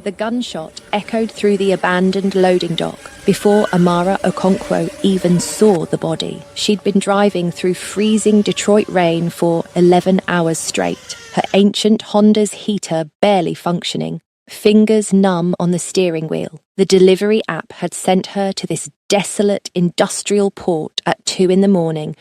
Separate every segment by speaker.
Speaker 1: The gunshot echoed through the abandoned loading dock before Amara Okonkwo even saw the body. She'd been driving through freezing Detroit rain for 11 hours straight, her ancient Honda's heater barely functioning, fingers numb on the steering wheel. The delivery app had sent her to this desolate industrial port at 2 a.m,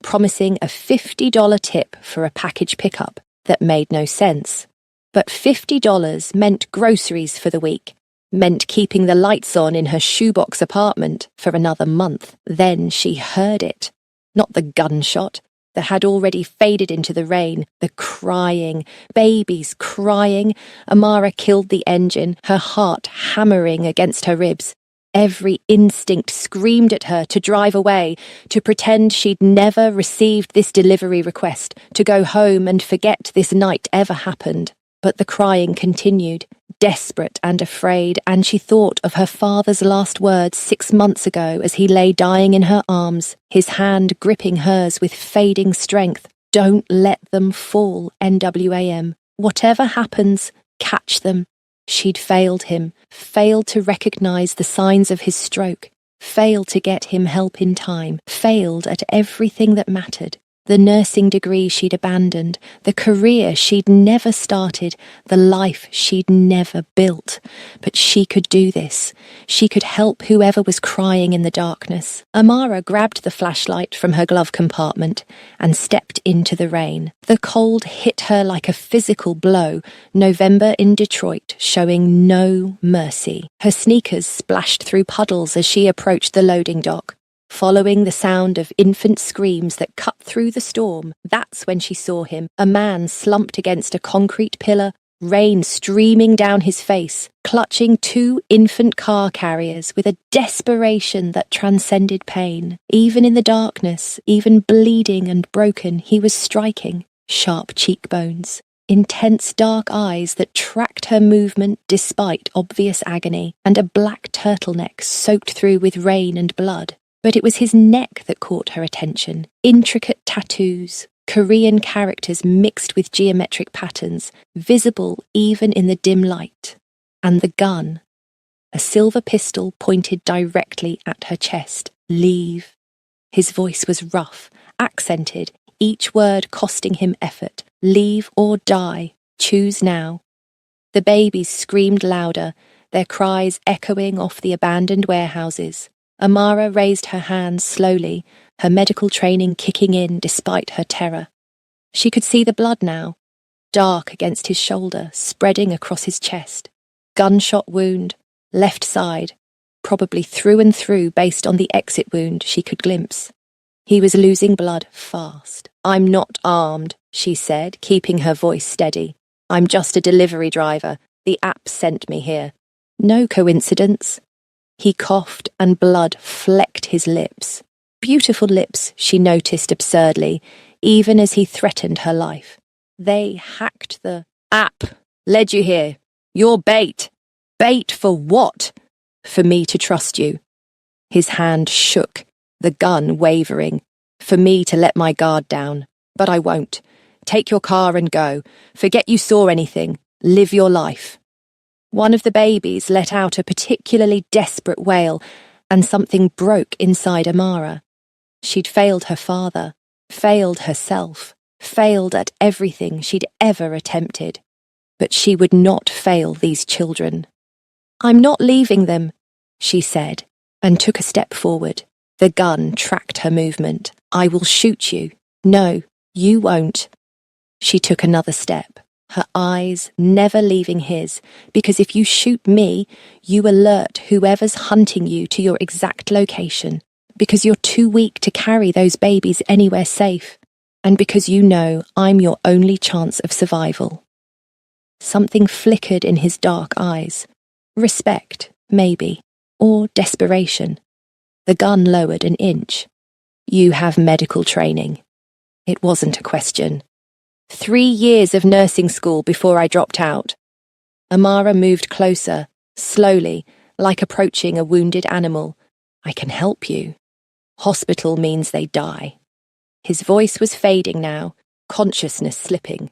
Speaker 1: promising a $50 tip for a package pickup that made no sense. But $50 meant groceries for the week, meant keeping the lights on in her shoebox apartment for another month. Then she heard it. Not the gunshot that had already faded into the rain, the crying, babies crying. Amara killed the engine, her heart hammering against her ribs. Every instinct screamed at her to drive away, to pretend she'd never received this delivery request, to go home and forget this night ever happened. But the crying continued, desperate and afraid, and she thought of her father's last words 6 months ago as he lay dying in her arms, his hand gripping hers with fading strength. Don't let them fall, NWAM. Whatever happens, catch them. She'd failed him, failed to recognize the signs of his stroke, failed to get him help in time, failed at everything that mattered. The nursing degree she'd abandoned, the career she'd never started, the life she'd never built. But she could do this. She could help whoever was crying in the darkness. Amara grabbed the flashlight from her glove compartment and stepped into the rain. The cold hit her like a physical blow, November in Detroit showing no mercy. Her sneakers splashed through puddles as she approached the loading dock. Following the sound of infant screams that cut through the storm, that's when she saw him, a man slumped against a concrete pillar, rain streaming down his face, clutching 2 infant car carriers with a desperation that transcended pain. Even in the darkness, even bleeding and broken, he was striking. Sharp cheekbones, intense dark eyes that tracked her movement despite obvious agony, and a black turtleneck soaked through with rain and blood. But it was his neck that caught her attention. Intricate tattoos, Korean characters mixed with geometric patterns, visible even in the dim light. And the gun, a silver pistol pointed directly at her chest. Leave. His voice was rough, accented, each word costing him effort. Leave or die. Choose now. The babies screamed louder, their cries echoing off the abandoned warehouses. Amara raised her hands slowly, her medical training kicking in despite her terror. She could see the blood now, dark against his shoulder, spreading across his chest. Gunshot wound, left side, probably through and through based on the exit wound she could glimpse. He was losing blood fast. I'm not armed, she said, keeping her voice steady. I'm just a delivery driver. The app sent me here. No coincidence. He coughed and blood flecked his lips. Beautiful lips, she noticed absurdly, even as he threatened her life. They hacked the app, led you here. You're bait. Bait for what? For me to trust you. His hand shook, the gun wavering. For me to let my guard down. But I won't. Take your car and go. Forget you saw anything. Live your life. One of the babies let out a particularly desperate wail, and something broke inside Amara. She'd failed her father, failed herself, failed at everything she'd ever attempted. But she would not fail these children. I'm not leaving them, she said, and took a step forward. The gun tracked her movement. I will shoot you. No, you won't. She took another step. Her eyes never leaving his, because if you shoot me, you alert whoever's hunting you to your exact location, because you're too weak to carry those babies anywhere safe, and because you know I'm your only chance of survival. Something flickered in his dark eyes. Respect, maybe, or desperation. The gun lowered an inch. You have medical training. It wasn't a question. 3 years of nursing school before I dropped out. Amara moved closer, slowly, like approaching a wounded animal. I can help you. Hospital means they die. His voice was fading now, consciousness slipping.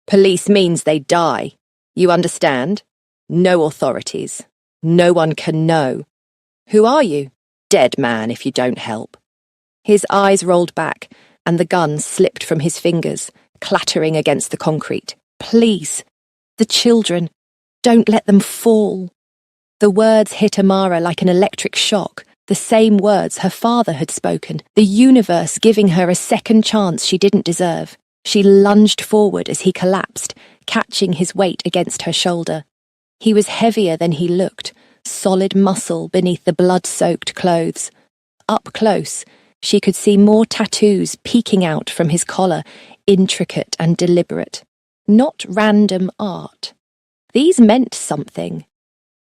Speaker 1: Police means they die. You understand? No authorities. No one can know. Who are you? Dead man if you don't help. His eyes rolled back, and the gun slipped from his fingers, clattering against the concrete. Please. The children. Don't let them fall. The words hit Amara like an electric shock, the same words her father had spoken, the universe giving her a second chance she didn't deserve. She lunged forward as he collapsed, catching his weight against her shoulder. He was heavier than he looked, solid muscle beneath the blood-soaked clothes. Up close, she could see more tattoos peeking out from his collar, intricate and deliberate. Not random art. These meant something.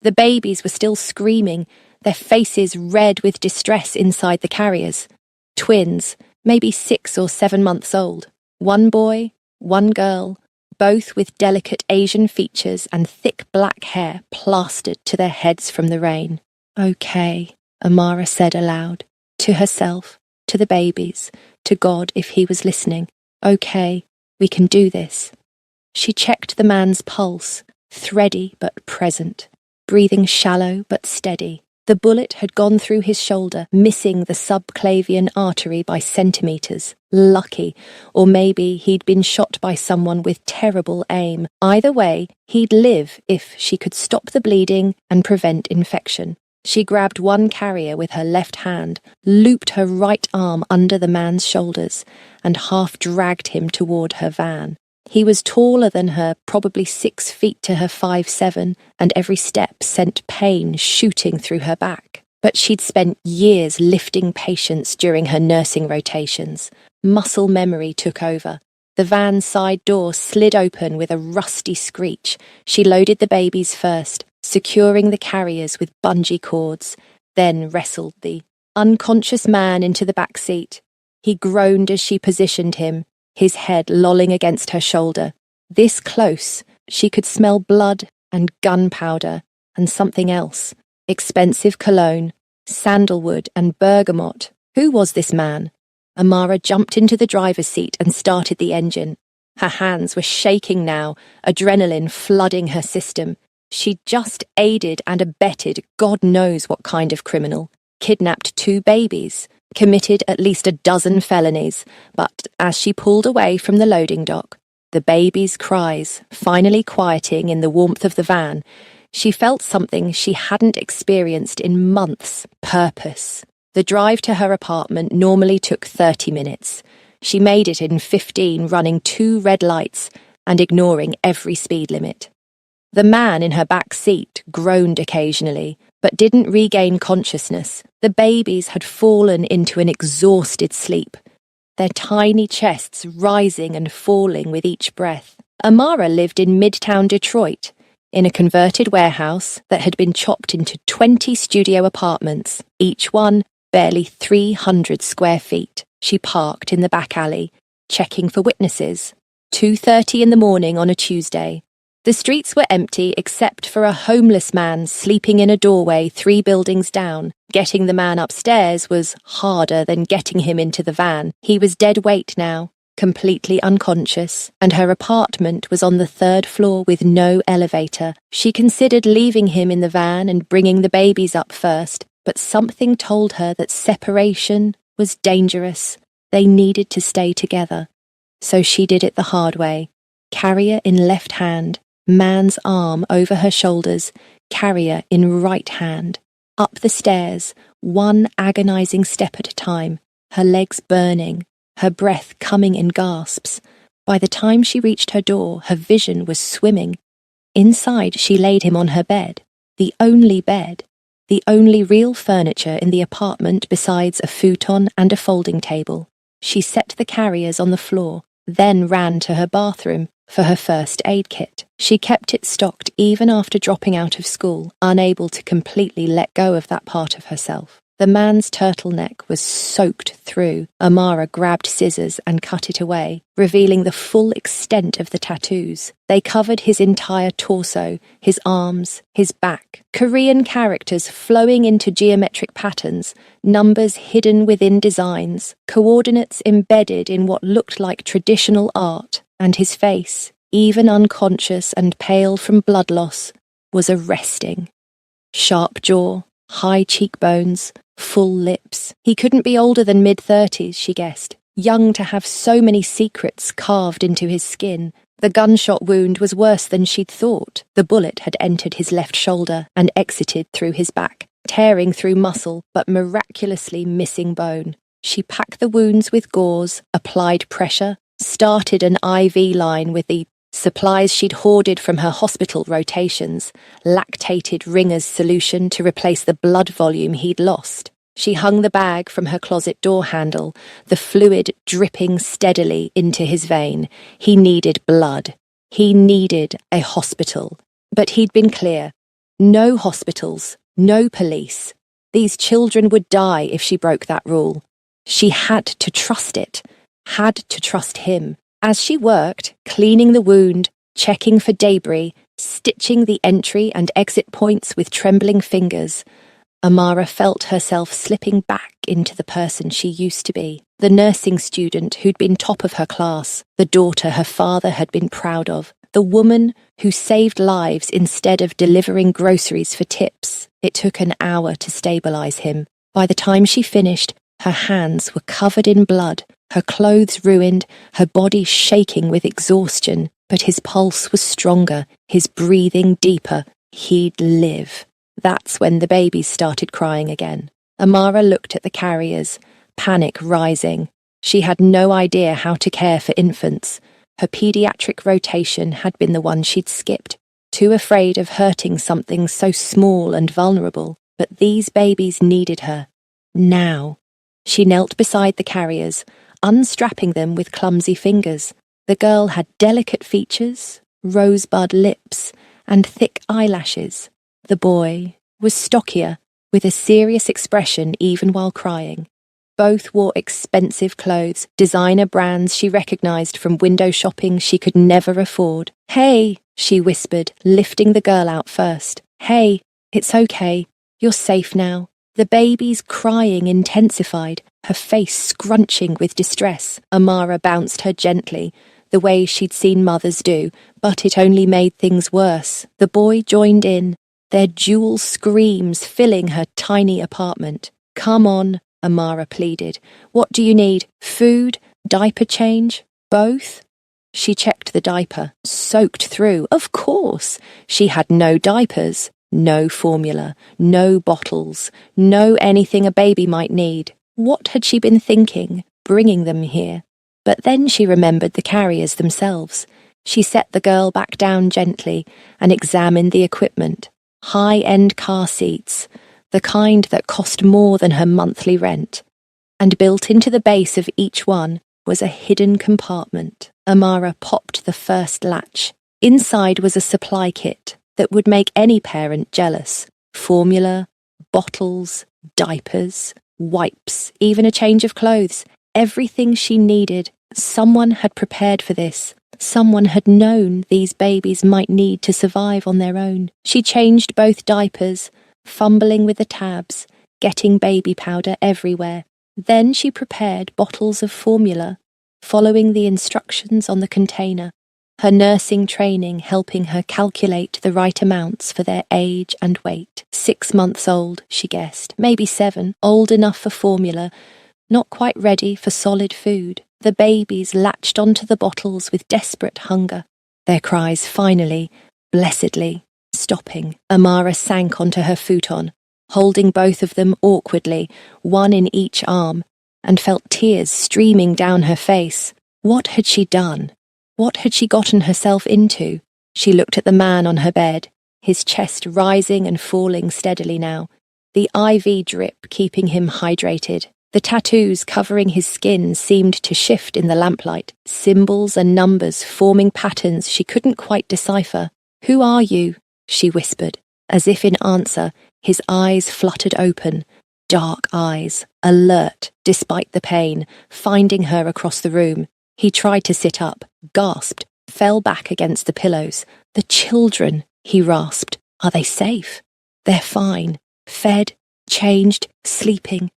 Speaker 1: The babies were still screaming, their faces red with distress inside the carriers. Twins, maybe 6 or 7 months old. One boy, one girl, both with delicate Asian features and thick black hair plastered to their heads from the rain. Okay, Amara said aloud, to herself, to the babies, to God if he was listening. Okay, we can do this. She checked the man's pulse, thready but present, breathing shallow but steady. The bullet had gone through his shoulder, missing the subclavian artery by centimetres. Lucky, or maybe he'd been shot by someone with terrible aim. Either way, he'd live if she could stop the bleeding and prevent infection. She grabbed one carrier with her left hand, looped her right arm under the man's shoulders, and half dragged him toward her van. He was taller than her, probably 6 feet to her 5'7", and every step sent pain shooting through her back. But she'd spent years lifting patients during her nursing rotations. Muscle memory took over. The van's side door slid open with a rusty screech. She loaded the babies first, securing the carriers with bungee cords, then wrestled the unconscious man into the back seat. He groaned as she positioned him, his head lolling against her shoulder. This close, she could smell blood and gunpowder and something else. Expensive cologne, sandalwood and bergamot. Who was this man? Amara jumped into the driver's seat and started the engine. Her hands were shaking now, adrenaline flooding her system. She'd just aided and abetted God knows what kind of criminal. Kidnapped 2 babies. Committed at least a dozen felonies, but as she pulled away from the loading dock, the baby's cries finally quieting in the warmth of the van, she felt something she hadn't experienced in months: purpose. The drive to her apartment normally took 30 minutes. She made it in 15, running 2 red lights and ignoring every speed limit. The man in her back seat groaned occasionally, but didn't regain consciousness. The babies had fallen into an exhausted sleep, their tiny chests rising and falling with each breath. Amara lived in midtown Detroit, in a converted warehouse that had been chopped into 20 studio apartments, each one barely 300 square feet. She parked in the back alley, checking for witnesses. 2:30 in the morning on a Tuesday. The streets were empty except for a homeless man sleeping in a doorway 3 buildings down. Getting the man upstairs was harder than getting him into the van. He was dead weight now, completely unconscious, and her apartment was on the 3rd floor with no elevator. She considered leaving him in the van and bringing the babies up first, but something told her that separation was dangerous. They needed to stay together. So she did it the hard way. Carrier in left hand, man's arm over her shoulders, carrier in right hand. Up the stairs, one agonizing step at a time, her legs burning, her breath coming in gasps. By the time she reached her door, her vision was swimming. Inside, she laid him on her bed, the only real furniture in the apartment besides a futon and a folding table. She set the carriers on the floor, then ran to her bathroom for her first aid kit. She kept it stocked even after dropping out of school, unable to completely let go of that part of herself. The man's turtleneck was soaked through. Amara grabbed scissors and cut it away, revealing the full extent of the tattoos. They covered his entire torso, his arms, his back. Korean characters flowing into geometric patterns, numbers hidden within designs, coordinates embedded in what looked like traditional art, and his face, even unconscious and pale from blood loss, was arresting. Sharp jaw, high cheekbones, full lips. He couldn't be older than mid-30s, she guessed, young to have so many secrets carved into his skin. The gunshot wound was worse than she'd thought. The bullet had entered his left shoulder and exited through his back, tearing through muscle but miraculously missing bone. She packed the wounds with gauze, applied pressure, started an IV line with the supplies she'd hoarded from her hospital rotations, lactated Ringer's solution to replace the blood volume he'd lost. She hung the bag from her closet door handle, the fluid dripping steadily into his vein. He needed blood. He needed a hospital. But he'd been clear. No hospitals, no police. These children would die if she broke that rule. She had to trust it, had to trust him. As she worked, cleaning the wound, checking for debris, stitching the entry and exit points with trembling fingers, Amara felt herself slipping back into the person she used to be, the nursing student who'd been top of her class, the daughter her father had been proud of, the woman who saved lives instead of delivering groceries for tips. It took an hour to stabilize him. By the time she finished, her hands were covered in blood, her clothes ruined, her body shaking with exhaustion, but his pulse was stronger, his breathing deeper. He'd live. That's when the babies started crying again. Amara looked at the carriers, panic rising. She had no idea how to care for infants. Her pediatric rotation had been the one she'd skipped, too afraid of hurting something so small and vulnerable. But these babies needed her. Now. She knelt beside the carriers, unstrapping them with clumsy fingers. The girl had delicate features, rosebud lips, and thick eyelashes. The boy was stockier, with a serious expression even while crying. Both wore expensive clothes, designer brands she recognized from window shopping she could never afford. "Hey," she whispered, lifting the girl out first. "Hey, it's okay. You're safe now." The baby's crying intensified, her face scrunching with distress. Amara bounced her gently, the way she'd seen mothers do, but it only made things worse. The boy joined in, their dual screams filling her tiny apartment. "Come on," Amara pleaded. "What do you need? Food? Diaper change? Both?" She checked the diaper, soaked through. Of course! She had no diapers, no formula, no bottles, no anything a baby might need. What had she been thinking, bringing them here? But then she remembered the carriers themselves. She set the girl back down gently and examined the equipment. High-end car seats, the kind that cost more than her monthly rent. And built into the base of each one was a hidden compartment. Amara popped the first latch. Inside was a supply kit that would make any parent jealous. Formula, bottles, diapers, wipes, even a change of clothes. Everything she needed. Someone had prepared for this. Someone had known these babies might need to survive on their own. She changed both diapers, fumbling with the tabs, getting baby powder everywhere. Then she prepared bottles of formula, following the instructions on the container, her nursing training helping her calculate the right amounts for their age and weight. 6 months old, she guessed, maybe 7, old enough for formula, not quite ready for solid food. The babies latched onto the bottles with desperate hunger, their cries finally, blessedly, stopping. Amara sank onto her futon, holding both of them awkwardly, one in each arm, and felt tears streaming down her face. What had she done? What had she gotten herself into? She looked at the man on her bed, his chest rising and falling steadily now, the IV drip keeping him hydrated. The tattoos covering his skin seemed to shift in the lamplight, symbols and numbers forming patterns she couldn't quite decipher. "Who are you?" she whispered. As if in answer, his eyes fluttered open, dark eyes, alert despite the pain, finding her across the room. He tried to sit up, gasped, fell back against the pillows. "The children," he rasped. "Are they safe?" "They're fine. Fed, changed, sleeping."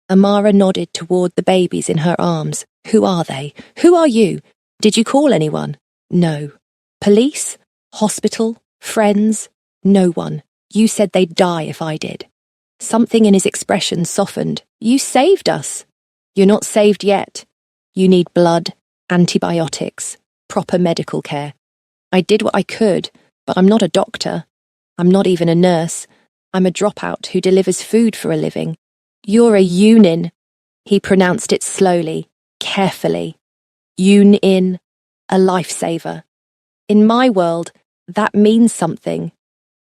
Speaker 1: Amara nodded toward the babies in her arms. "Who are they? Who are you? Did you call anyone?" "No." "Police? Hospital? Friends?" No one. You said they'd die if I did. Something in his expression softened. You saved us. You're not saved yet. You need blood, antibiotics, proper medical care. I did what I could, but I'm not a doctor. I'm not even a nurse. I'm a dropout who delivers food for a living. You're a Unin. He pronounced it slowly, carefully. Unin, a lifesaver. In my world, that means something.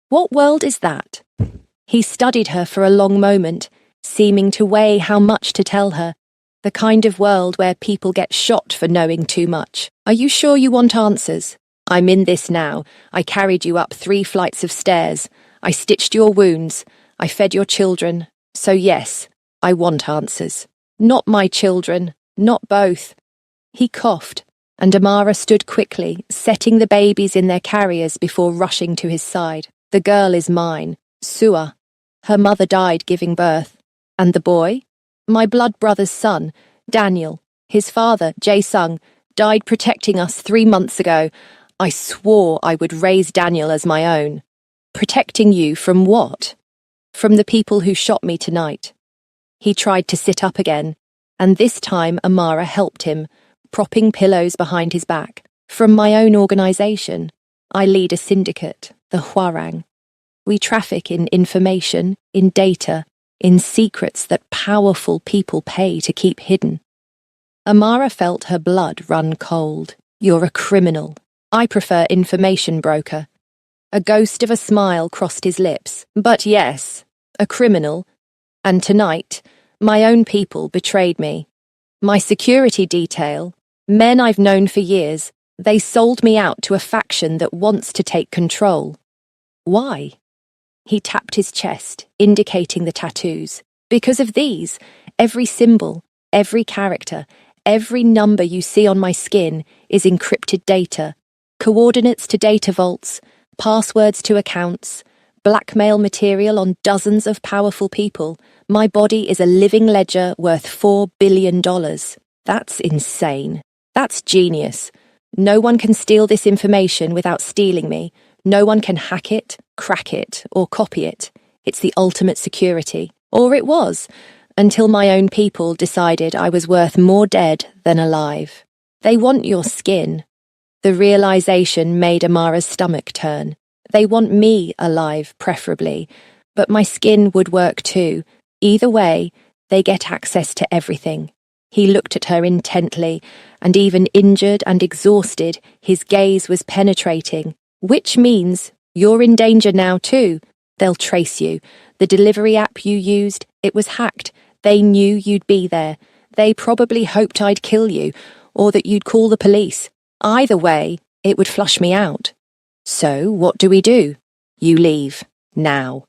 Speaker 1: What world is that? He studied her for a long moment, seeming to weigh how much to tell her. The kind of world where people get shot for knowing too much. Are you sure you want answers? I'm in this now. I carried you up 3 flights of stairs. I stitched your wounds. I fed your children. So yes, I want answers. Not my children. Not both. He coughed, and Amara stood quickly, setting the babies in their carriers before rushing to his side. The girl is mine, Sua. Her mother died giving birth. And the boy? My blood brother's son, Daniel. His father, Jae-sung, died protecting us 3 months ago. I swore I would raise Daniel as my own. Protecting you from what? From the people who shot me tonight. He tried to sit up again, and this time Amara helped him, propping pillows behind his back. From my own organization. I lead a syndicate, the Hwarang. We traffic in information, in data, in secrets that powerful people pay to keep hidden. Amara felt her blood run cold. You're a criminal. I prefer information broker. A ghost of a smile crossed his lips. But yes, a criminal. And tonight, my own people betrayed me. My security detail, men I've known for years, they sold me out to a faction that wants to take control. Why? He tapped his chest, indicating the tattoos. Because of these, every symbol, every character, every number you see on my skin is encrypted data. Coordinates to data vaults, passwords to accounts, blackmail material on dozens of powerful people. My body is a living ledger worth $4 billion. That's insane. That's genius. No one can steal this information without stealing me. No one can hack it, crack it, or copy it. It's the ultimate security. Or it was, until my own people decided I was worth more dead than alive. They want your skin. The realization made Amara's stomach turn. They want me alive, preferably, but my skin would work too. Either way, they get access to everything. He looked at her intently, and even injured and exhausted, his gaze was penetrating. Which means you're in danger now too. They'll trace you. The delivery app you used, it was hacked. They knew you'd be there. They probably hoped I'd kill you, or that you'd call the police. Either way, it would flush me out. So, what do? You leave. Now.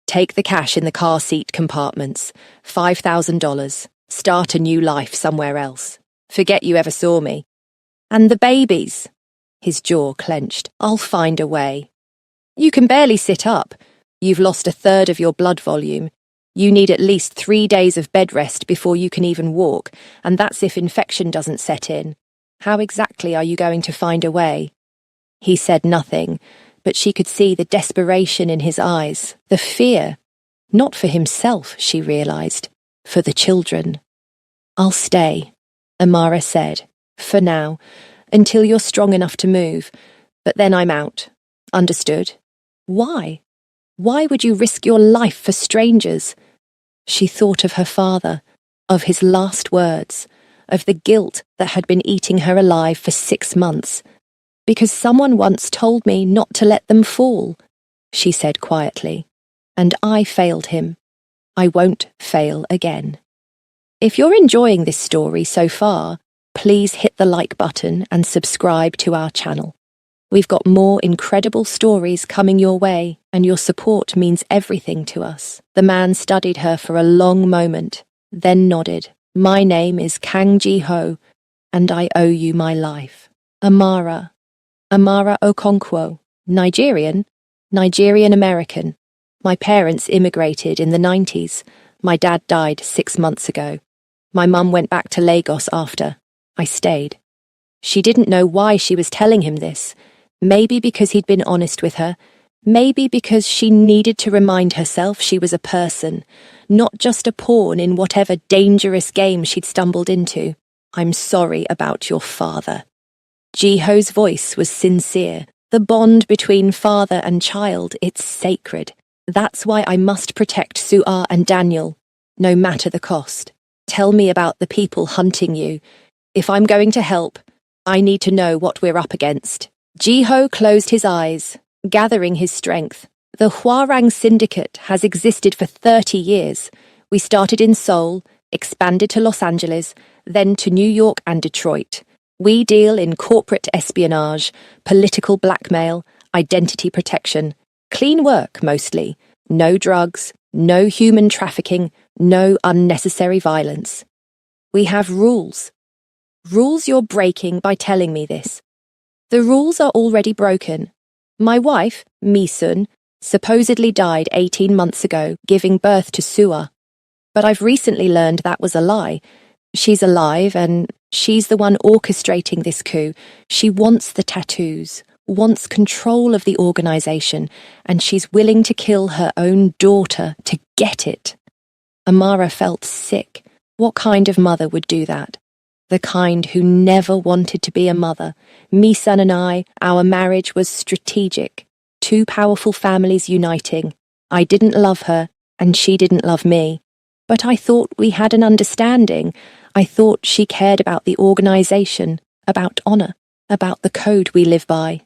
Speaker 1: Take the cash in the car seat compartments. $5,000. Start a new life somewhere else. Forget you ever saw me. And the babies. His jaw clenched. I'll find a way. You can barely sit up. You've lost 1/3 of your blood volume. You need at least 3 days of bed rest before you can even walk, and that's if infection doesn't set in. How exactly are you going to find a way? He said nothing, but she could see the desperation in his eyes, the fear. Not for himself, she realized, for the children. I'll stay, Amara said, for now, until you're strong enough to move, but then I'm out. Understood? Why? Why would you risk your life for strangers? She thought of her father, of his last words, of the guilt that had been eating her alive for 6 months. Because someone once told me not to let them fall, she said quietly, and I failed him. I won't fail again. If you're enjoying this story so far, please hit the like button and subscribe to our channel. We've got more incredible stories coming your way, and your support means everything to us. The man studied her for a long moment, then nodded. My name is Kang Ji-ho, and I owe you my life. Amara Okonkwo, Nigerian-American. My parents immigrated in the 90s. My dad died 6 months ago. My mum went back to Lagos after. I stayed. She didn't know why she was telling him this. Maybe because he'd been honest with her. Maybe because she needed to remind herself she was a person, not just a pawn in whatever dangerous game she'd stumbled into. I'm sorry about your father. Jiho's voice was sincere. The bond between father and child, it's sacred. That's why I must protect Su'ar and Daniel, no matter the cost. Tell me about the people hunting you. If I'm going to help, I need to know what we're up against. Jiho closed his eyes, gathering his strength. The Hwarang Syndicate has existed for 30 years. We started in Seoul, expanded to Los Angeles, then to New York and Detroit. We deal in corporate espionage, political blackmail, identity protection. Clean work, mostly. No drugs, no human trafficking, no unnecessary violence. We have rules. Rules you're breaking by telling me this. The rules are already broken. My wife, Mi-sun, supposedly died 18 months ago, giving birth to Su'ar. But I've recently learned that was a lie. She's alive, and she's the one orchestrating this coup. She wants the tattoos, wants control of the organization, and she's willing to kill her own daughter to get it. Amara felt sick. What kind of mother would do that? The kind who never wanted to be a mother. Mi-sun and I, our marriage was strategic. Two powerful families uniting. I didn't love her, and she didn't love me. But I thought we had an understanding. I thought she cared about the organization, about honor, about the code we live by.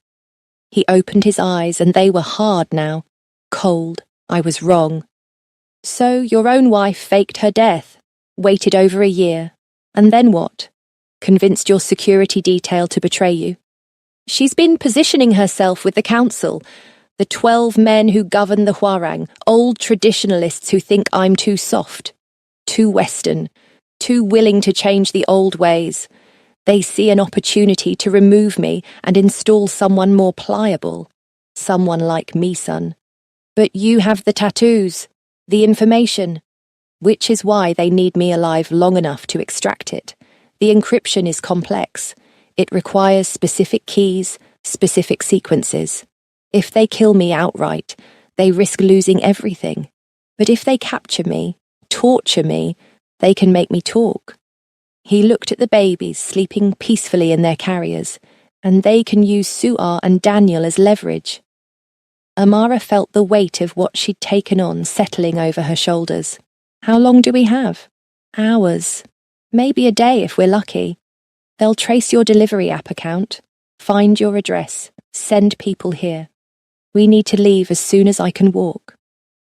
Speaker 1: He opened his eyes, and they were hard now. Cold. I was wrong. So your own wife faked her death, waited over a year. And then what? Convinced your security detail to betray you? She's been positioning herself with the council, the 12 men who govern the Hwarang, old traditionalists who think I'm too soft, too Western, too willing to change the old ways. They see an opportunity to remove me and install someone more pliable, someone like Mi-sun. But you have the tattoos, the information, which is why they need me alive long enough to extract it. The encryption is complex. It requires specific keys, specific sequences. If they kill me outright, they risk losing everything. But if they capture me, torture me, they can make me talk. He looked at the babies sleeping peacefully in their carriers, and they can use Su'ar and Daniel as leverage. Amara felt the weight of what she'd taken on settling over her shoulders. How long do we have? Hours. Maybe a day if we're lucky. They'll trace your delivery app account, find your address, send people here. We need to leave as soon as I can walk.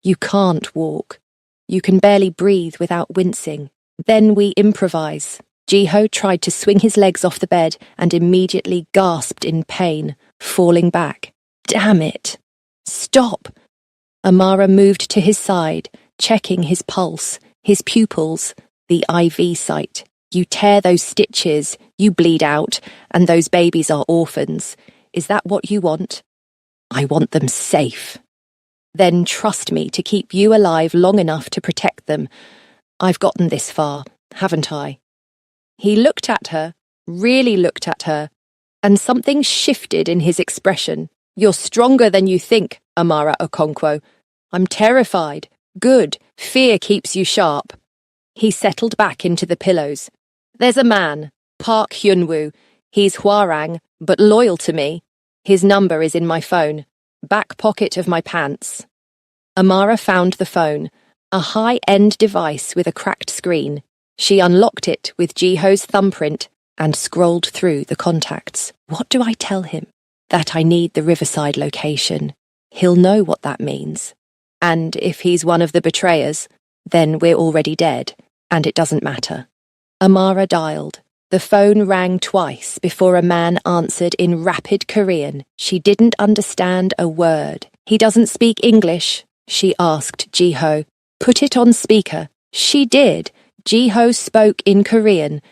Speaker 1: You can't walk. You can barely breathe without wincing. Then we improvise. Jiho tried to swing his legs off the bed and immediately gasped in pain, falling back. Damn it! Stop! Amara moved to his side, checking his pulse, his pupils, the IV site. You tear those stitches, you bleed out, and those babies are orphans. Is that what you want? I want them safe. Then trust me to keep you alive long enough to protect them. I've gotten this far, haven't I? He looked at her, really looked at her, and something shifted in his expression. You're stronger than you think, Amara Okonkwo. I'm terrified. Good. Fear keeps you sharp. He settled back into the pillows. There's a man, Park Hyunwoo. He's Hwarang, but loyal to me. His number is in my phone, back pocket of my pants. Amara found the phone, a high-end device with a cracked screen. She unlocked it with Jiho's thumbprint and scrolled through the contacts. What do I tell him? That I need the Riverside location. He'll know what that means. And if he's one of the betrayers, then we're already dead, and it doesn't matter. Amara dialed. The phone rang twice before a man answered in rapid Korean. She didn't understand a word. He doesn't speak English, she asked Jiho. Put it on speaker. She did. Jiho spoke in Korean,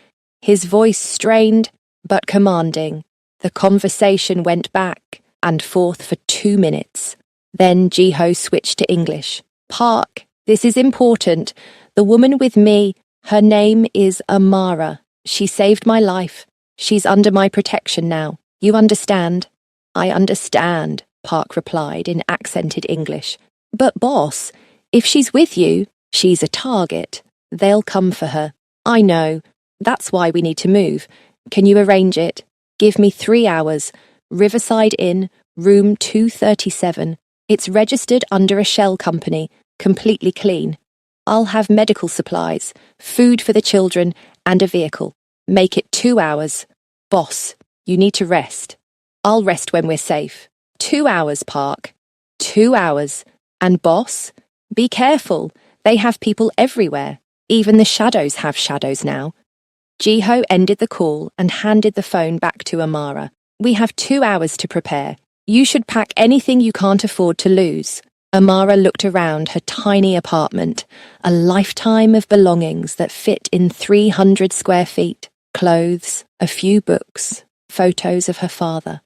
Speaker 1: his voice strained but commanding. The conversation went back and forth for 2 minutes. Then Jiho switched to English. Park, this is important. The woman with me, her name is Amara. She saved my life. She's under my protection now. You understand? I understand, Park replied in accented English. But boss, if she's with you, she's a target. They'll come for her. I know. That's why we need to move. Can you arrange it? Give me 3 hours. Riverside Inn, room 237. It's registered under a shell company, completely clean. I'll have medical supplies, food for the children, and a vehicle. Make it 2 hours. Boss, you need to rest. I'll rest when we're safe. 2 hours, Park. 2 hours. And boss, be careful. They have people everywhere. Even the shadows have shadows now. Jiho ended the call and handed the phone back to Amara. We have 2 hours to prepare. You should pack anything you can't afford to lose. Amara looked around her tiny apartment, a lifetime of belongings that fit in 300 square feet. Clothes, a few books, photos of her father.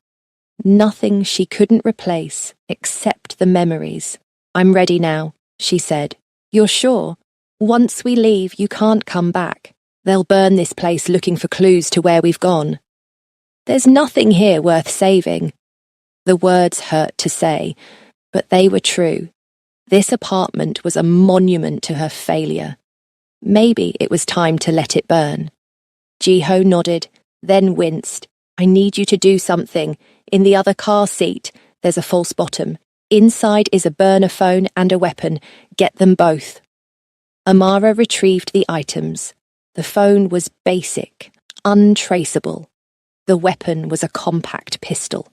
Speaker 1: Nothing she couldn't replace except the memories. I'm ready now, she said. You're sure? Once we leave, you can't come back. They'll burn this place looking for clues to where we've gone. There's nothing here worth saving. The words hurt to say, but they were true. This apartment was a monument to her failure. Maybe it was time to let it burn. Jiho nodded, then winced. I need you to do something. In the other car seat, there's a false bottom. Inside is a burner phone and a weapon. Get them both. Amara retrieved the items. The phone was basic, untraceable. The weapon was a compact pistol,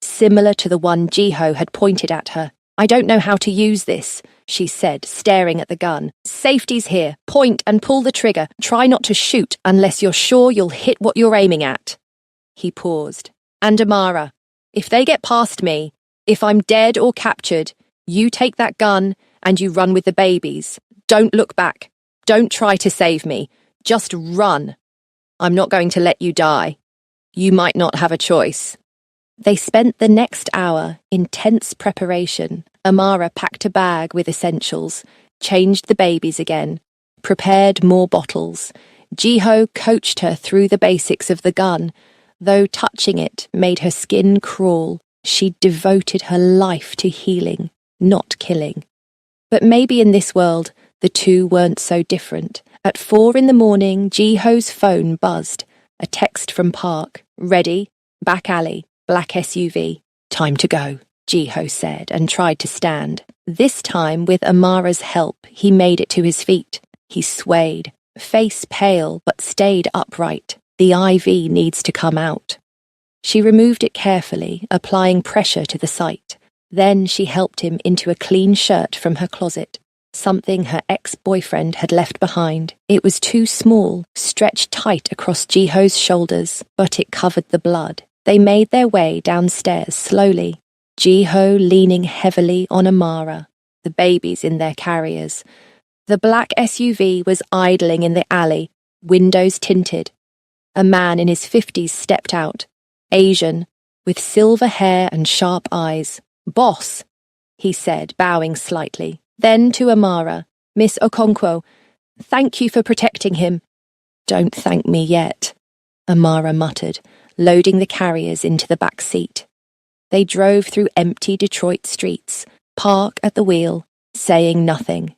Speaker 1: similar to the one Jiho had pointed at her. I don't know how to use this, she said, staring at the gun. Safety's here. Point and pull the trigger. Try not to shoot unless you're sure you'll hit what you're aiming at. He paused. And Amara, if they get past me, if I'm dead or captured, you take that gun and you run with the babies. Don't look back. Don't try to save me. Just run. I'm not going to let you die. You might not have a choice. They spent the next hour in tense preparation. Amara packed a bag with essentials, changed the babies again, prepared more bottles. Jiho coached her through the basics of the gun. Though touching it made her skin crawl, she devoted her life to healing, not killing. But maybe in this world, the two weren't so different. At 4 in the morning, Jiho's phone buzzed. A text from Park. Ready? Back alley. Black SUV. Time to go, Jiho said and tried to stand. This time, with Amara's help, he made it to his feet. He swayed, face pale but stayed upright. The IV needs to come out. She removed it carefully, applying pressure to the site. Then she helped him into a clean shirt from her closet, something her ex-boyfriend had left behind. It was too small, stretched tight across Jiho's shoulders, but it covered the blood. They made their way downstairs slowly, Jiho leaning heavily on Amara, the babies in their carriers. The black SUV was idling in the alley, windows tinted. A man in his 50s stepped out, Asian, with silver hair and sharp eyes. Boss, he said, bowing slightly. Then to Amara, Miss Okonkwo, thank you for protecting him. Don't thank me yet, Amara muttered, loading the carriers into the back seat. They drove through empty Detroit streets, Park at the wheel, saying nothing.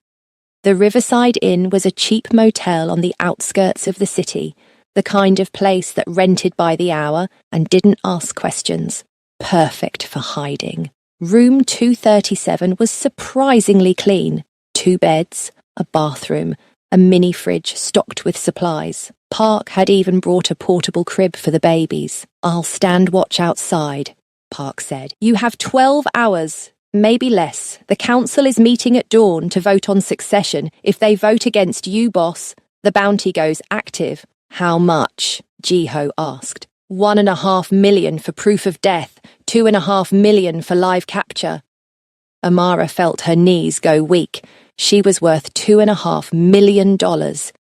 Speaker 1: The Riverside Inn was a cheap motel on the outskirts of the city, the kind of place that rented by the hour and didn't ask questions. Perfect for hiding. Room 237 was surprisingly clean. 2 beds, a bathroom, a mini fridge stocked with supplies. Park had even brought a portable crib for the babies. I'll stand watch outside, Park said. You have 12 hours, maybe less. The council is meeting at dawn to vote on succession. If they vote against you, boss, the bounty goes active. How much? Jiho asked. $1.5 million for proof of death, $2.5 million for live capture. Amara felt her knees go weak. She was worth $2.5 million,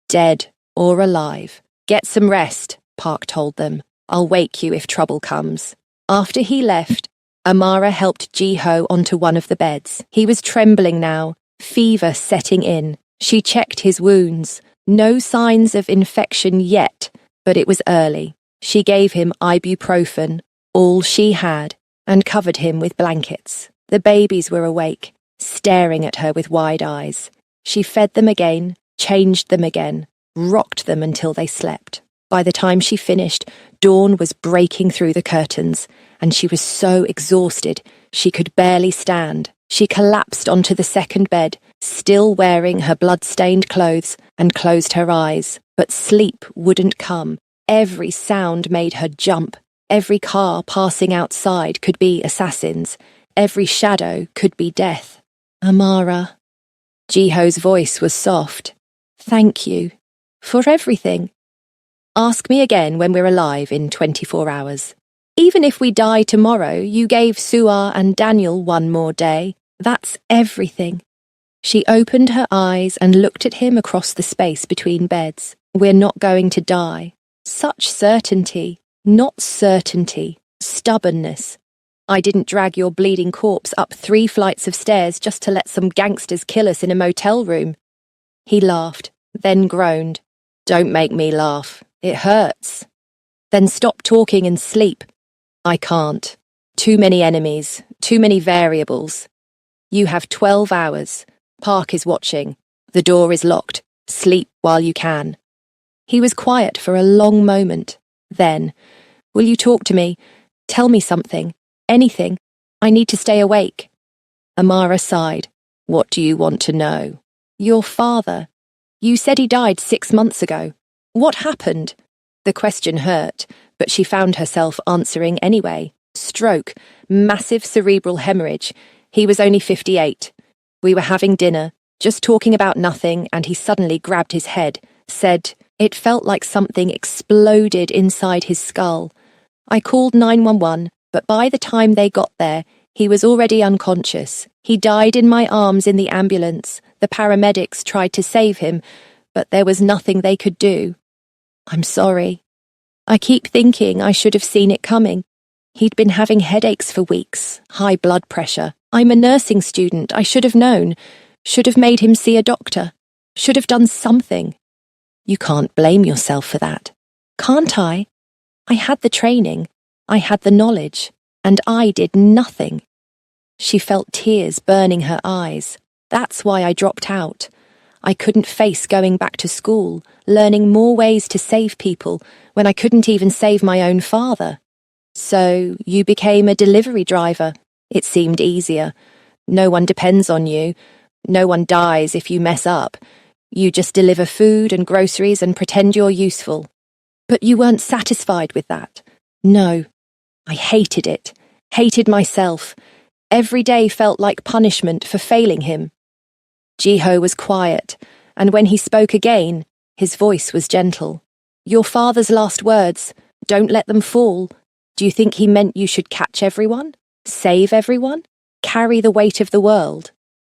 Speaker 1: dead or alive. Get some rest, Park told them. I'll wake you if trouble comes. After he left, Amara helped Jiho onto one of the beds. He was trembling now, fever setting in. She checked his wounds. No signs of infection yet, but it was early. She gave him ibuprofen, all she had. and covered him with blankets. The babies were awake, staring at her with wide eyes. She fed them again, changed them again, rocked them until they slept. By the time she finished, dawn was breaking through the curtains, and she was so exhausted she could barely stand. She collapsed onto the second bed, still wearing her blood-stained clothes, and closed her eyes. But sleep wouldn't come. Every sound made her jump. Every car passing outside could be assassins. Every shadow could be death. Amara. Jiho's voice was soft. Thank you. For everything. Ask me again when we're alive in 24 hours. Even if we die tomorrow, you gave Suar and Daniel one more day. That's everything. She opened her eyes and looked at him across the space between beds. We're not going to die. Such certainty. Not certainty. Stubbornness. I didn't drag your bleeding corpse up 3 flights of stairs just to let some gangsters kill us in a motel room. He laughed, then groaned. Don't make me laugh. It hurts. Then stop talking and sleep. I can't. Too many enemies, too many variables. You have 12 hours. Park is watching. The door is locked. Sleep while you can. He was quiet for a long moment. Then, will you talk to me? Tell me something. Anything. I need to stay awake. Amara sighed. What do you want to know? Your father. You said he died 6 months ago. What happened? The question hurt, but she found herself answering anyway. Stroke. Massive cerebral hemorrhage. He was only 58. We were having dinner, just talking about nothing, and he suddenly grabbed his head, said, it felt like something exploded inside his skull. I called 911, but by the time they got there, he was already unconscious. He died in my arms in the ambulance. The paramedics tried to save him, but there was nothing they could do. I'm sorry. I keep thinking I should have seen it coming. He'd been having headaches for weeks, high blood pressure. I'm a nursing student. I should have known. Should have made him see a doctor. Should have done something. You can't blame yourself for that. Can't I? I had the training. I had the knowledge. And I did nothing. She felt tears burning her eyes. That's why I dropped out. I couldn't face going back to school, learning more ways to save people when I couldn't even save my own father. So you became a delivery driver. It seemed easier. No one depends on you. No one dies if you mess up. You just deliver food and groceries and pretend you're useful. But you weren't satisfied with that. No. I hated it. Hated myself. Every day felt like punishment for failing him. Jiho was quiet, and when he spoke again, his voice was gentle. Your father's last words, don't let them fall. Do you think he meant you should catch everyone? Save everyone? Carry the weight of the world?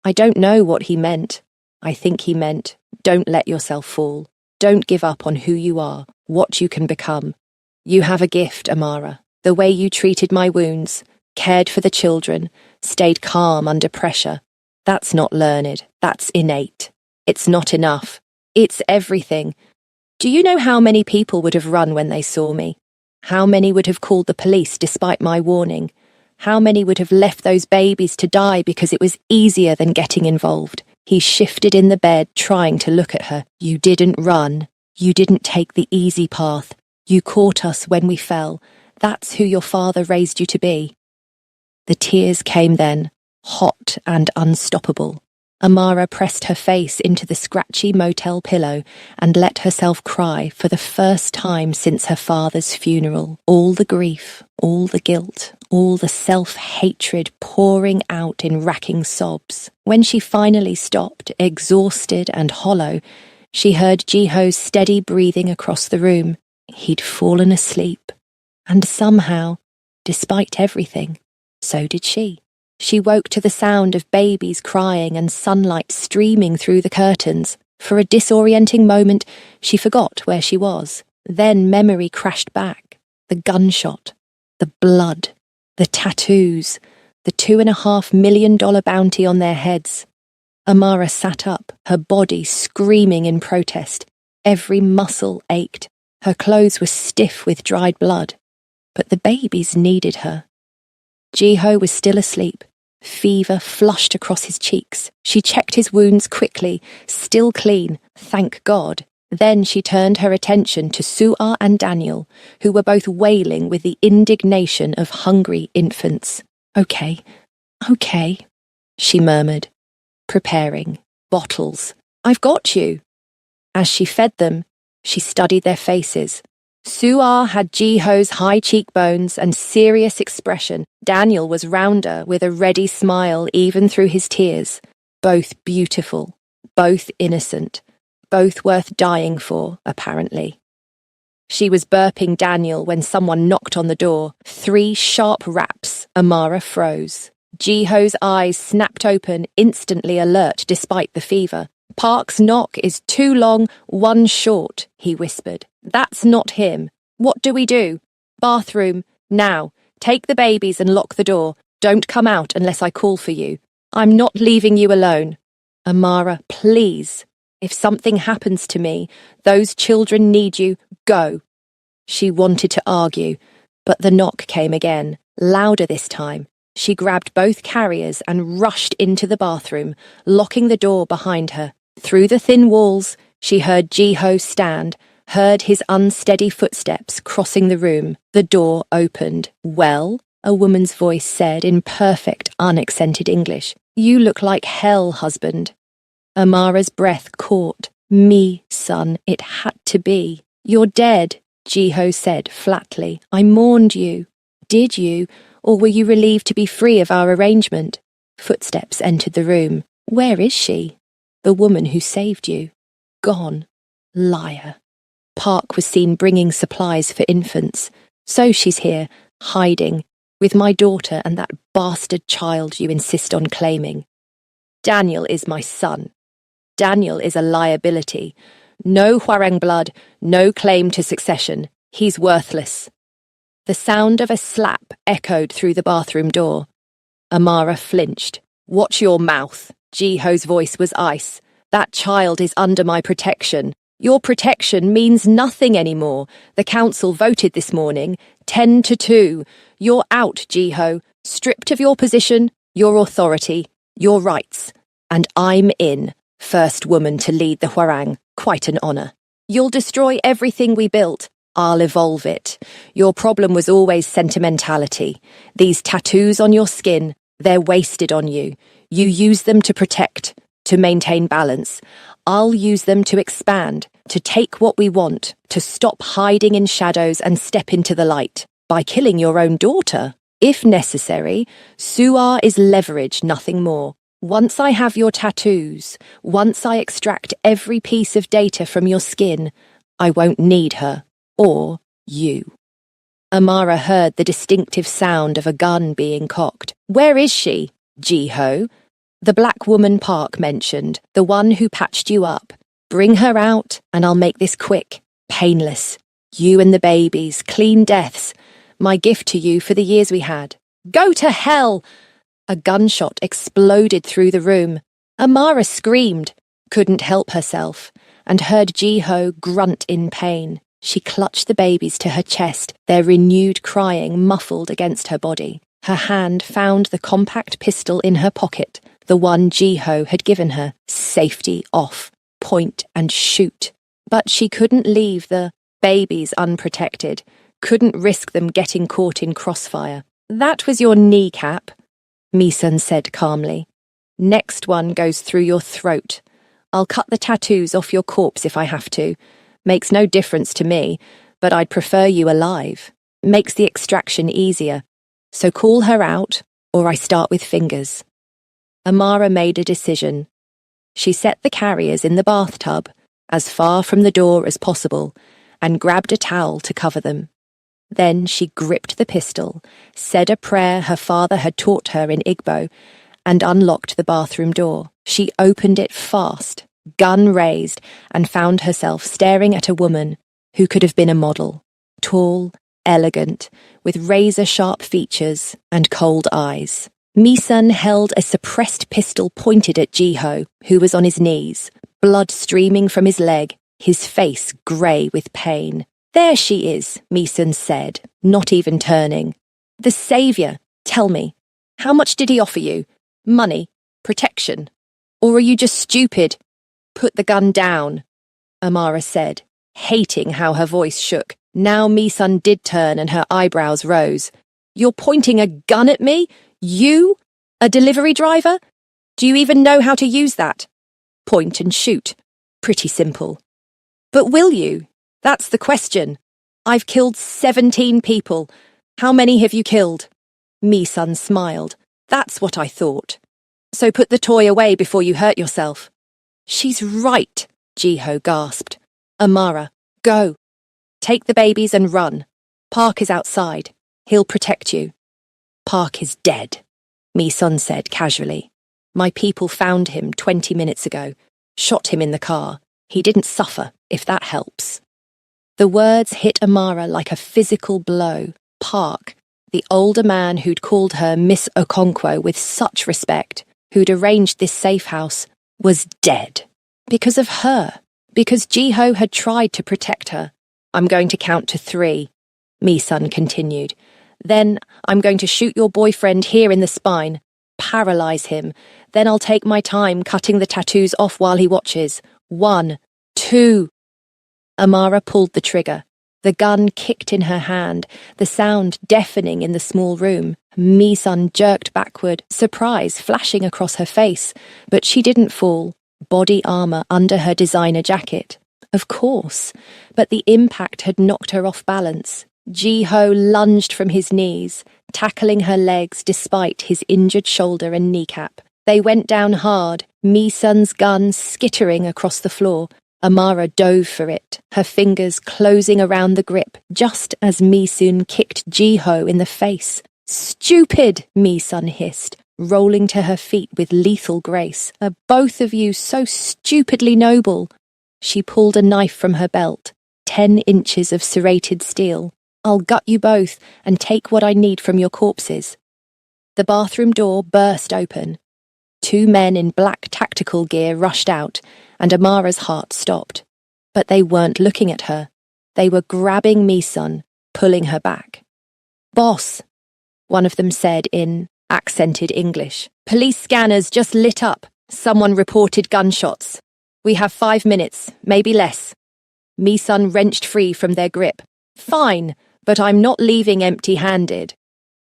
Speaker 1: I don't know what he meant. I think he meant, don't let yourself fall. Don't give up on who you are, what you can become. You have a gift, Amara. The way you treated my wounds, cared for the children, stayed calm under pressure. That's not learned. That's innate. It's not enough. It's everything. Do you know how many people would have run when they saw me? How many would have called the police despite my warning? How many would have left those babies to die because it was easier than getting involved? He shifted in the bed, trying to look at her. You didn't run. You didn't take the easy path. You caught us when we fell. That's who your father raised you to be. The tears came then, hot and unstoppable. Amara pressed her face into the scratchy motel pillow and let herself cry for the first time since her father's funeral. All the grief, all the guilt, all the self-hatred pouring out in racking sobs. When she finally stopped, exhausted and hollow, she heard Jiho's steady breathing across the room. He'd fallen asleep. And somehow, despite everything, so did she. She woke to the sound of babies crying and sunlight streaming through the curtains. For a disorienting moment, she forgot where she was. Then memory crashed back. The gunshot, the blood, the tattoos, the $2.5 million bounty on their heads. Amara sat up, her body screaming in protest. Every muscle ached. Her clothes were stiff with dried blood. But the babies needed her. Jiho was still asleep. Fever flushed across his cheeks. She checked his wounds quickly, still clean, thank God. Then she turned her attention to Su'ar and Daniel, who were both wailing with the indignation of hungry infants. Okay, she murmured, preparing. Bottles. I've got you. As she fed them, she studied their faces. Su'ar had Jiho's high cheekbones and serious expression. Daniel was rounder, with a ready smile even through his tears. Both beautiful, both innocent, both worth dying for, apparently. She was burping Daniel when someone knocked on the door. 3 sharp raps. Amara froze. Jiho's eyes snapped open, instantly alert despite the fever. Park's knock is 2 long, 1 short, he whispered. That's not him. What do we do? Bathroom, now. Take the babies and lock the door. Don't come out unless I call for you. I'm not leaving you alone. Amara, please. If something happens to me, those children need you. Go. She wanted to argue, but the knock came again, louder this time. She grabbed both carriers and rushed into the bathroom, locking the door behind her. Through the thin walls, she heard Jiho stand, heard his unsteady footsteps crossing the room. The door opened. Well, a woman's voice said in perfect, unaccented English. You look like hell, husband. Amara's breath caught. Me, son, it had to be. You're dead, Jiho said flatly. I mourned you. Did you? Or were you relieved to be free of our arrangement? Footsteps entered the room. Where is she? The woman who saved you. Gone. Liar. Park was seen bringing supplies for infants. So she's here, hiding, with my daughter and that bastard child you insist on claiming. Daniel is my son. Daniel is a liability. No Hwarang blood, no claim to succession. He's worthless. The sound of a slap echoed through the bathroom door. Amara flinched. Watch your mouth. Jiho's voice was ice. That child is under my protection. Your protection means nothing anymore. The council voted this morning, 10-2. You're out, Jiho. Stripped of your position, your authority, your rights. And I'm in. First woman to lead the Hwarang. Quite an honour. You'll destroy everything we built. I'll evolve it. Your problem was always sentimentality. These tattoos on your skin, they're wasted on you. You use them to protect, to maintain balance. I'll use them to expand, to take what we want, to stop hiding in shadows and step into the light. By killing your own daughter. If necessary, Su'ar is leverage, nothing more. Once I have your tattoos, once I extract every piece of data from your skin, I won't need her. Or you. Amara heard the distinctive sound of a gun being cocked. Where is she? Jiho. The black woman Park mentioned, the one who patched you up. Bring her out, and I'll make this quick, painless. You and the babies, clean deaths. My gift to you for the years we had. Go to hell! A gunshot exploded through the room. Amara screamed, couldn't help herself, and heard Jiho grunt in pain. She clutched the babies to her chest, their renewed crying muffled against her body. Her hand found the compact pistol in her pocket, the one Jiho had given her. Safety off, point and shoot. But she couldn't leave the babies unprotected, couldn't risk them getting caught in crossfire. That was your kneecap, Misun said calmly. Next one goes through your throat. I'll cut the tattoos off your corpse if I have to. Makes no difference to me, but I'd prefer you alive. Makes the extraction easier. So call her out, or I start with fingers. Amara made a decision. She set the carriers in the bathtub, as far from the door as possible, and grabbed a towel to cover them. Then she gripped the pistol, said a prayer her father had taught her in Igbo, and unlocked the bathroom door. She opened it fast, gun raised, and found herself staring at a woman who could have been a model. Tall, elegant, with razor-sharp features and cold eyes. Misun held a suppressed pistol pointed at Jiho, who was on his knees, blood streaming from his leg, his face grey with pain. There she is, Misun said, not even turning. The saviour, Tell me, how much did he offer you? Money? Protection? Or are you just stupid? Put the gun down, Amara said, hating how her voice shook. Now Mi-sun did turn and her eyebrows rose. You're pointing a gun at me? You? A delivery driver? Do you even know how to use that? Point and shoot. Pretty simple. But will you? That's the question. I've killed 17 people. How many have you killed? Mi-sun smiled. That's what I thought. So put the toy away before you hurt yourself. She's right, Ji-ho gasped. Amara, go. Take the babies and run. Park is outside. He'll protect you. Park is dead, Mi-sun said casually. My people found him 20 minutes ago. Shot him in the car. He didn't suffer, if that helps. The words hit Amara like a physical blow. Park, the older man who'd called her Miss Okonkwo with such respect, who'd arranged this safe house, was dead. Because of her. Because Ji-ho had tried to protect her. I'm going to count to 3, Mi-sun continued. Then I'm going to shoot your boyfriend here in the spine, paralyze him. Then I'll take my time cutting the tattoos off while he watches. 1, 2. Amara pulled the trigger. The gun kicked in her hand, the sound deafening in the small room. Mi-sun jerked backward, surprise flashing across her face, but she didn't fall. Body armor under her designer jacket. Of course, but the impact had knocked her off balance. Ji-ho lunged from his knees, tackling her legs despite his injured shoulder and kneecap. They went down hard, Mi-sun's gun skittering across the floor. Amara dove for it, her fingers closing around the grip, just as Mi-sun kicked Ji-ho in the face. Stupid, Mi-sun hissed, rolling to her feet with lethal grace. Are both of you so stupidly noble? She pulled a knife from her belt, 10 inches of serrated steel. I'll gut you both and take what I need from your corpses. The bathroom door burst open. 2 men in black tactical gear rushed out, and Amara's heart stopped. But they weren't looking at her. They were grabbing Mi-sun, pulling her back. Boss, one of them said in accented English. Police scanners just lit up. Someone reported gunshots. We have 5 minutes, maybe less. Mi-sun wrenched free from their grip. Fine, but I'm not leaving empty-handed.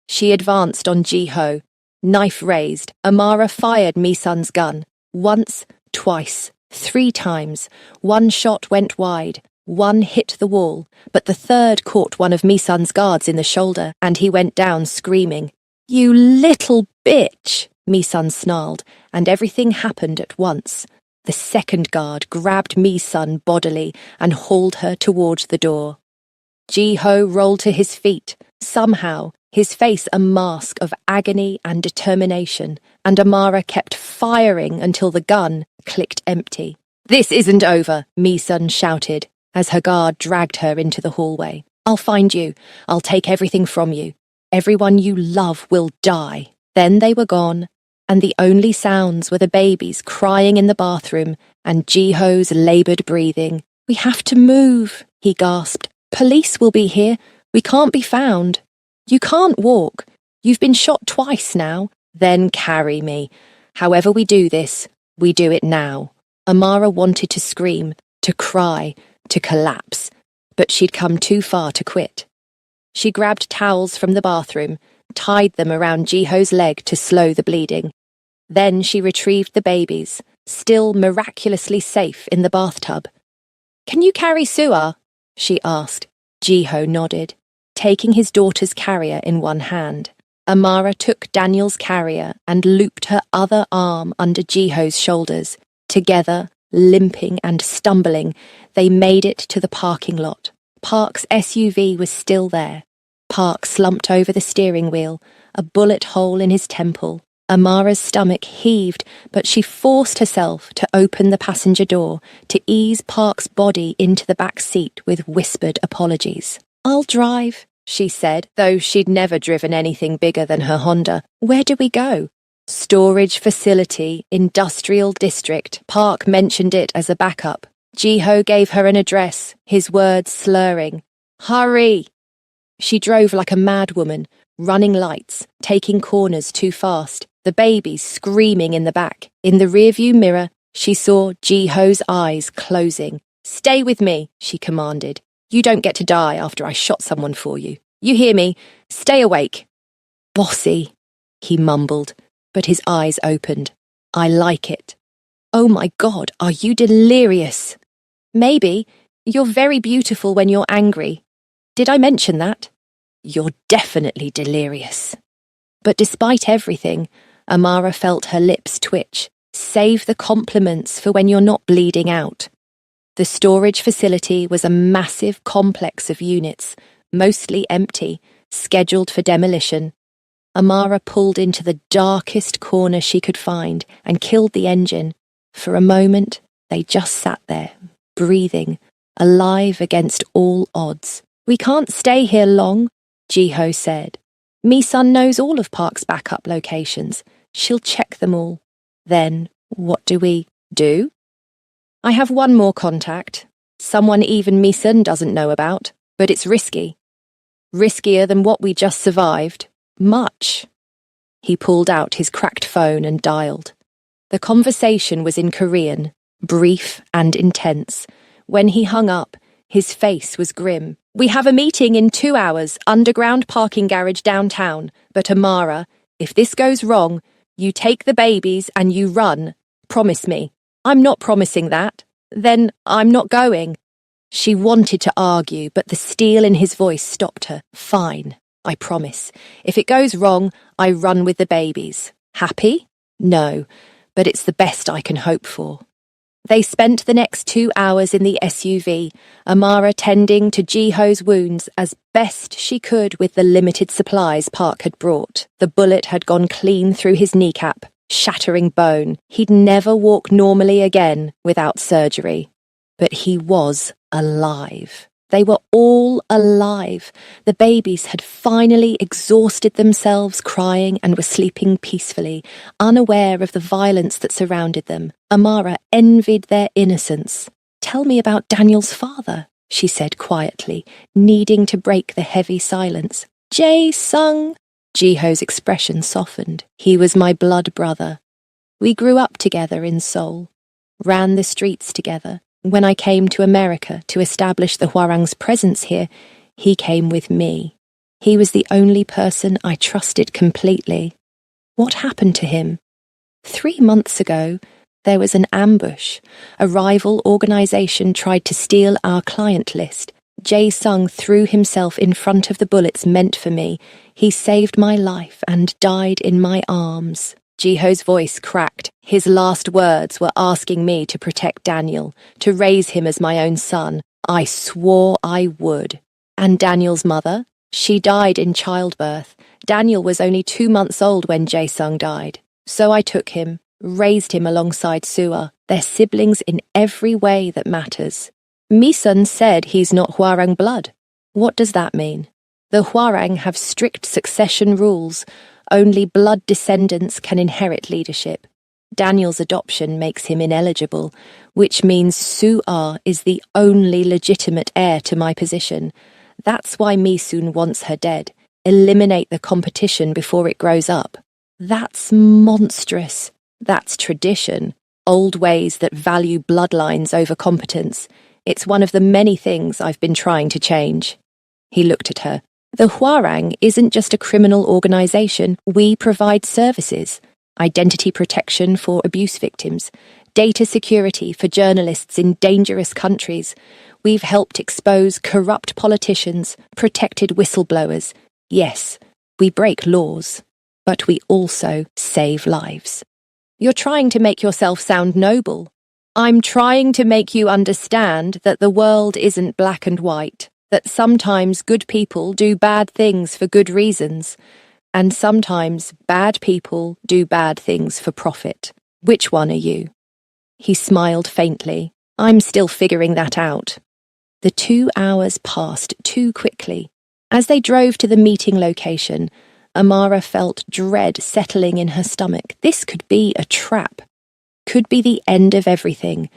Speaker 1: She advanced on Ji-ho. Knife raised, Amara fired Mi-sun's gun. Once, twice, 3 times. 1 shot went wide. 1 hit the wall, but the 3rd caught one of Mi-sun's guards in the shoulder, and he went down screaming. You little bitch, Mi-sun snarled, and everything happened at once. The 2nd guard grabbed Mi-sun bodily and hauled her towards the door. Ji-ho rolled to his feet, somehow, his face a mask of agony and determination, and Amara kept firing until the gun clicked empty. This isn't over, Mi-sun shouted, as her guard dragged her into the hallway. I'll find you. I'll take everything from you. Everyone you love will die. Then they were gone, and the only sounds were the babies crying in the bathroom and Ji-ho's laboured breathing. We have to move, he gasped. Police will be here. We can't be found. You can't walk. You've been shot twice now. Then carry me. However we do this, we do it now. Amara wanted to scream, to cry, to collapse, but she'd come too far to quit. She grabbed towels from the bathroom, tied them around Ji-ho's leg to slow the bleeding. Then she retrieved the babies, still miraculously safe in the bathtub. Can you carry Sua? She asked. Ji-ho nodded, taking his daughter's carrier in one hand. Amara took Daniel's carrier and looped her other arm under Ji-ho's shoulders. Together, limping and stumbling, they made it to the parking lot. Park's SUV was still there. Park slumped over the steering wheel, a bullet hole in his temple. Amara's stomach heaved, but she forced herself to open the passenger door to ease Park's body into the back seat with whispered apologies. I'll drive, she said, though she'd never driven anything bigger than her Honda. Where do we go? Storage facility, industrial district. Park mentioned it as a backup. Ji-ho gave her an address, his words slurring. Hurry! She drove like a madwoman, running lights, taking corners too fast, the baby screaming in the back. In the rearview mirror, she saw Ji-ho's eyes closing. "Stay with me," she commanded. "You don't get to die after I shot someone for you. You hear me? Stay awake." "Bossy," he mumbled, but his eyes opened. "I like it." "Oh my God, are you delirious?" "Maybe. You're very beautiful when you're angry. Did I mention that?" "You're definitely delirious." But despite everything, Amara felt her lips twitch. Save the compliments for when you're not bleeding out. The storage facility was a massive complex of units, mostly empty, scheduled for demolition. Amara pulled into the darkest corner she could find and killed the engine. For a moment, they just sat there, breathing, alive against all odds. "We can't stay here long," Ji-ho said. "Mi-sun knows all of Park's backup locations. She'll check them all. Then, what do we do?" "I have one more contact. Someone even Mi-sun doesn't know about, but it's risky. Riskier than what we just survived. Much." He pulled out his cracked phone and dialed. The conversation was in Korean, brief and intense. When he hung up, his face was grim. "We have a meeting in 2 hours, underground parking garage downtown. But Amara, if this goes wrong, you take the babies and you run. Promise me." "I'm not promising that." "Then I'm not going." She wanted to argue, but the steel in his voice stopped her. "Fine, I promise. If it goes wrong, I run with the babies. Happy?" "No, but it's the best I can hope for." They spent the next 2 hours in the SUV, Amara tending to Ji-ho's wounds as best she could with the limited supplies Park had brought. The bullet had gone clean through his kneecap, shattering bone. He'd never walk normally again without surgery. But he was alive. They were all alive. The babies had finally exhausted themselves crying and were sleeping peacefully, unaware of the violence that surrounded them. Amara envied their innocence. "Tell me about Daniel's father," she said quietly, needing to break the heavy silence. "Jae-sung." Ji-ho's expression softened. "He was my blood brother. We grew up together in Seoul, ran the streets together. When I came to America to establish the Hwarang's presence here, he came with me. He was the only person I trusted completely." "What happened to him?" 3 months ago, there was an ambush. A rival organization tried to steal our client list. Jae-sung threw himself in front of the bullets meant for me. He saved my life and died in my arms. Ji-ho's voice cracked. His last words were asking me to protect Daniel, to raise him as my own son. I swore I would. "And Daniel's mother? She died in childbirth. Daniel was only 2 months old when Jae-sung died. So I took him, raised him alongside Sua. They're siblings in every way that matters." "Mi-sun said he's not Hwarang blood. What does that mean?" "The Hwarang have strict succession rules. Only blood descendants can inherit leadership. Daniel's adoption makes him ineligible, which means Sua is the only legitimate heir to my position. That's why Mi-sun wants her dead. Eliminate the competition before it grows up." "That's monstrous." "That's tradition. Old ways that value bloodlines over competence. It's one of the many things I've been trying to change." He looked at her. "The Hwarang isn't just a criminal organization. We provide services. Identity protection for abuse victims, data security for journalists in dangerous countries. We've helped expose corrupt politicians, protected whistleblowers. Yes, we break laws, but we also save lives." "You're trying to make yourself sound noble." "I'm trying to make you understand that the world isn't black and white, that sometimes good people do bad things for good reasons, and sometimes bad people do bad things for profit. Which one are you?" He smiled faintly. "I'm still figuring that out." The 2 hours passed too quickly. As they drove to the meeting location, Amara felt dread settling in her stomach. This could be a trap. Could be the end of everything.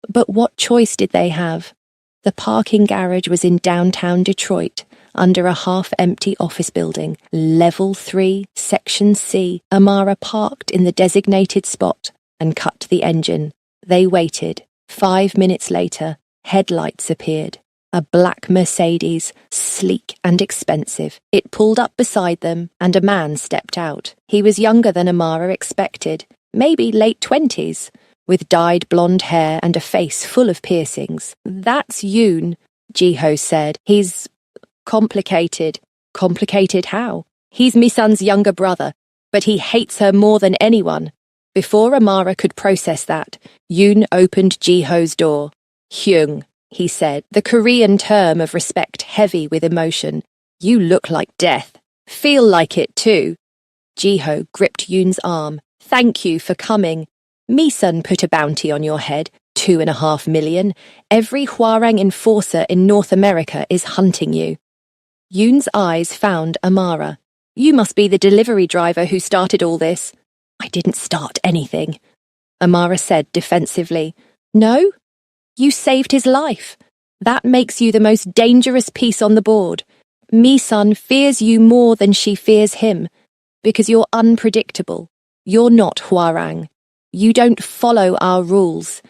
Speaker 1: But what choice did they have? The parking garage was in downtown Detroit, under a half-empty office building, Level 3, Section C. Amara parked in the designated spot and cut the engine. They waited. 5 minutes later, headlights appeared. A black Mercedes, sleek and expensive. It pulled up beside them, and a man stepped out. He was younger than Amara expected, maybe late 20s, with dyed blonde hair and a face full of piercings. "That's Yoon," Jiho said. "He's complicated." "Complicated how?" "He's Misun's younger brother, but he hates her more than anyone." Before Amara could process that, Yoon opened Jiho's door. "Hyung," he said, the Korean term of respect heavy with emotion. "You look like death. Feel like it too." Jiho gripped Yoon's arm. "Thank you for coming. Misun put a bounty on your head, 2.5 million. Every Hwarang enforcer in North America is hunting you." Yoon's eyes found Amara. "You must be the delivery driver who started all this." "I didn't start anything," Amara said defensively. "No? You saved his life. That makes you the most dangerous piece on the board. Misun fears you more than she fears him, because you're unpredictable. You're not Hwarang. You don't follow our rules,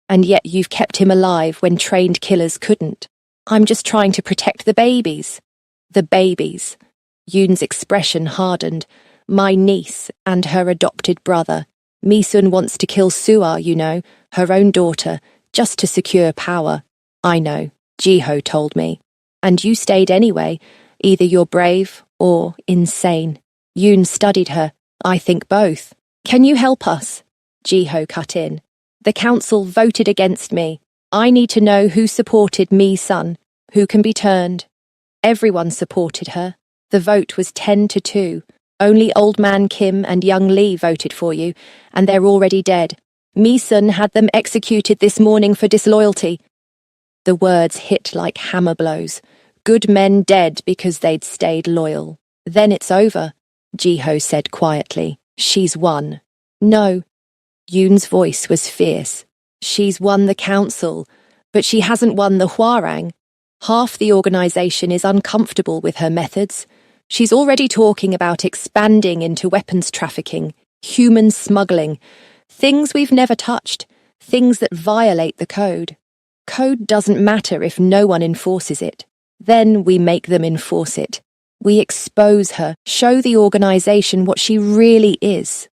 Speaker 1: and yet you've kept him alive when trained killers couldn't. I'm just trying to protect the babies." The babies. Yoon's expression hardened. "My niece and her adopted brother. Misun wants to kill Suar, you know, her own daughter, just to secure power." "I know," Jiho told me. "And you stayed anyway. Either you're brave or insane." Yoon studied her. "I think both." "Can you help us?" Jiho cut in. "The council voted against me. I need to know who supported Misun, who can be turned." Everyone supported her. The vote was 10-2. Only Old Man Kim and Young Lee voted for you, and they're already dead. Misun had them executed this morning for disloyalty. The words hit like hammer blows. Good men dead because they'd stayed loyal. "Then it's over," Jiho said quietly. "She's won." "No." Yoon's voice was fierce. "She's won the council, but she hasn't won the Hwarang. Half the organization is uncomfortable with her methods. She's already talking about expanding into weapons trafficking, human smuggling, things we've never touched, things that violate the code. Code doesn't matter if no one enforces it. Then we make them enforce it. We expose her, show the organization what she really is."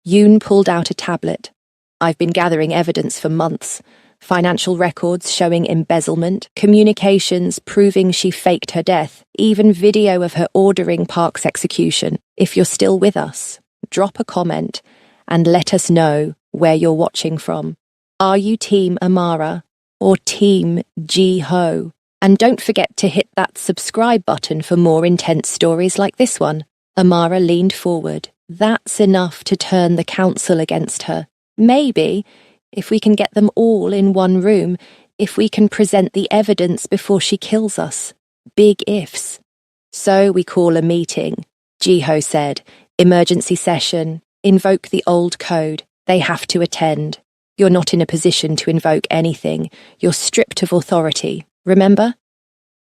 Speaker 1: Yoon pulled out a tablet. "I've been gathering evidence for months. Financial records showing embezzlement, communications proving she faked her death, even video of her ordering Park's execution. If you're still with us, drop a comment and let us know where you're watching from. Are you Team Amara or Team Jiho? And don't forget to hit that subscribe button for more intense stories like this one." Amara leaned forward. "That's enough to turn the council against her. Maybe, if we can get them all in one room, if we can present the evidence before she kills us. Big ifs." "So we call a meeting," Jiho said. "Emergency session. Invoke the old code. They have to attend. You're not in a position to invoke anything. You're stripped of authority. Remember?"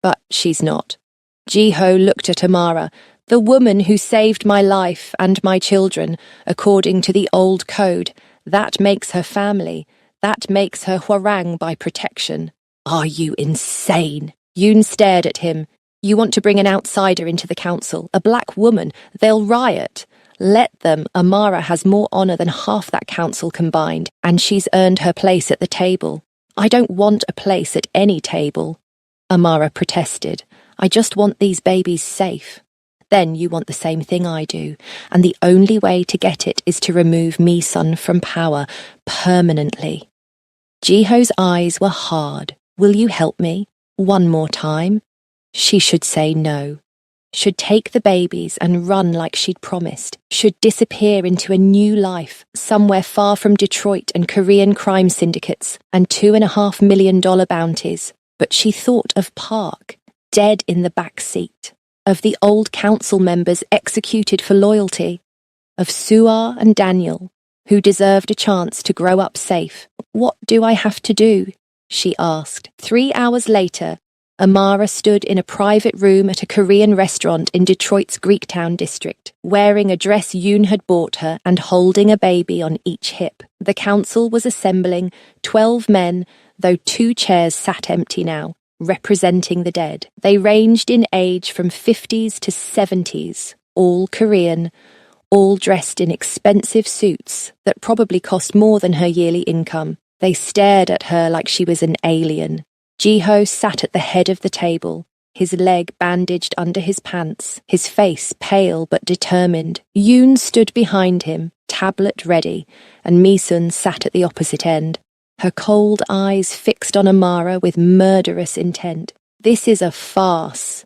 Speaker 1: But she's not. Jiho looked at Amara. "The woman who saved my life and my children, according to the old code. That makes her family. That makes her Hwarang by protection." "Are you insane?" Yoon stared at him. "You want to bring an outsider into the council, a black woman. They'll riot. Let them. Amara has more honor than half that council combined, and she's earned her place at the table." "I don't want a place at any table," Amara protested. "I just want these babies safe." "Then you want the same thing I do, and the only way to get it is to remove Misun from power permanently." Jiho's eyes were hard. "Will you help me? One more time?" She should say no. Should take the babies and run like she'd promised. Should disappear into a new life, somewhere far from Detroit and Korean crime syndicates and $2.5 million bounties. But she thought of Park, dead in the back seat, of the old council members executed for loyalty, of Suar and Daniel, who deserved a chance to grow up safe. "What do I have to do?" she asked. 3 hours later, Amara stood in a private room at a Korean restaurant in Detroit's Greektown district, wearing a dress Yoon had bought her and holding a baby on each hip. The council was assembling 12 men, though 2 chairs sat empty now, representing the dead. They ranged in age from 50s to 70s, all Korean, all dressed in expensive suits that probably cost more than her yearly income. They stared at her like she was an alien. Jiho sat at the head of the table, his leg bandaged under his pants, his face pale but determined. Yoon stood behind him, tablet ready, and Misun sat at the opposite end, her cold eyes fixed on Amara with murderous intent. "This is a farce,"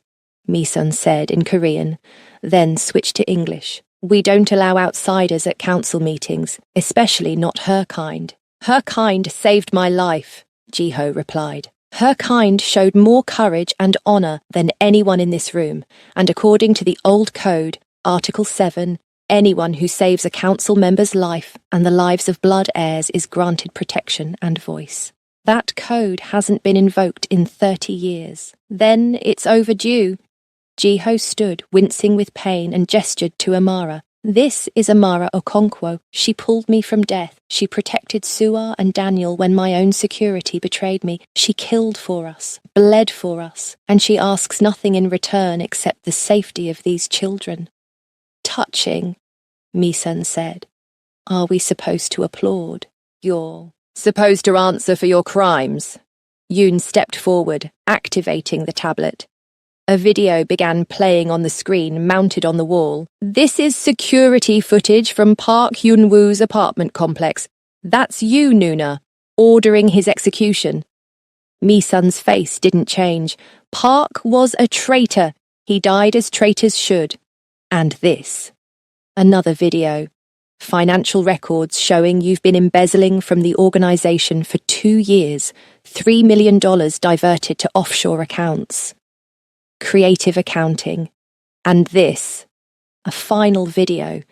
Speaker 1: Misun said in Korean, then switched to English. "We don't allow outsiders at council meetings, especially not her kind." "Her kind saved my life," Jiho replied. "Her kind showed more courage and honor than anyone in this room, and according to the old code, Article 7, anyone who saves a council member's life and the lives of blood heirs is granted protection and voice. That code hasn't been invoked in 30 years. Then it's overdue." Jiho stood, wincing with pain, and gestured to Amara. "This is Amara Okonkwo. She pulled me from death. She protected Suar and Daniel when my own security betrayed me. She killed for us, bled for us, and she asks nothing in return except the safety of these children." "Touching," Misun said. "Are we supposed to applaud?" "You're supposed to answer for your crimes." Yoon stepped forward, activating the tablet. A video began playing on the screen mounted on the wall. "This is security footage from Park Hyun-woo's apartment complex. That's you, Nuna, ordering his execution." Mi-sun's face didn't change. Park was a traitor. He died as traitors should. And this. Another video. Financial records showing you've been embezzling from the organization for 2 years. $3 million diverted to offshore accounts. Creative accounting. And this. A final video.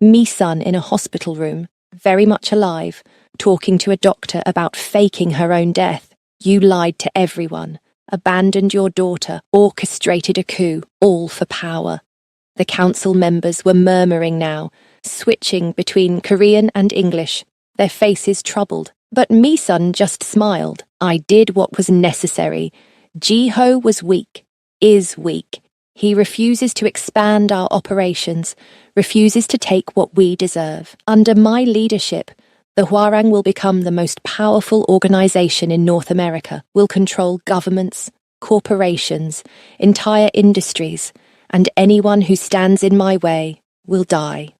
Speaker 1: Mi-sun in a hospital room, very much alive, talking to a doctor about faking her own death. You lied to everyone, abandoned your daughter, orchestrated a coup, all for power. The council members were murmuring now, switching between Korean and English, their faces troubled. But Mi-sun just smiled. "I did what was necessary. Jiho was weak, is weak. He refuses to expand our operations, refuses to take what we deserve. Under my leadership, the Hwarang will become the most powerful organization in North America, will control governments, corporations, entire industries, and anyone who stands in my way will die.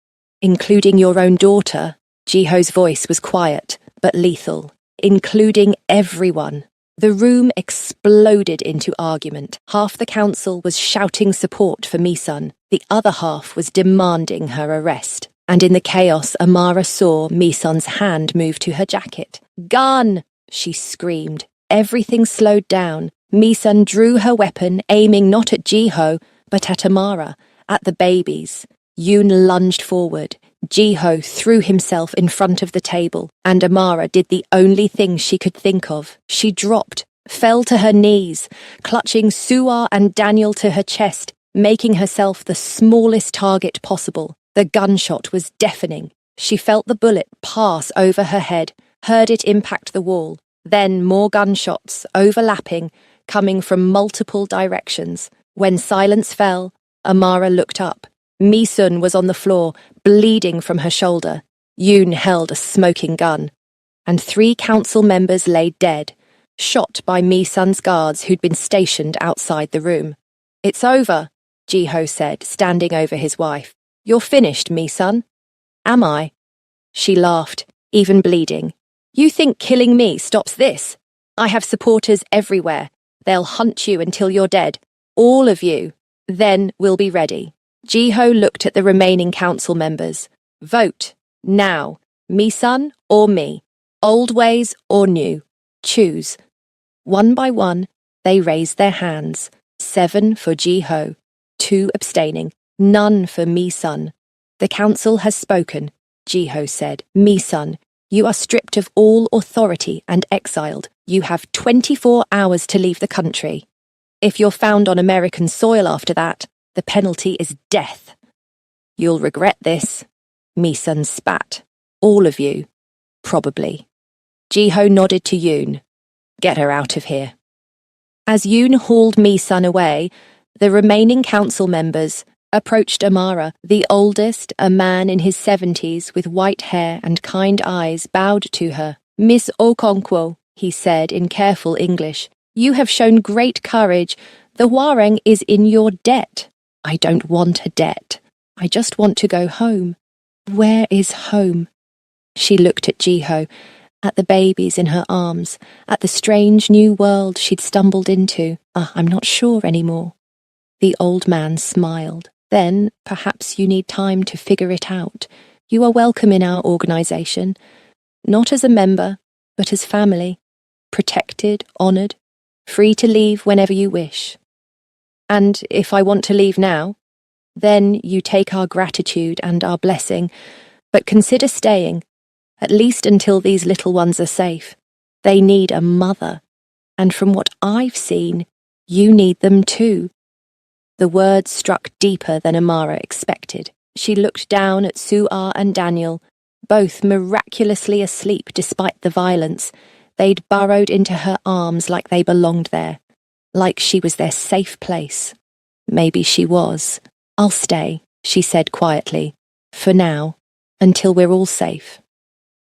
Speaker 1: Including your own daughter." Jiho's voice was quiet, but lethal. "Including everyone." The room exploded into argument. Half the council was shouting support for Mi-sun. The other half was demanding her arrest. And in the chaos, Amara saw Mi-sun's hand move to her jacket. "Gun!" she screamed. Everything slowed down. Mi-sun drew her weapon, aiming not at Jiho, but at Amara, at the babies. Yoon lunged forward. Jiho threw himself in front of the table, and Amara did the only thing she could think of. She dropped, fell to her knees, clutching Suar and Daniel to her chest, making herself the smallest target possible. The gunshot was deafening. She felt the bullet pass over her head, heard it impact the wall. Then more gunshots, overlapping, coming from multiple directions. When silence fell, Amara looked up. Mi-sun was on the floor, bleeding from her shoulder. Yoon held a smoking gun. And 3 council members lay dead, shot by Mi-sun's guards who'd been stationed outside the room. "It's over," Jiho said, standing over his wife. "You're finished, Mi-sun." "Am I?" She laughed, even bleeding. "You think killing me stops this? I have supporters everywhere. They'll hunt you until you're dead. All of you. Then we'll be ready." Jiho looked at the remaining council members. "Vote. Now. Mi-sun or me. Old ways or new. Choose." One by one, they raised their hands. 7 for Jiho, 2 abstaining, none for Mi-sun. "The council has spoken," Jiho said. "Mi-sun, you are stripped of all authority and exiled. You have 24 hours to leave the country." If you're found on American soil after that, the penalty is death. You'll regret this, Mi-sun spat. All of you. Probably. Jiho nodded to Yoon. Get her out of here. As Yoon hauled Mi-sun away, the remaining council members approached Amara. The oldest, a man in his 70s with white hair and kind eyes, bowed to her. Miss Okonkwo, he said in careful English, you have shown great courage. The Hwarang is in your debt. I don't want a debt. I just want to go home. Where is home? She looked at Jiho, at the babies in her arms, at the strange new world she'd stumbled into. I'm not sure anymore. The old man smiled. Then, perhaps you need time to figure it out. You are welcome in our organisation. Not as a member, but as family. Protected, honoured, free to leave whenever you wish. And if I want to leave now, then you take our gratitude and our blessing, but consider staying, at least until these little ones are safe. They need a mother, and from what I've seen, you need them too. The words struck deeper than Amara expected. She looked down at Su'ar and Daniel, both miraculously asleep despite the violence. They'd burrowed into her arms like they belonged there, like she was their safe place. Maybe she was. I'll stay, she said quietly, for now, until we're all safe.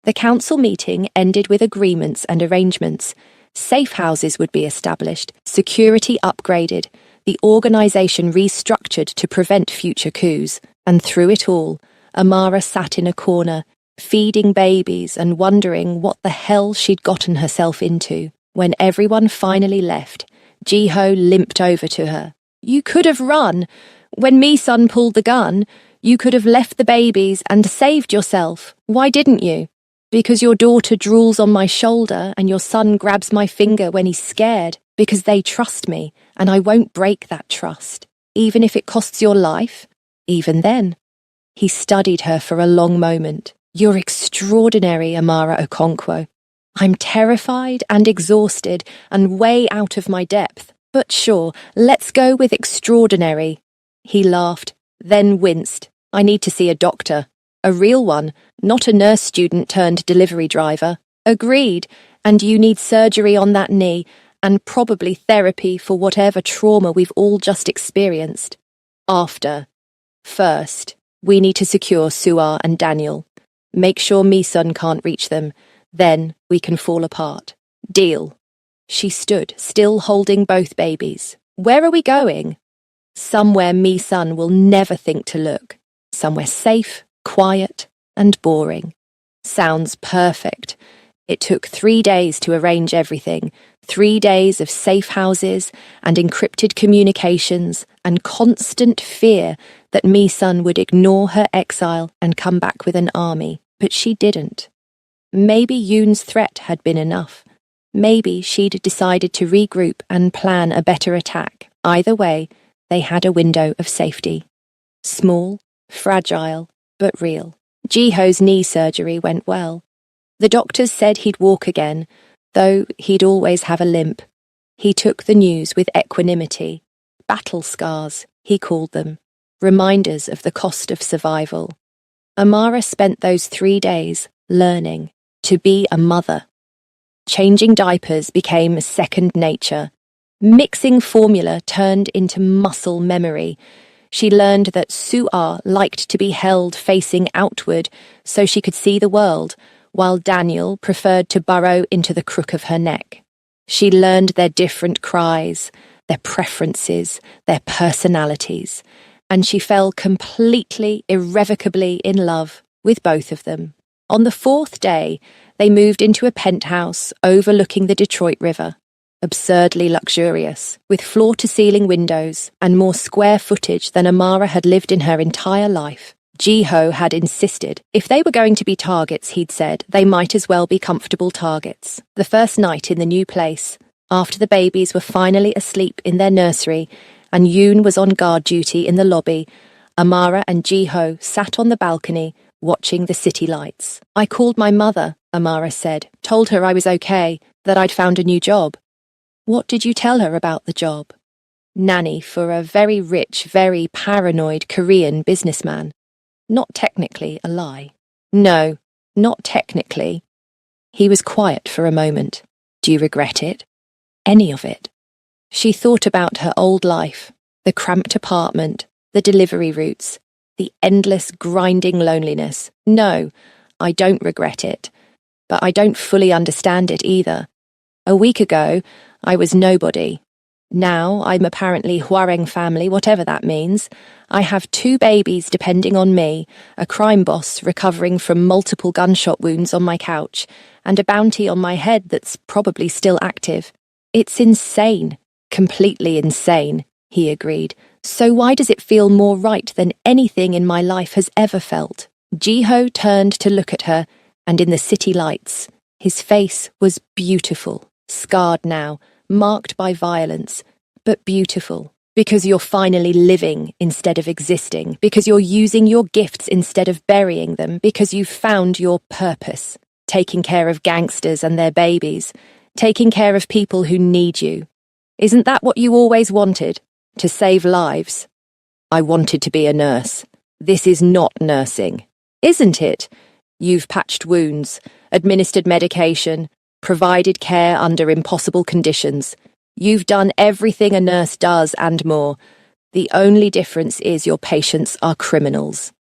Speaker 1: The council meeting ended with agreements and arrangements. Safe houses would be established, security upgraded, the organisation restructured to prevent future coups, and through it all, Amara sat in a corner, feeding babies and wondering what the hell she'd gotten herself into. When everyone finally left, Jiho limped over to her. You could have run. When Mi-sun pulled the gun, you could have left the babies and saved yourself. Why didn't you? Because your daughter drools on my shoulder and your son grabs my finger when he's scared. Because they trust me, and I won't break that trust. Even if it costs your life, even then. He studied her for a long moment. You're extraordinary, Amara Okonkwo. I'm terrified and exhausted and way out of my depth. But sure, let's go with extraordinary. He laughed, then winced. I need to see a doctor. A real one, not a nurse student turned delivery driver. Agreed, and you need surgery on that knee, and probably therapy for whatever trauma we've all just experienced. After. First, we need to secure Su'ar and Daniel. Make sure Mi-sun can't reach them. Then we can fall apart. Deal. She stood, still holding both babies. Where are we going? Somewhere Mi-sun will never think to look. Somewhere safe, quiet, and boring. Sounds perfect. It took 3 days to arrange everything. 3 days of safe houses and encrypted communications and constant fear that Mi-sun would ignore her exile and come back with an army. But she didn't. Maybe Yoon's threat had been enough. Maybe she'd decided to regroup and plan a better attack. Either way, they had a window of safety. Small, fragile, but real. Jiho's knee surgery went well. The doctors said he'd walk again, though he'd always have a limp. He took the news with equanimity. Battle scars, he called them, reminders of the cost of survival. Amara spent those 3 days learning to be a mother. Changing diapers became second nature. Mixing formula turned into muscle memory. She learned that Su'ar liked to be held facing outward so she could see the world, while Daniel preferred to burrow into the crook of her neck. She learned their different cries, their preferences, their personalities, and she fell completely, irrevocably in love with both of them. On the 4th day, they moved into a penthouse overlooking the Detroit River. Absurdly luxurious, with floor-to-ceiling windows and more square footage than Amara had lived in her entire life. Jiho had insisted if they were going to be targets, he'd said, they might as well be comfortable targets. The first night in the new place, after the babies were finally asleep in their nursery and Yoon was on guard duty in the lobby, Amara and Jiho sat on the balcony watching the city lights. I called my mother, Amara said, told her I was okay, that I'd found a new job. What did you tell her about the job? Nanny for a very rich, very paranoid Korean businessman. Not technically a lie. No, not technically. He was quiet for a moment. Do you regret it? Any of it? She thought about her old life, the cramped apartment, the delivery routes, the endless grinding loneliness. No, I don't regret it, but I don't fully understand it either. A week ago, I was nobody. Now I'm apparently Huareng family, whatever that means. I have 2 babies depending on me, a crime boss recovering from multiple gunshot wounds on my couch, and a bounty on my head that's probably still active. It's insane. Completely insane, he agreed. So why does it feel more right than anything in my life has ever felt? Jiho turned to look at her, and in the city lights, his face was beautiful, scarred now, marked by violence, but beautiful. Because you're finally living instead of existing, because you're using your gifts instead of burying them, because you've found your purpose, taking care of gangsters and their babies, taking care of people who need you. Isn't that what you always wanted? To save lives? I wanted to be a nurse. This is not nursing. Isn't it? You've patched wounds, administered medication, provided care under impossible conditions. You've done everything a nurse does and more. The only difference is your patients are criminals.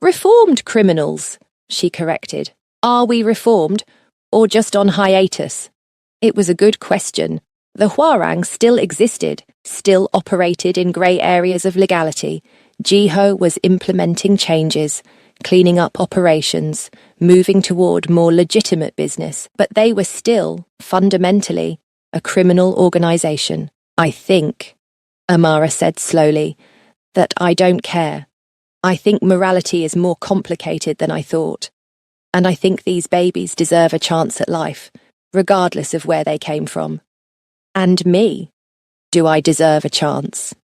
Speaker 1: Reformed criminals, she corrected. Are we reformed, or just on hiatus? It was a good question. The Huarang still existed, still operated in grey areas of legality. Jiho was implementing changes, cleaning up operations, moving toward more legitimate business, but they were still, fundamentally, a criminal organization. I think, Amara said slowly, that I don't care. I think morality is more complicated than I thought. And I think these babies deserve a chance at life, regardless of where they came from. And me. Do I deserve a chance?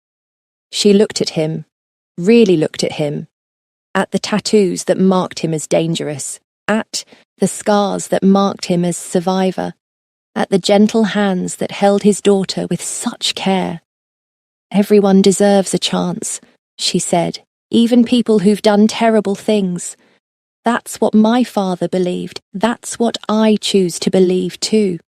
Speaker 1: She looked at him, really looked at him, at the tattoos that marked him as dangerous, at the scars that marked him as survivor, at the gentle hands that held his daughter with such care. Everyone deserves a chance, she said, even people who've done terrible things. That's what my father believed. That's what I choose to believe too.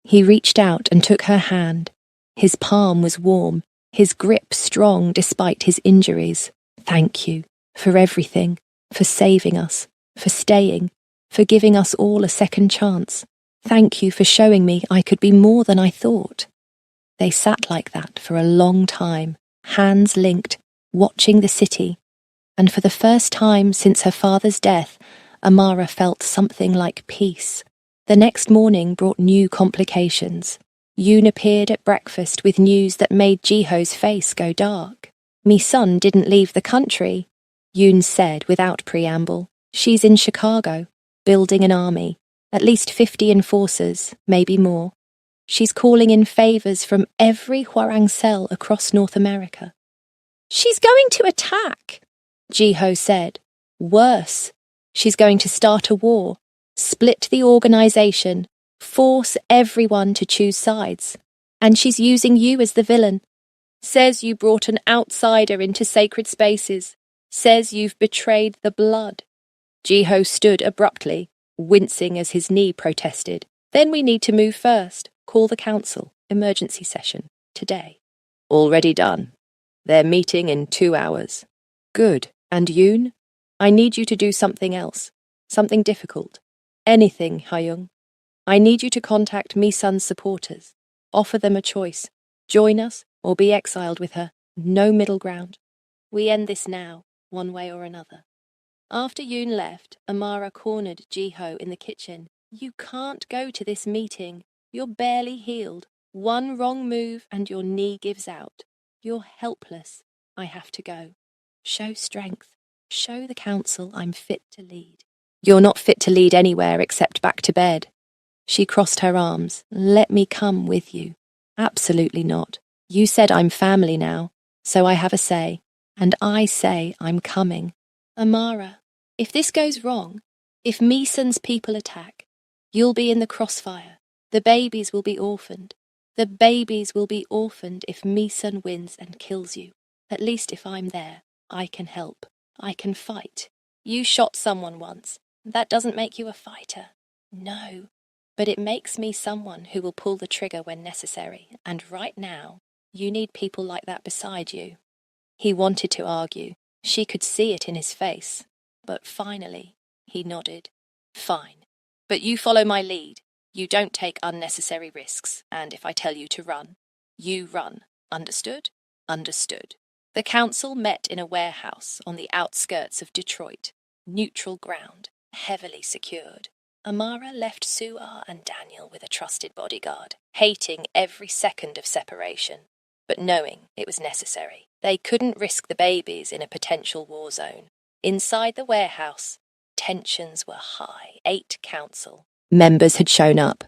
Speaker 1: He reached out and took her hand. His palm was warm, his grip strong despite his injuries. Thank you for everything, for saving us, for staying, for giving us all a second chance. Thank you for showing me I could be more than I thought. They sat like that for a long time, hands linked, watching the city, and for the first time since her father's death, Amara felt something like peace. The next morning brought new complications. Yoon appeared at breakfast with news that made Jiho's face go dark. "Me son didn't leave the country," Yoon said without preamble. "She's in Chicago, building an army, at least 50 enforcers, maybe more. She's calling in favors from every Hwarang cell across North America." "She's going to attack," Jiho said. "Worse, she's going to start a war, split the organization, force everyone to choose sides. And she's using you as the villain. Says you brought an outsider into sacred spaces. Says you've betrayed the blood." Jiho stood abruptly, wincing as his knee protested. "Then we need to move first. Call the council. Emergency session. Today." "Already done. They're meeting in 2 hours." "Good. And Yoon? I need you to do something else. Something difficult. Anything, Hyung. I need you to contact Mi-sun's supporters. Offer them a choice. Join us or be exiled with her. No middle ground. We end this now, one way or another." After Yoon left, Amara cornered Jiho in the kitchen. "You can't go to this meeting. You're barely healed. One wrong move and your knee gives out. You're helpless. I have to go. Show strength. Show the council I'm fit to lead." "You're not fit to lead anywhere except back to bed." She crossed her arms. "Let me come with you." "Absolutely not. You said I'm family now, so I have a say. And I say I'm coming." "Amara, if this goes wrong, if Mi-sun's people attack, you'll be in the crossfire. The babies will be orphaned. The babies will be orphaned if Mi-sun wins and kills you. At least if I'm there, I can help. I can fight. You shot someone once. That doesn't make you a fighter. No. But it makes me someone who will pull the trigger when necessary, and right now, you need people like that beside you. He wanted to argue. She could see it in his face. But finally, he nodded. Fine. But you follow my lead. You don't take unnecessary risks, and if I tell you to run, you run. Understood? Understood. The council met in a warehouse on the outskirts of Detroit. Neutral ground, heavily secured. Amara left Suar and Daniel with a trusted bodyguard, hating every second of separation, but knowing it was necessary. They couldn't risk the babies in a potential war zone. Inside the warehouse, tensions were high. 8 council members had shown up.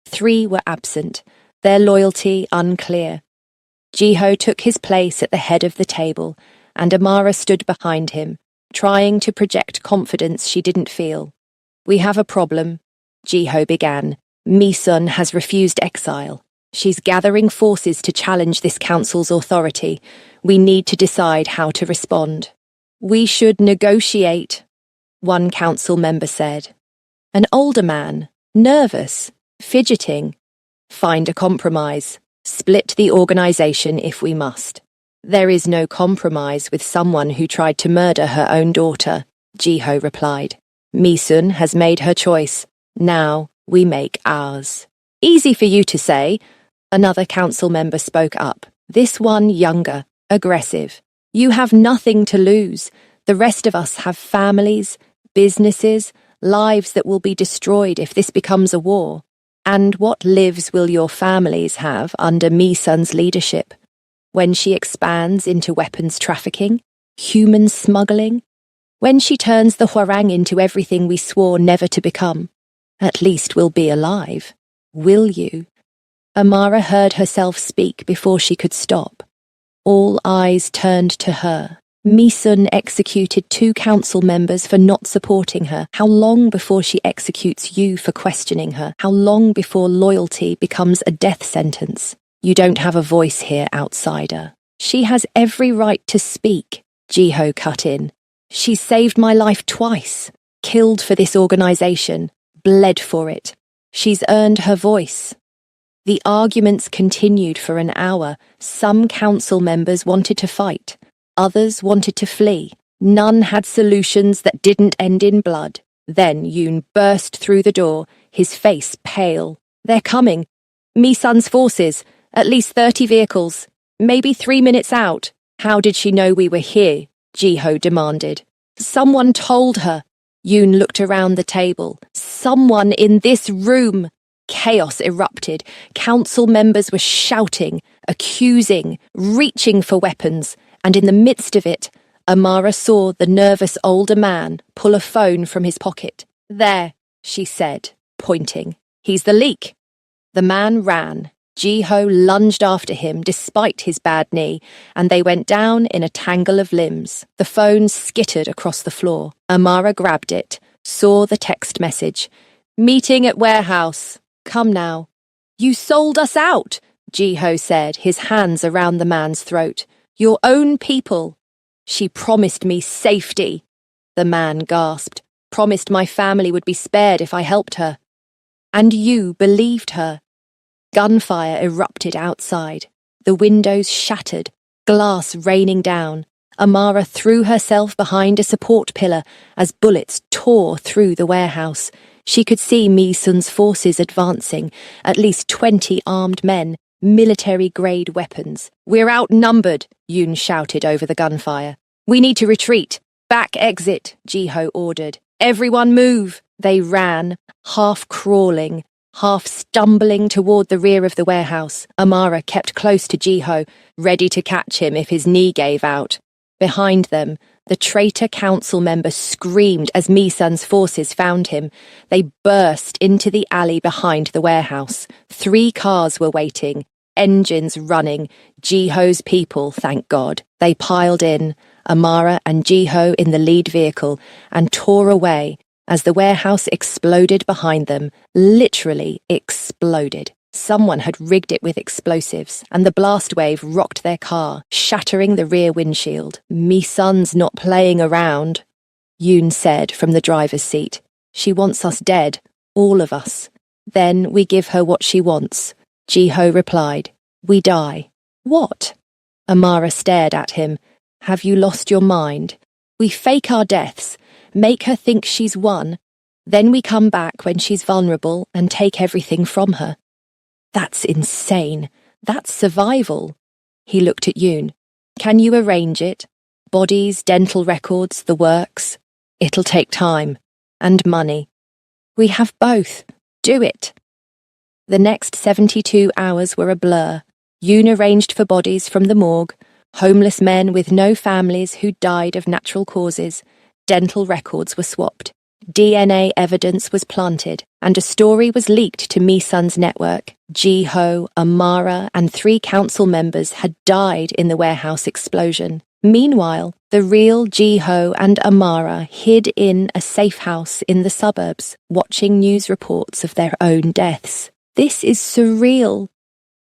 Speaker 1: 3 were absent, their loyalty unclear. Jiho took his place at the head of the table, and Amara stood behind him, trying to project confidence she didn't feel. We have a problem, Jiho began. Mi-sun has refused exile. She's gathering forces to challenge this council's authority. We need to decide how to respond. We should negotiate, one council member said. An older man, nervous, fidgeting. Find a compromise. Split the organization if we must. There is no compromise with someone who tried to murder her own daughter, Jiho replied. Mi-sun has made her choice. Now we make ours. Easy for you to say, another council member spoke up. This one younger, aggressive. You have nothing to lose. The rest of us have families, businesses, lives that will be destroyed if this becomes a war. And what lives will your families have under Mi-sun's leadership? When she expands into weapons trafficking, human smuggling, when she turns the Hwarang into everything we swore never to become, at least we'll be alive. Will you? Amara heard herself speak before she could stop. All eyes turned to her. Mi-sun executed 2 council members for not supporting her. How long before she executes you for questioning her? How long before loyalty becomes a death sentence? You don't have a voice here, outsider. She has every right to speak, Jiho cut in. She's saved my life twice, killed for this organization, bled for it. She's earned her voice. The arguments continued for an hour. Some council members wanted to fight. Others wanted to flee. None had solutions that didn't end in blood. Then Yoon burst through the door, his face pale. They're coming. Mi-sun's forces. At least 30 vehicles. Maybe 3 minutes out. How did she know we were here? Jiho demanded. Someone told her. Yoon looked around the table. Someone in this room. Chaos erupted. Council members were shouting, accusing, reaching for weapons. And in the midst of it, Amara saw the nervous older man pull a phone from his pocket. There, she said, pointing. He's the leak. The man ran. Jiho lunged after him despite his bad knee, and they went down in a tangle of limbs. The phone skittered across the floor. Amara grabbed it, saw the text message. Meeting at warehouse. Come now. You sold us out, Jiho said, his hands around the man's throat. Your own people. She promised me safety. The man gasped. Promised my family would be spared if I helped her. And you believed her. Gunfire erupted outside. The windows shattered, glass raining down. Amara threw herself behind a support pillar as bullets tore through the warehouse. She could see Mi-sun's forces advancing, at least 20 armed men, military-grade weapons. We're outnumbered, Yoon shouted over the gunfire. We need to retreat. Back exit, Jiho ordered. Everyone move. They ran, half crawling, half stumbling toward the rear of the warehouse. Amara kept close to Jiho, ready to catch him if his knee gave out. Behind them, the traitor council member screamed as Mi-sun's forces found him. They burst into the alley behind the warehouse. 3 cars were waiting, engines running. Jiho's people, thank God. They piled in, Amara and Jiho in the lead vehicle, and tore away as the warehouse exploded behind them, literally exploded. Someone had rigged it with explosives, and the blast wave rocked their car, shattering the rear windshield. "Me son's not playing around," Yoon said from the driver's seat. "She wants us dead, all of us. Then we give her what she wants." Ji-ho replied, "We die." "What?" Amara stared at him. "Have you lost your mind? We fake our deaths, make her think she's won. Then we come back when she's vulnerable and take everything from her." "That's insane. That's survival." He looked at Yoon. "Can you arrange it? Bodies, dental records, the works. It'll take time. And money. We have both. Do it." The next 72 hours were a blur. Yoon arranged for bodies from the morgue, homeless men with no families who died of natural causes. Dental records were swapped. DNA evidence was planted, and a story was leaked to Mi-sun's network. Ji-ho, Amara, and 3 council members had died in the warehouse explosion. Meanwhile, the real Ji-ho and Amara hid in a safe house in the suburbs, watching news reports of their own deaths. "This is surreal,"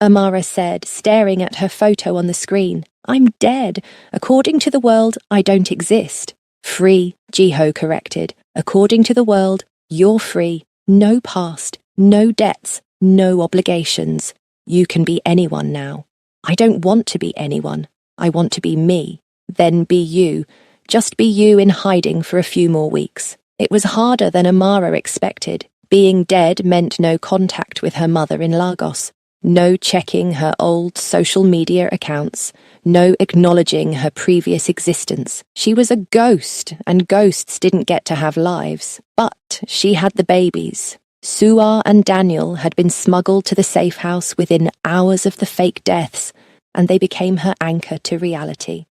Speaker 1: Amara said, staring at her photo on the screen. "I'm dead. According to the world, I don't exist." "Free," Ji-ho corrected. "According to the world, you're free. No past, no debts, no obligations. You can be anyone now." "I don't want to be anyone. I want to be me. Then be you. Just be you in hiding for a few more weeks." It was harder than Amara expected. Being dead meant no contact with her mother in Lagos. No checking her old social media accounts, no acknowledging her previous existence. She was a ghost, and ghosts didn't get to have lives. But she had the babies. Suar and Daniel had been smuggled to the safe house within hours of the fake deaths, and they became her anchor to reality.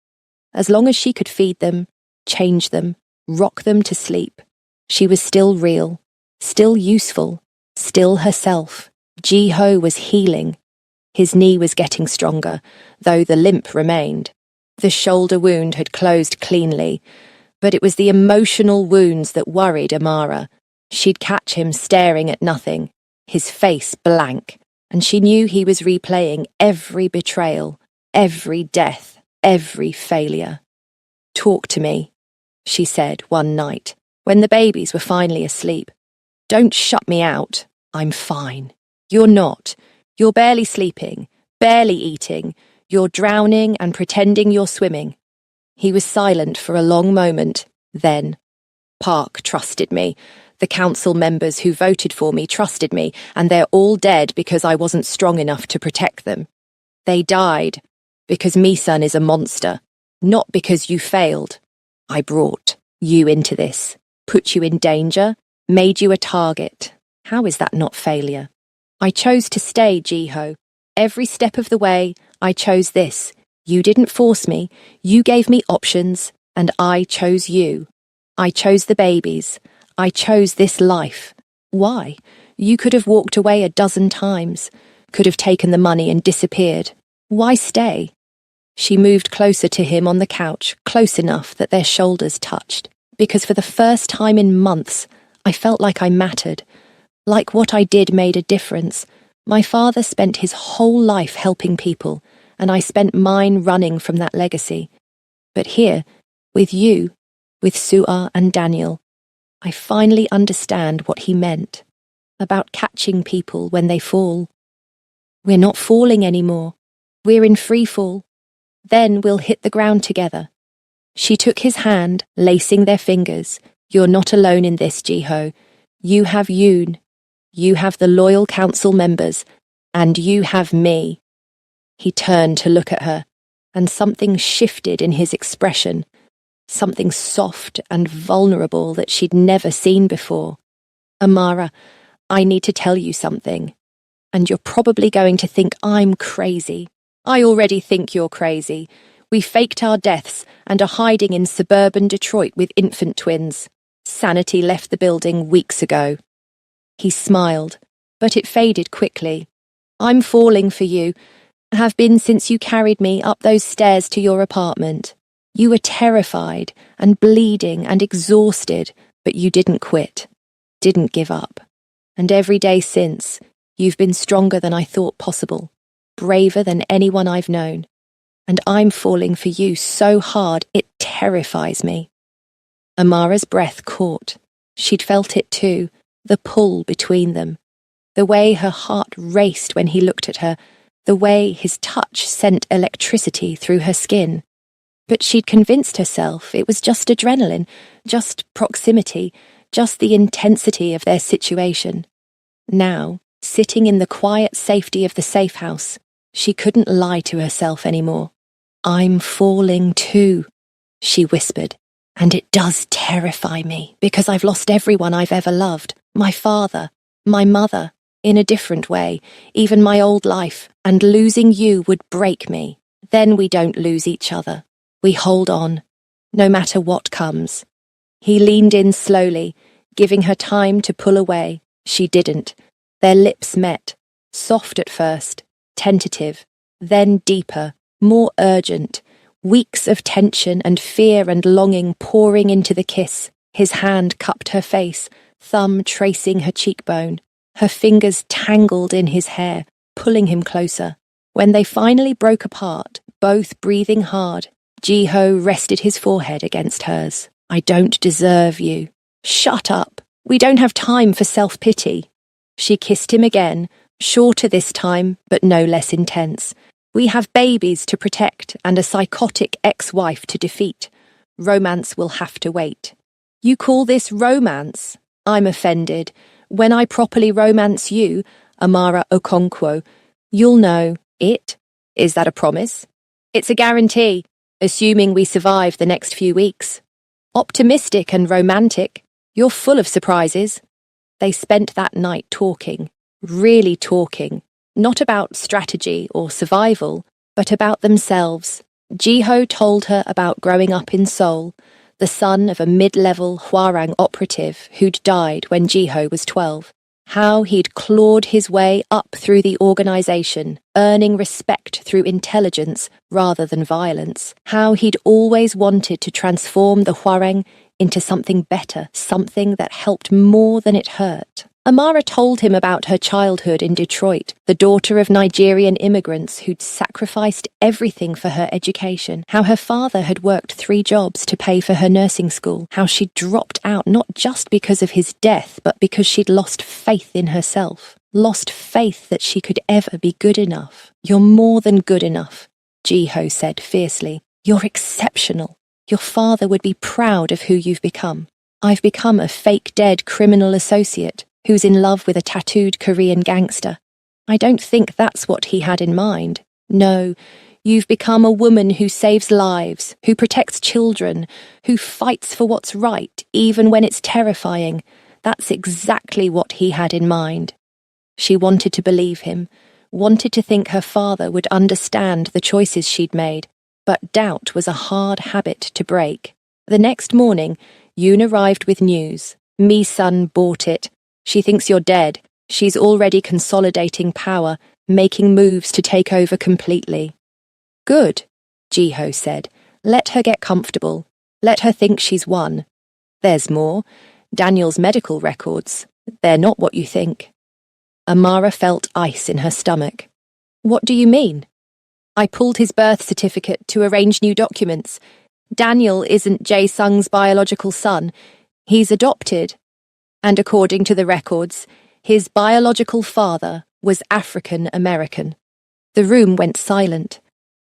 Speaker 1: As long as she could feed them, change them, rock them to sleep, she was still real, still useful, still herself. Ji-ho was healing. His knee was getting stronger, though the limp remained. The shoulder wound had closed cleanly, but it was the emotional wounds that worried Amara. She'd catch him staring at nothing, his face blank, and she knew he was replaying every betrayal, every death, every failure. "Talk to me," she said one night, when the babies were finally asleep. "Don't shut me out. I'm fine. You're not. You're barely sleeping, barely eating. You're drowning and pretending you're swimming." He was silent for a long moment. Then, "Park trusted me. The council members who voted for me trusted me, and they're all dead because I wasn't strong enough to protect them. They died because Mi-sun is a monster, not because you failed. I brought you into this, put you in danger, made you a target. How is that not failure? I chose to stay, Ji-ho. Every step of the way, I chose this. You didn't force me. You gave me options, and I chose you. I chose the babies. I chose this life. Why? You could have walked away a dozen times, could have taken the money and disappeared. Why stay?" She moved closer to him on the couch, close enough that their shoulders touched. "Because for the first time in months, I felt like I mattered. Like what I did made a difference. My father spent his whole life helping people, and I spent mine running from that legacy. But here, with you, with Suar and Daniel, I finally understand what he meant. About catching people when they fall. We're not falling anymore. We're in free fall. Then we'll hit the ground together." She took his hand, lacing their fingers. "You're not alone in this, Ji-ho. You have Yoon. You have the loyal council members. And you have me." He turned to look at her, and something shifted in his expression. Something soft and vulnerable that she'd never seen before. "Amara, I need to tell you something. And you're probably going to think I'm crazy. I already think you're crazy. We faked our deaths and are hiding in suburban Detroit with infant twins. Sanity left the building weeks ago." He smiled, but it faded quickly. "I'm falling for you. Have been since you carried me up those stairs to your apartment. You were terrified and bleeding and exhausted, but you didn't quit, didn't give up. And every day since, You've been stronger than I thought possible, braver than anyone I've known. And I'm falling for you so hard it terrifies me." Amara's breath caught. She'd felt it too, the pull between them. The way her heart raced when he looked at her, the way his touch sent electricity through her skin. But she'd convinced herself it was just adrenaline, just proximity, just the intensity of their situation. Now, sitting in the quiet safety of the safe house, she couldn't lie to herself anymore. "I'm falling too," she whispered. "And it does terrify me, because I've lost everyone I've ever loved. My father, my mother, in a different way, even my old life, and losing you would break me. Then we don't lose each other. We hold on, no matter what comes." He leaned in slowly, giving her time to pull away. She didn't. Their lips met, soft at first, tentative, then deeper, more urgent, weeks of tension and fear and longing pouring into the kiss. His hand cupped her face, thumb tracing her cheekbone. Her fingers tangled in his hair, pulling him closer. When they finally broke apart, both breathing hard, Ji-ho rested his forehead against hers. "I don't deserve you." "Shut up. We don't have time for self-pity." She kissed him again, shorter this time, but no less intense. "We have babies to protect and a psychotic ex-wife to defeat. Romance will have to wait." "You call this romance?" "I'm offended. When I properly romance you, Amara Okonkwo, you'll know it. Is that a promise?" "It's a guarantee, assuming we survive the next few weeks." "Optimistic and romantic. You're full of surprises." They spent that night talking, really talking, not about strategy or survival, but about themselves. Ji-ho told her about growing up in Seoul, the son of a mid-level Hwarang operative who'd died when Ji-ho was 12. How he'd clawed his way up through the organization, earning respect through intelligence rather than violence. How he'd always wanted to transform the Hwarang into something better, something that helped more than it hurt. Amara told him about her childhood in Detroit, the daughter of Nigerian immigrants who'd sacrificed everything for her education, how her father had worked 3 jobs to pay for her nursing school, how she'd dropped out not just because of his death, but because she'd lost faith in herself, lost faith that she could ever be good enough. "You're more than good enough," Ji-ho said fiercely. "You're exceptional. Your father would be proud of who you've become. I've become a fake dead criminal associate who's in love with a tattooed Korean gangster. I don't think that's what he had in mind. No, you've become a woman who saves lives, who protects children, who fights for what's right, even when it's terrifying. That's exactly what he had in mind." She wanted to believe him, wanted to think her father would understand the choices she'd made, but doubt was a hard habit to break. The next morning, Yoon arrived with news. "Mi-sun bought it. She thinks you're dead. She's already consolidating power, making moves to take over completely." "Good," Ji-ho said. "Let her get comfortable. Let her think she's won. There's more. Daniel's medical records. They're not what you think." Amara felt ice in her stomach. "What do you mean?" "I pulled his birth certificate to arrange new documents. Daniel isn't Jae-sung's biological son. He's adopted. And according to the records, his biological father was African American." The room went silent.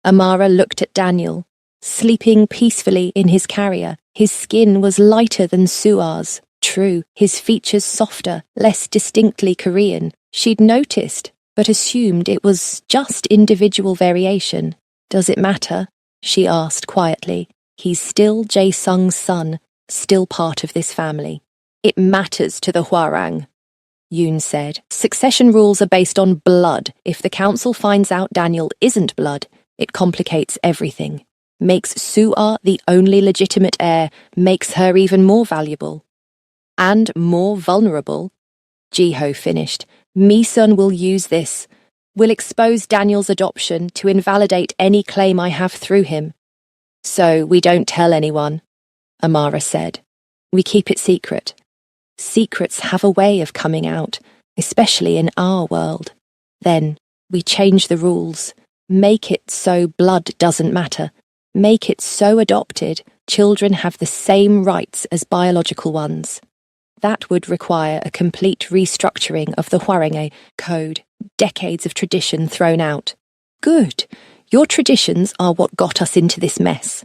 Speaker 1: Amara looked at Daniel, sleeping peacefully in his carrier. His skin was lighter than Suar's. True, his features softer, less distinctly Korean. She'd noticed, but assumed it was just individual variation. "Does it matter?" she asked quietly. "He's still Jae-sung's son, still part of this family." "It matters to the Hwarang," Yoon said. "Succession rules are based on blood. If the council finds out Daniel isn't blood, it complicates everything. Makes Suar the only legitimate heir, makes her even more valuable. And more vulnerable," Ji-ho finished. "Mi-sun will use this. Will expose Daniel's adoption to invalidate any claim I have through him." "So we don't tell anyone," Amara said. "We keep it secret. Secrets have a way of coming out, especially in our world. Then we change the rules. Make it so blood doesn't matter. Make it so adopted children have the same rights as biological ones. That would require a complete restructuring of the Hwarenge code, decades of tradition thrown out. Good. Your traditions are what got us into this mess.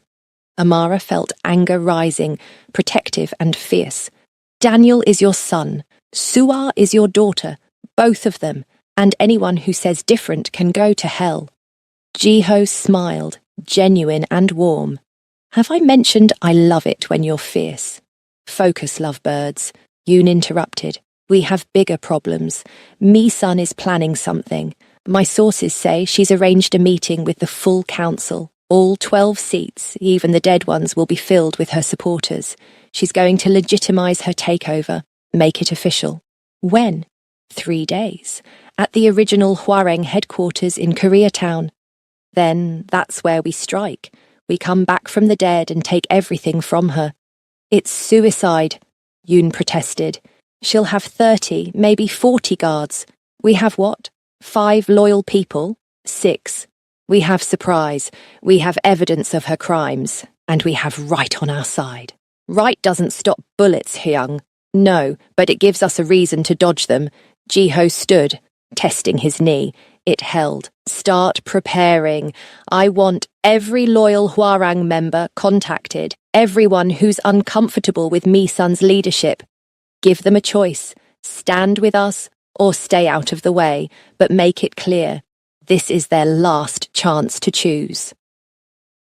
Speaker 1: Amara felt anger rising, protective and fierce. Daniel is your son. Suar is your daughter. Both of them. And anyone who says different can go to hell. Jiho smiled, genuine and warm. Have I mentioned I love it when you're fierce? Focus, lovebirds. Yoon interrupted. We have bigger problems. Mi-sun is planning something. My sources say she's arranged a meeting with the full council. All 12 seats, even the dead ones, will be filled with her supporters. She's going to legitimize her takeover, make it official. When? 3 days. At the original Hwareng headquarters in Koreatown. Then that's where we strike. We come back from the dead and take everything from her. It's suicide, Yoon protested. She'll have 30, maybe 40 guards. We have what? 5 loyal people? 6. We have surprise. We have evidence of her crimes. And we have right on our side. Right doesn't stop bullets, Hyung. No, but it gives us a reason to dodge them. Jiho stood, testing his knee. It held. Start preparing. I want every loyal Hwarang member contacted. Everyone who's uncomfortable with Mi-sun's leadership. Give them a choice. Stand with us or stay out of the way, but make it clear. This is their last chance to choose.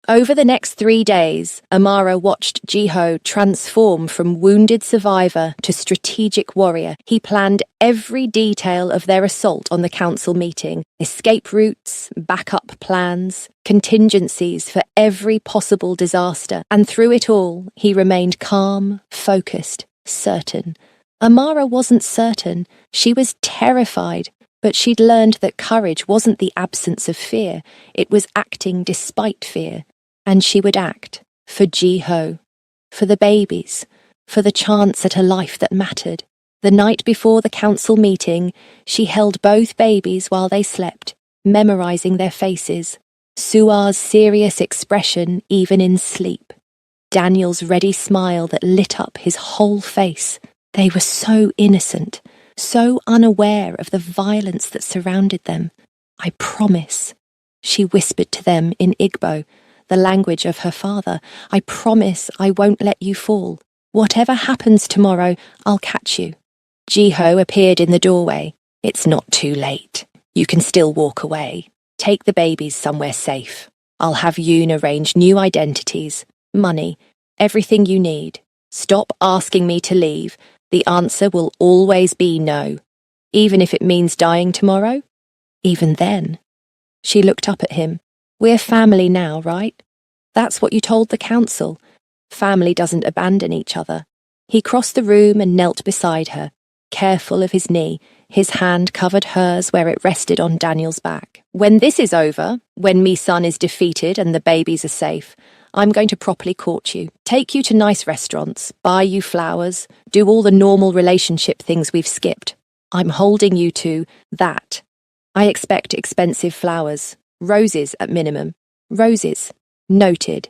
Speaker 1: Over the next 3 days, Amara watched Jiho transform from wounded survivor to strategic warrior. He planned every detail of their assault on the council meeting, escape routes, backup plans, contingencies for every possible disaster. And through it all, he remained calm, focused, certain. Amara wasn't certain. She was terrified. But she'd learned that courage wasn't the absence of fear. It was acting despite fear. And she would act for Jiho, for the babies, for the chance at a life that mattered. The night before the council meeting, she held both babies while they slept, memorizing their faces. Suar's serious expression even in sleep. Daniel's ready smile that lit up his whole face. They were so innocent, so unaware of the violence that surrounded them. I promise, she whispered to them in Igbo, the language of her father. I promise I won't let you fall. Whatever happens tomorrow, I'll catch you. Jiho appeared in the doorway. It's not too late. You can still walk away. Take the babies somewhere safe. I'll have Yoon arrange new identities, money, everything you need. Stop asking me to leave. The answer will always be no. Even if it means dying tomorrow? Even then. She looked up at him. We're family now, right? That's what you told the council. Family doesn't abandon each other. He crossed the room and knelt beside her, careful of his knee. His hand covered hers where it rested on Daniel's back. When this is over, when Mi-sun is defeated and the babies are safe, I'm going to properly court you, take you to nice restaurants, buy you flowers, do all the normal relationship things we've skipped. I'm holding you to that. I expect expensive flowers, roses at minimum. Roses. Noted.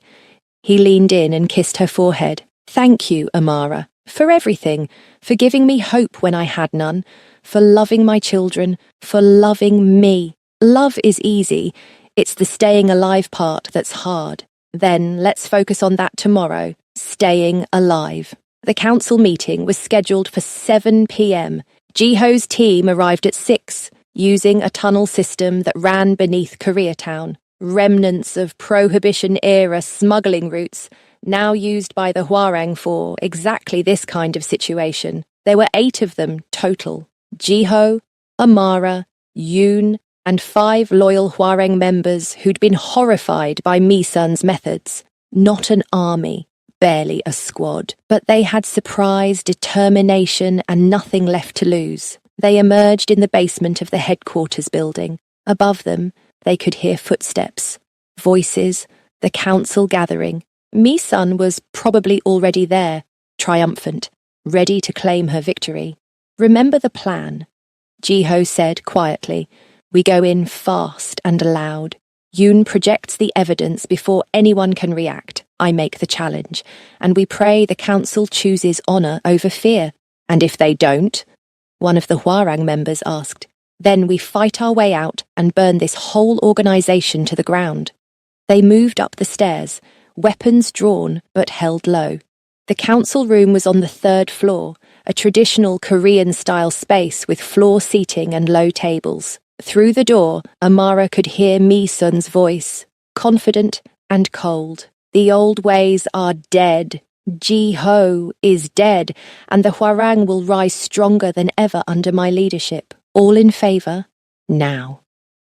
Speaker 1: He leaned in and kissed her forehead. Thank you, Amara, for everything, for giving me hope when I had none, for loving my children, for loving me. Love is easy. It's the staying alive part that's hard. Then let's focus on that tomorrow, staying alive. The council meeting was scheduled for 7 p.m. Jiho's team arrived at 6, using a tunnel system that ran beneath Koreatown. Remnants of Prohibition-era smuggling routes, now used by the Hwarang for exactly this kind of situation. There were 8 of them total. Jiho, Amara, Yoon, and 5 loyal Hwarang members who'd been horrified by Mi-sun's methods. Not an army, barely a squad. But they had surprise, determination, and nothing left to lose. They emerged in the basement of the headquarters building. Above them, they could hear footsteps, voices, the council gathering. Mi-sun was probably already there, triumphant, ready to claim her victory. Remember the plan. Jiho said quietly. We go in fast and loud. Yoon projects the evidence before anyone can react. I make the challenge, and we pray the council chooses honor over fear. And if they don't, one of the Hwarang members asked, then we fight our way out and burn this whole organization to the ground. They moved up the stairs, weapons drawn but held low. The council room was on the 3rd floor, a traditional Korean-style space with floor seating and low tables. Through the door, Amara could hear Mi-sun's voice, confident and cold. The old ways are dead. Ji-ho is dead, and the Hwarang will rise stronger than ever under my leadership. All in favor? Now,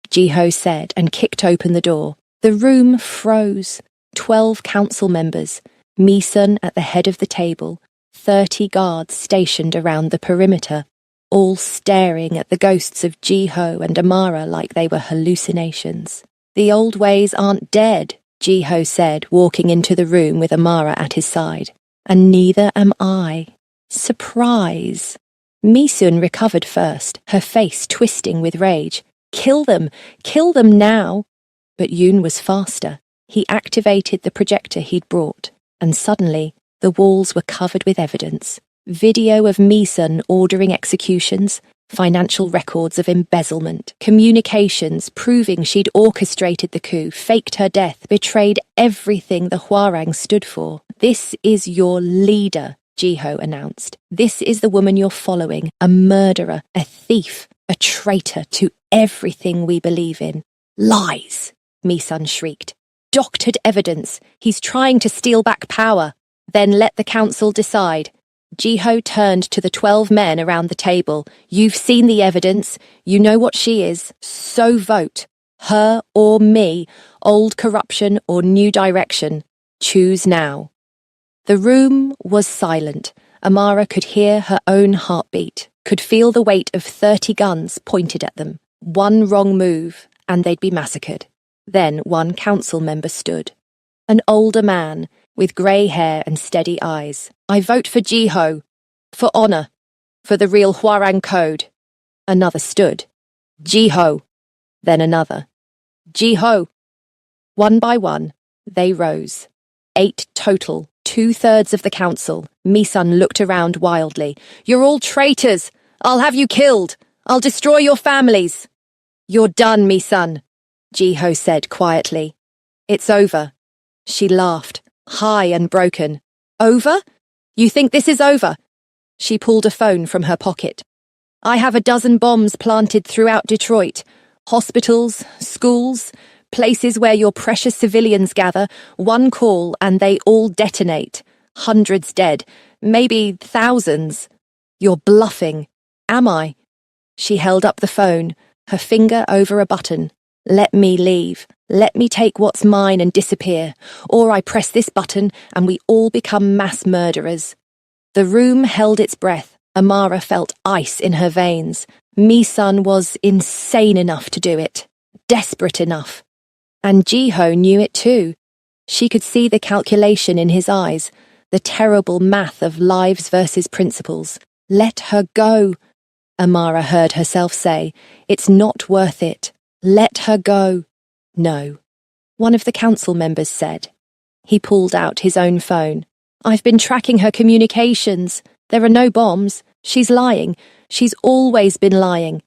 Speaker 1: Ji-ho said and kicked open the door. The room froze. 12 council members, Mi-sun at the head of the table, 30 guards stationed around the perimeter, all staring at the ghosts of Ji-ho and Amara like they were hallucinations. The old ways aren't dead, Ji-ho said, walking into the room with Amara at his side. And neither am I. Surprise! Mi-sun recovered first, her face twisting with rage. Kill them! Kill them now! But Yoon was faster. He activated the projector he'd brought, and suddenly the walls were covered with evidence. Video of Mi-sun ordering executions, financial records of embezzlement, communications proving she'd orchestrated the coup, faked her death, betrayed everything the Hwarang stood for. This is your leader, Ji-ho announced. This is the woman you're following, a murderer, a thief, a traitor to everything we believe in. Lies, Mi-sun shrieked. Doctored evidence. He's trying to steal back power. Then let the council decide. Ji-ho turned to the 12 men around the table. You've seen the evidence. You know what she is. So vote. Her or me. Old corruption or new direction. Choose now. The room was silent. Amara could hear her own heartbeat, could feel the weight of 30 guns pointed at them. One wrong move, and they'd be massacred. Then one council member stood. An older man, with grey hair and steady eyes. I vote for Ji-ho. For honor. For the real Hwarang code. Another stood. Ji-ho. Then another. Ji-ho. One by one, they rose. 8 total, 2/3 of the council. Mi-sun looked around wildly. You're all traitors. I'll have you killed. I'll destroy your families. You're done, Mi-sun, Ji-ho said quietly. It's over. She laughed, high and broken. Over? You think this is over? She pulled a phone from her pocket. I have 12 bombs planted throughout Detroit. Hospitals, schools, places where your precious civilians gather. One call and they all detonate. Hundreds dead, maybe thousands. You're bluffing. Am I? She held up the phone, her finger over a button. Let me leave. Let me take what's mine and disappear. Or I press this button and we all become mass murderers. The room held its breath. Amara felt ice in her veins. Mi-sun was insane enough to do it. Desperate enough. And Ji-ho knew it too. She could see the calculation in his eyes, the terrible math of lives versus principles. Let her go, Amara heard herself say. It's not worth it. Let her go. No, one of the council members said. He pulled out his own phone. I've been tracking her communications. There are no bombs. She's lying. She's always been lying.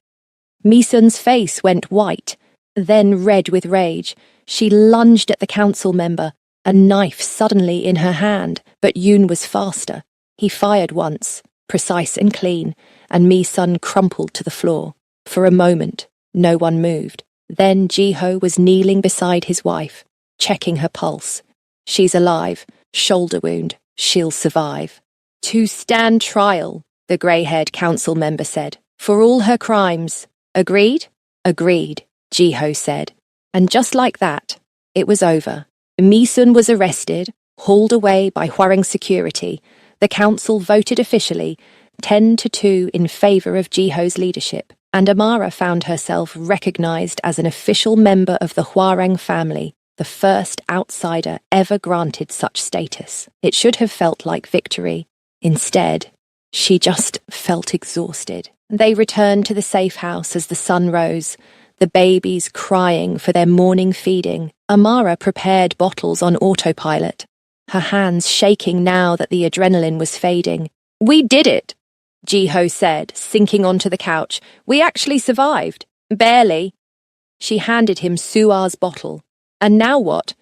Speaker 1: Mi-sun's face went white, then red with rage. She lunged at the council member, a knife suddenly in her hand, but Yoon was faster. He fired once, precise and clean, and Mi-sun crumpled to the floor. For a moment, no one moved. Then Ji-ho was kneeling beside his wife, checking her pulse. She's alive, shoulder wound, she'll survive. To stand trial, the grey-haired council member said, for all her crimes. Agreed? Agreed, Ji-ho said. And just like that, it was over. Mi-sun was arrested, hauled away by Hwarang security. The council voted officially, 10-2 in favour of Ji-ho's leadership, and Amara found herself recognised as an official member of the Hwarang family, the first outsider ever granted such status. It should have felt like victory. Instead, She just felt exhausted. They returned to the safe house as the sun rose, the babies crying for their morning feeding. Amara prepared bottles on autopilot, her hands shaking now that the adrenaline was fading. "We did it," Jiho said, sinking onto the couch. "We actually survived. Barely." She handed him Suar's bottle. "And now what?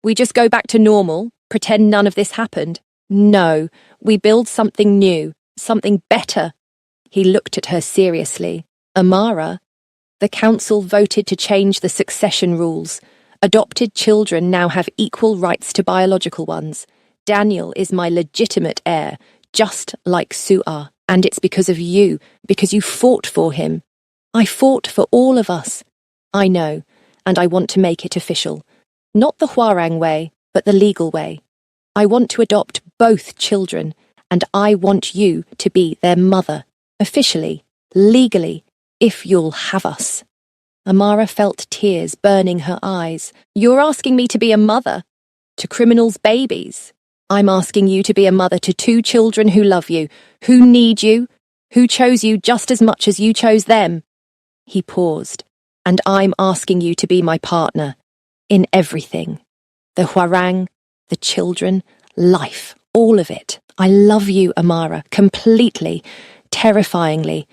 Speaker 1: We just go back to normal, pretend none of this happened?" "No, we build something new, something better." He looked at her seriously. "Amara, the council voted to change the succession rules. Adopted children now have equal rights to biological ones. Daniel is my legitimate heir, just like Suar. And it's because of you, because you fought for him." "I fought for all of us." "I know, and I want to make it official. Not the Hwarang way, but the legal way. I want to adopt both children, and I want you to be their mother. Officially, legally, if you'll have us." Amara felt tears burning her eyes. "You're asking me to be a mother? To criminals' babies? I'm asking you to be a mother to 2 children who love you, who need you, who chose you just as much as you chose them." He paused. "And I'm asking you to be my partner. In everything. The Hwarang, the children, life, all of it. I love you, Amara, completely, terrifyingly,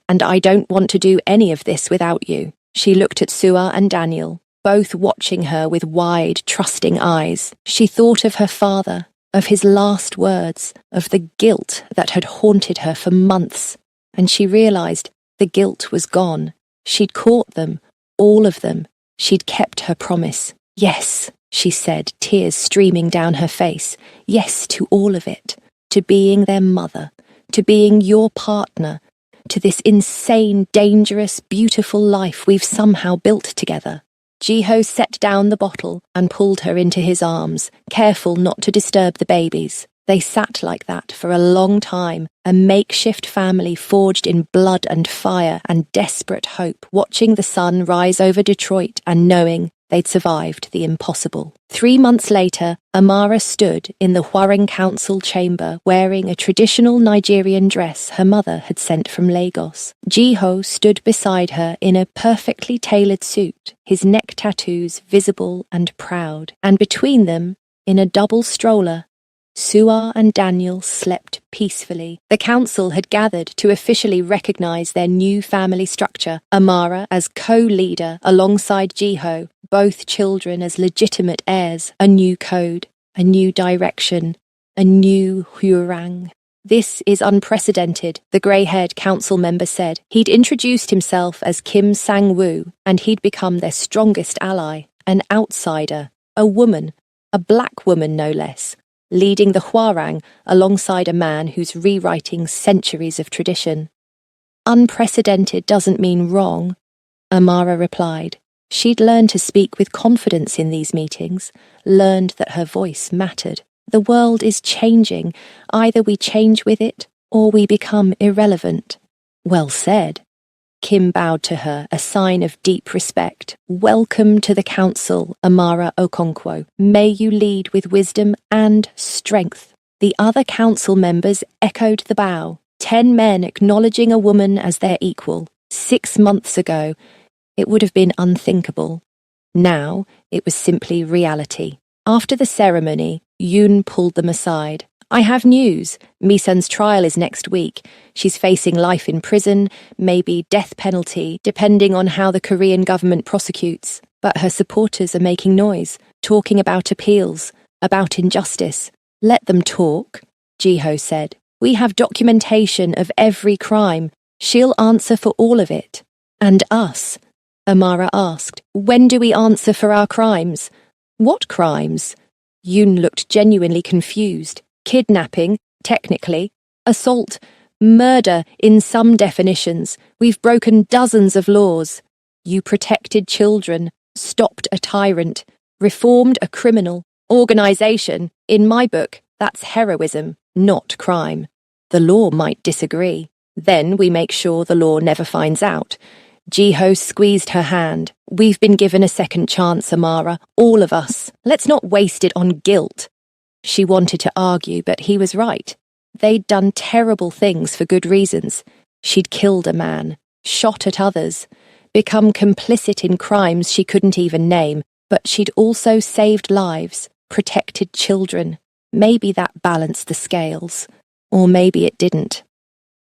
Speaker 1: and I don't want to do any of this without you." She looked at Suar and Daniel, both watching her with wide, trusting eyes. She thought of her father, of his last words, of the guilt that had haunted her for months, and she realized the guilt was gone. She'd caught them, all of them. She'd kept her promise. "Yes," she said, tears streaming down her face. "Yes to all of it. To being their mother, to being your partner, to this insane, dangerous, beautiful life we've somehow built together." Jiho set down the bottle and pulled her into his arms, careful not to disturb the babies. They sat like that for a long time, a makeshift family forged in blood and fire and desperate hope, watching the sun rise over Detroit and knowing they'd survived the impossible. 3 months later, Amara stood in the Hwarang Council chamber wearing a traditional Nigerian dress her mother had sent from Lagos. Jiho stood beside her in a perfectly tailored suit, his neck tattoos visible and proud, and between them, in a double stroller, Suar and Daniel slept peacefully. The council had gathered to officially recognize their new family structure, Amara as co-leader alongside Jiho, both children as legitimate heirs, a new code, a new direction, a new Hwarang. "This is unprecedented," the grey-haired council member said. He'd introduced himself as Kim Sang-woo, and he'd become their strongest ally, an outsider, a woman, a black woman no less, leading the Hwarang alongside a man who's rewriting centuries of tradition. "Unprecedented doesn't mean wrong," Amara replied. She'd learned to speak with confidence in these meetings, learned that her voice mattered. The world is changing. Either we change with it, or we become irrelevant. "Well said." Kim bowed to her, a sign of deep respect. "Welcome to the council, Amara Okonkwo. May you lead with wisdom and strength." The other council members echoed the bow, 10 men acknowledging a woman as their equal. 6 months ago, it would have been unthinkable. Now, it was simply reality. After the ceremony, Yoon pulled them aside. "I have news. Misun's trial is next week. She's facing life in prison, maybe death penalty, depending on how the Korean government prosecutes. But her supporters are making noise, talking about appeals, about injustice." "Let them talk," Jiho said. "We have documentation of every crime. She'll answer for all of it." "And us?" Amara asked. "When do we answer for our crimes?" "What crimes?" Yoon looked genuinely confused. "Kidnapping, technically. Assault, murder in some definitions. We've broken dozens of laws. You protected children, stopped a tyrant, reformed a criminal. Organization, in my book, that's heroism, not crime. The law might disagree. Then we make sure the law never finds out." Jiho squeezed her hand. "We've been given a second chance, Amara, all of us. Let's not waste it on guilt." She wanted to argue, but he was right. They'd done terrible things for good reasons. She'd killed a man, shot at others, become complicit in crimes she couldn't even name, but she'd also saved lives, protected children. Maybe that balanced the scales, or maybe it didn't.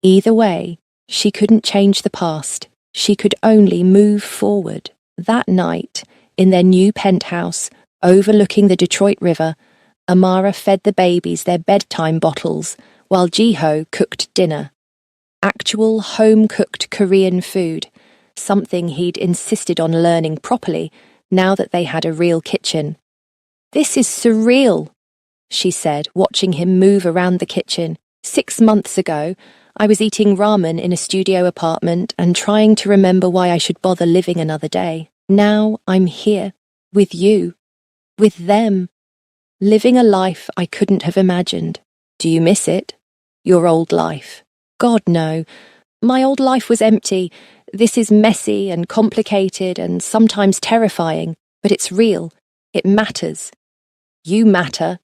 Speaker 1: Either way, she couldn't change the past. She could only move forward. That night, in their new penthouse, overlooking the Detroit River, Amara fed the babies their bedtime bottles while Jiho cooked dinner. Actual home-cooked Korean food, something he'd insisted on learning properly now that they had a real kitchen. "This is surreal," she said, watching him move around the kitchen. "6 months ago, I was eating ramen in a studio apartment and trying to remember why I should bother living another day. Now I'm here, with you, with them, living a life I couldn't have imagined. Do you miss it? Your old life?" "God, no. My old life was empty. This is messy and complicated and sometimes terrifying, but it's real. It matters. You matter."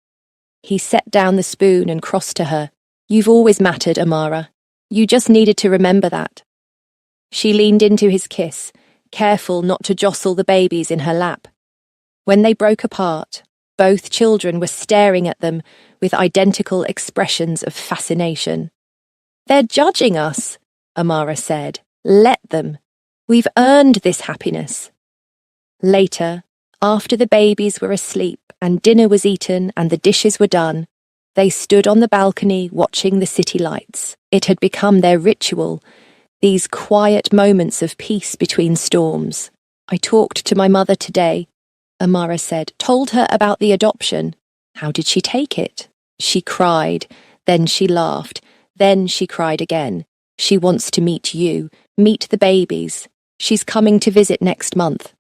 Speaker 1: He set down the spoon and crossed to her. "You've always mattered, Amara. You just needed to remember that." She leaned into his kiss, careful not to jostle the babies in her lap. When they broke apart, both children were staring at them with identical expressions of fascination. "They're judging us," Amara said. "Let them. We've earned this happiness." Later, after the babies were asleep and dinner was eaten and the dishes were done, they stood on the balcony watching the city lights. It had become their ritual, these quiet moments of peace between storms. "I talked to my mother today," Amara said, "told her about the adoption." "How did she take it?" "She cried, then she laughed, then she cried again. She wants to meet you, meet the babies. She's coming to visit next month."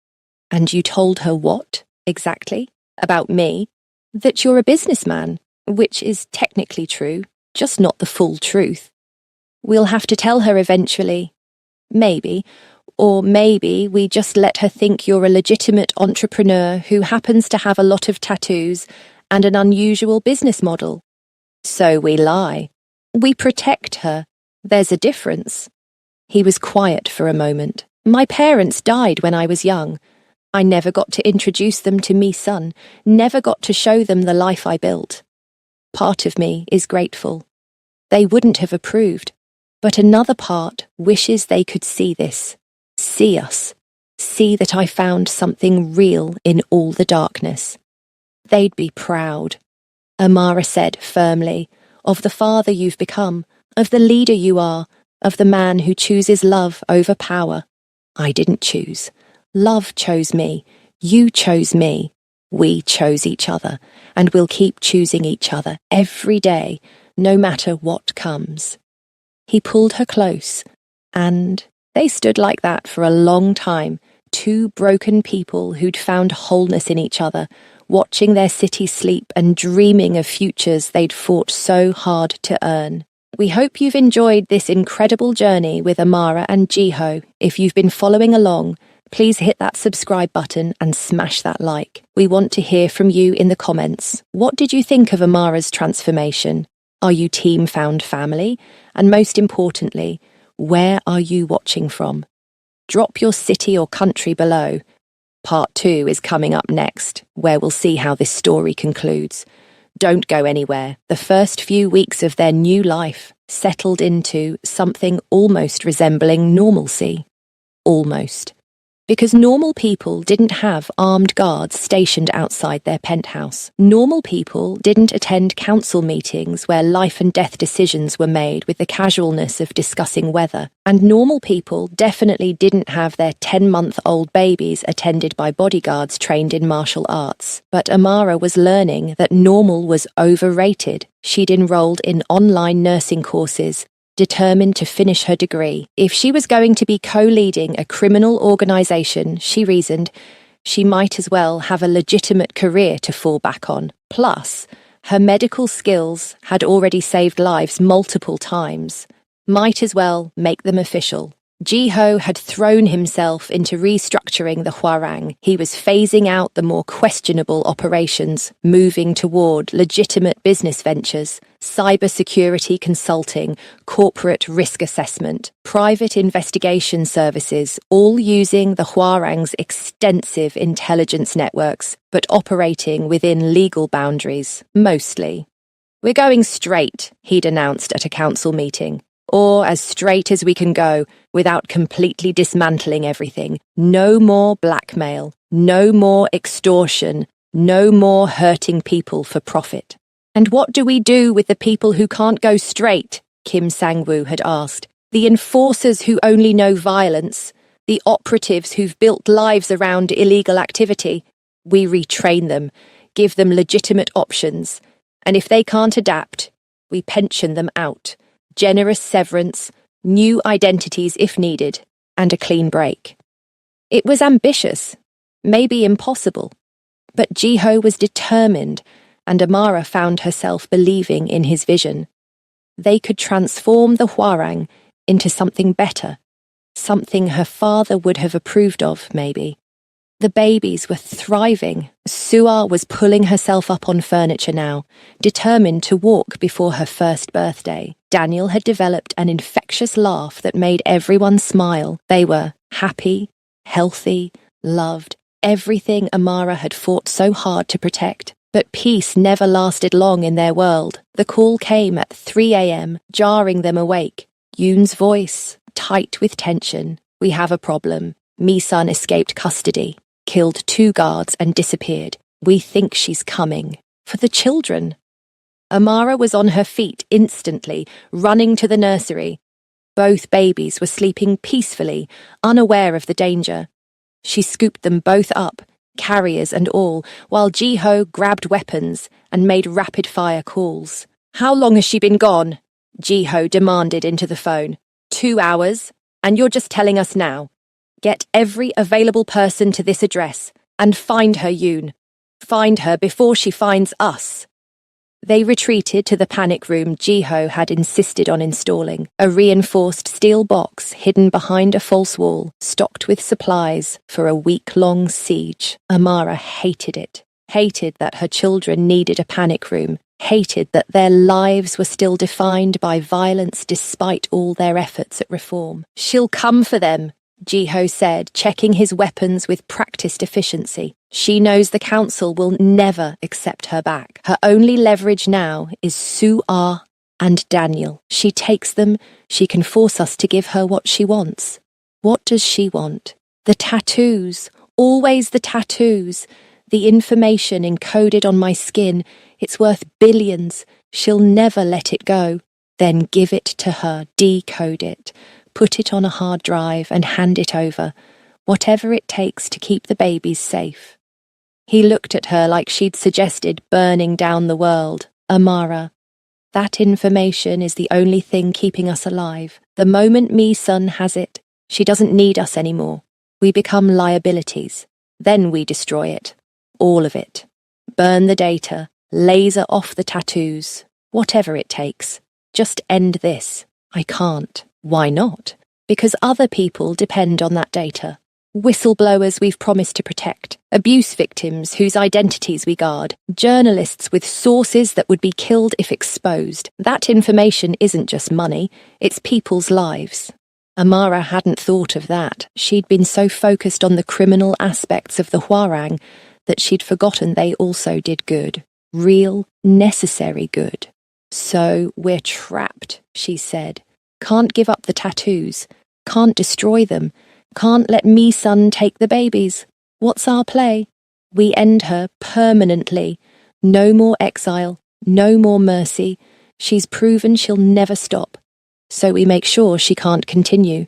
Speaker 1: "And you told her what, exactly? About me?" "That you're a businessman, which is technically true, just not the full truth." "We'll have to tell her eventually." "Maybe. Or maybe we just let her think you're a legitimate entrepreneur who happens to have a lot of tattoos and an unusual business model." "So we lie. We protect her. There's a difference." He was quiet for a moment. "My parents died when I was young. I never got to introduce them to me son, never got to show them the life I built. Part of me is grateful. They wouldn't have approved, but another part wishes they could see this, see us, see that I found something real in all the darkness. They'd be proud," Amara said firmly, "of the father you've become, of the leader you are, of the man who chooses love over power. I didn't choose. Love chose me. You chose me. We chose each other, and we'll keep choosing each other every day, no matter what comes." He pulled her close, and they stood like that for a long time, two broken people who'd found wholeness in each other, watching their city sleep and dreaming of futures they'd fought so hard to earn. We hope you've enjoyed this incredible journey with Amara and Jiho. If you've been following along, please hit that subscribe button and smash that like. We want to hear from you in the comments. What did you think of Amara's transformation? Are you team found family? And most importantly, where are you watching from? Drop your city or country below. Part 2 is coming up next, where we'll see how this story concludes. Don't go anywhere. The first few weeks of their new life settled into something almost resembling normalcy. Almost. Because normal people didn't have armed guards stationed outside their penthouse. Normal people didn't attend council meetings where life and death decisions were made with the casualness of discussing weather. And normal people definitely didn't have their 10-month-old babies attended by bodyguards trained in martial arts. But Amara was learning that normal was overrated. She'd enrolled in online nursing courses, determined to finish her degree. If she was going to be co-leading a criminal organization, she reasoned, she might as well have a legitimate career to fall back on. Plus, her medical skills had already saved lives multiple times. Might as well make them official. Jiho had thrown himself into restructuring the Hwarang. He was phasing out the more questionable operations, moving toward legitimate business ventures, cybersecurity consulting, corporate risk assessment, private investigation services, all using the Hwarang's extensive intelligence networks, but operating within legal boundaries, mostly. "We're going straight," he'd announced at a council meeting. "Or as straight as we can go, without completely dismantling everything. No more blackmail, no more extortion, no more hurting people for profit." "And what do we do with the people who can't go straight?" Kim Sang-woo had asked. "The enforcers who only know violence, the operatives who've built lives around illegal activity. We retrain them, give them legitimate options, and if they can't adapt, we pension them out. Generous severance, new identities if needed, and a clean break." It was ambitious, maybe impossible, but Jiho was determined, and Amara found herself believing in his vision. They could transform the Hwarang into something better, something her father would have approved of, maybe. The babies were thriving. Suar was pulling herself up on furniture now, determined to walk before her first birthday. Daniel had developed an infectious laugh that made everyone smile. They were happy, healthy, loved, everything Amara had fought so hard to protect. But peace never lasted long in their world. The call came at 3 a.m., jarring them awake. Yoon's voice, tight with tension. "We have a problem. Mi-sun escaped custody, killed 2 guards and disappeared. We think she's coming. For the children." Amara was on her feet instantly, running to the nursery. Both babies were sleeping peacefully, unaware of the danger. She scooped them both up, carriers and all, while Jiho grabbed weapons and made rapid-fire calls. "How long has she been gone?" Jiho demanded into the phone. 2 hours, and you're just telling us now. Get every available person to this address, and find her, Yoon. Find her before she finds us." They retreated to the panic room Jiho had insisted on installing, a reinforced steel box hidden behind a false wall, stocked with supplies for a week-long siege. Amara hated it, hated that her children needed a panic room, hated that their lives were still defined by violence despite all their efforts at reform. "She'll come for them," Jiho said, checking his weapons with practiced efficiency. "She knows the council will never accept her back. Her only leverage now is Suar and Daniel. She takes them, she can force us to give her what she wants." What does she want? The tattoos. Always the tattoos. The information encoded on my skin. It's worth billions. She'll never let it go. Then give it to her, decode it. Put it on a hard drive and hand it over, whatever it takes to keep the babies safe. He looked at her like she'd suggested burning down the world. "Amara, that information is the only thing keeping us alive. The moment Mi-sun has it, she doesn't need us anymore. We become liabilities. Then we destroy it. All of it. Burn the data, laser off the tattoos, whatever it takes. Just end this." "I can't." "Why not?" "Because other people depend on that data. Whistleblowers we've promised to protect, abuse victims whose identities we guard, journalists with sources that would be killed if exposed. That information isn't just money, it's people's lives." Amara hadn't thought of that. She'd been so focused on the criminal aspects of the Hwarang that she'd forgotten they also did good. Real, necessary good. "So we're trapped," she said. "Can't give up the tattoos, can't destroy them, can't let Mi-sun take the babies. What's our play? We end her permanently. No more exile, no more mercy. She's proven she'll never stop. So we make sure she can't continue."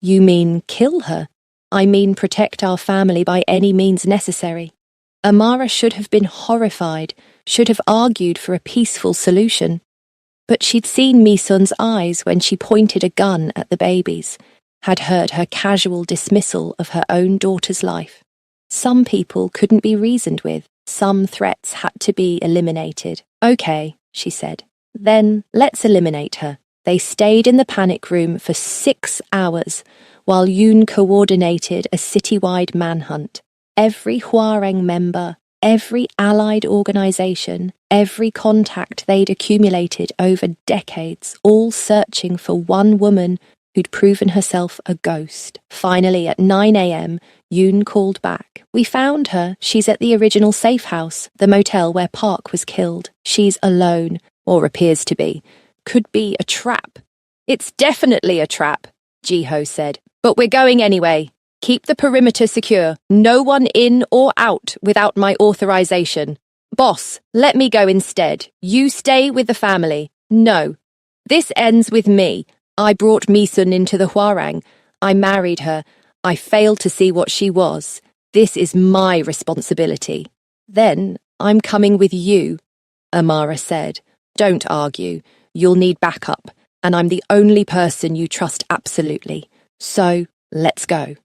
Speaker 1: "You mean kill her?" "I mean protect our family by any means necessary." Amara should have been horrified, should have argued for a peaceful solution. But she'd seen Mi-sun's eyes when she pointed a gun at the babies, had heard her casual dismissal of her own daughter's life. Some people couldn't be reasoned with. Some threats had to be eliminated. "Okay," she said. "Then let's eliminate her." They stayed in the panic room for 6 hours, while Yoon coordinated a citywide manhunt. Every Hwarang member, every allied organization, every contact they'd accumulated over decades, all searching for one woman who'd proven herself a ghost. Finally, at 9 a.m., Yoon called back. "We found her. She's at the original safe house, the motel where Park was killed. She's alone, or appears to be. Could be a trap." "It's definitely a trap," Jiho said. "But we're going anyway. Keep the perimeter secure. No one in or out without my authorization. Boss, let me go instead. You stay with the family." "No. This ends with me. I brought Misun into the Hwarang. I married her. I failed to see what she was. This is my responsibility." "Then I'm coming with you," Amara said. "Don't argue. You'll need backup, and I'm the only person you trust absolutely. So, let's go."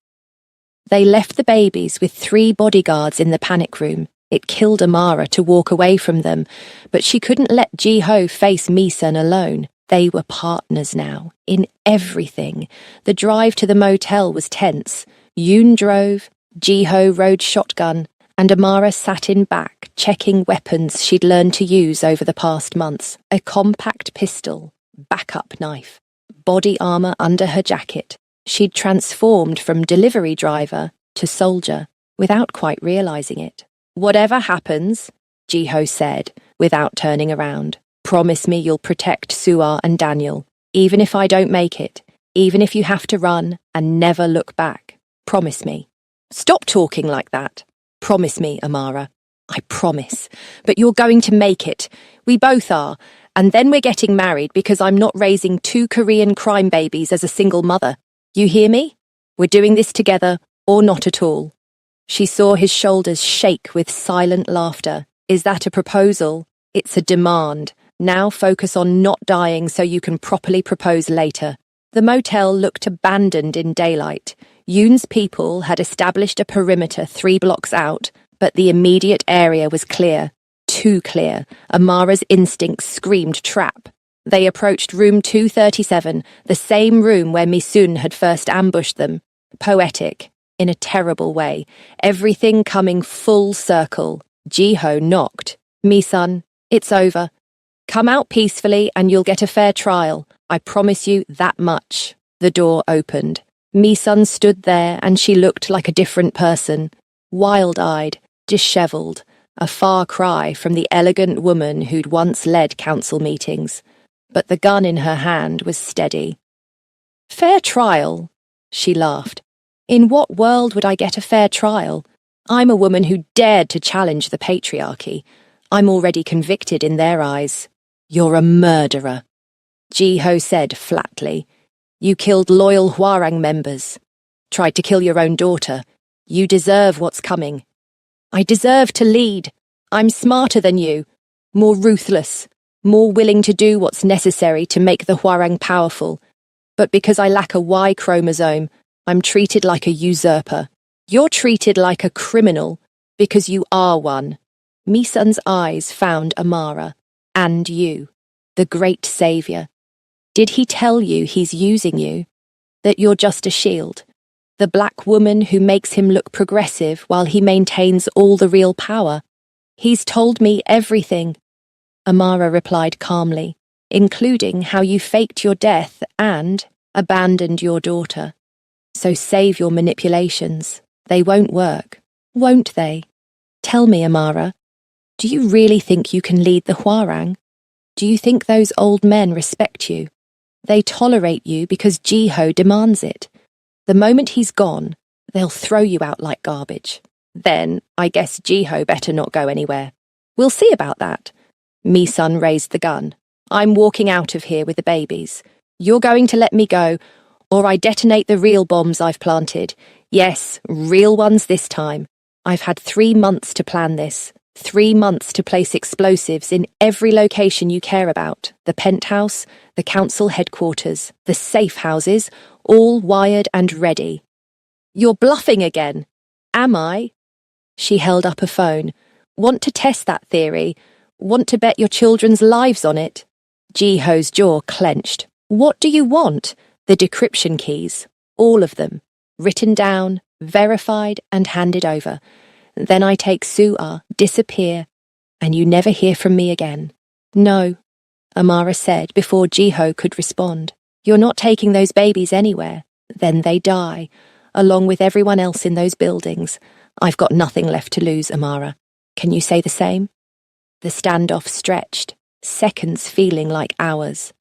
Speaker 1: They left the babies with 3 bodyguards in the panic room. It killed Amara to walk away from them, but she couldn't let Jiho face Misun alone. They were partners now, in everything. The drive to the motel was tense. Yoon drove, Jiho rode shotgun, and Amara sat in back, checking weapons she'd learned to use over the past months. A compact pistol, backup knife, body armor under her jacket. She'd transformed from delivery driver to soldier without quite realizing it. "Whatever happens," Jiho said, without turning around, "promise me you'll protect Suar and Daniel, even if I don't make it, even if you have to run and never look back. Promise me." "Stop talking like that." "Promise me, Amara." "I promise. But you're going to make it. We both are. And then we're getting married because I'm not raising 2 Korean crime babies as a single mother. You hear me? We're doing this together, or not at all." She saw his shoulders shake with silent laughter. "Is that a proposal?" "It's a demand. Now focus on not dying so you can properly propose later." The motel looked abandoned in daylight. Yoon's people had established a perimeter 3 blocks out, but the immediate area was clear. Too clear. Amara's instincts screamed trap. They approached room 237, the same room where Misun had first ambushed them. Poetic, in a terrible way. Everything coming full circle. Jiho knocked. "Misun, it's over. Come out peacefully and you'll get a fair trial. I promise you that much." The door opened. Misun stood there and she looked like a different person. Wild-eyed, dishevelled, a far cry from the elegant woman who'd once led council meetings. But the gun in her hand was steady. "Fair trial?" she laughed. "In what world would I get a fair trial? I'm a woman who dared to challenge the patriarchy. I'm already convicted in their eyes." "You're a murderer," Jiho said flatly. "You killed loyal Hwarang members. Tried to kill your own daughter. You deserve what's coming." "I deserve to lead. I'm smarter than you, more ruthless, more willing to do what's necessary to make the Hwarang powerful. But because I lack a Y chromosome, I'm treated like a usurper. You're treated like a criminal because you are one." Misun's eyes found Amara. "And you, the great saviour. Did he tell you he's using you? That you're just a shield? The black woman who makes him look progressive while he maintains all the real power?" "He's told me everything," Amara replied calmly, "including how you faked your death and abandoned your daughter. So save your manipulations. They won't work, won't they? Tell me, Amara, do you really think you can lead the Hwarang? Do you think those old men respect you? They tolerate you because Jiho demands it. The moment he's gone, they'll throw you out like garbage. Then I guess Jiho better not go anywhere. We'll see about that." Misun raised the gun. "I'm walking out of here with the babies. You're going to let me go, or I detonate the real bombs I've planted. Yes, real ones this time. I've had 3 months to plan this. 3 months to place explosives in every location you care about. The penthouse, the council headquarters, the safe houses, all wired and ready." "You're bluffing again." "Am I?" She held up a phone. "Want to test that theory? Want to bet your children's lives on it?" Jiho's jaw clenched. "What do you want?" "The decryption keys." All of them. Written down, verified, and handed over. Then I take Su'a, disappear, and you never hear from me again. No, Amara said before Jiho could respond. You're not taking those babies anywhere. Then they die, along with everyone else in those buildings. I've got nothing left to lose, Amara. Can you say the same? The standoff stretched, seconds feeling like hours.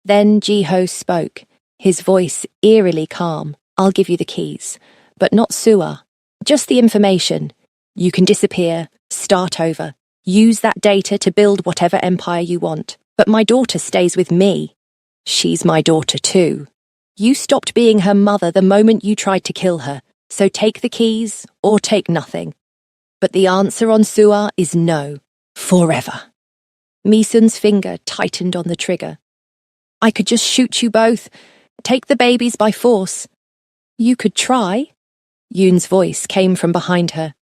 Speaker 1: Then Jiho spoke, his voice eerily calm. I'll give you the keys, but not Su'a. Just the information. You can disappear, start over, use that data to build whatever empire you want. But my daughter stays with me. She's my daughter too. You stopped being her mother the moment you tried to kill her, so take the keys or take nothing. But the answer on Su'a is no, forever. Misun's finger tightened on the trigger. I could just shoot you both, take the babies by force. You could try. Yoon's voice came from behind her.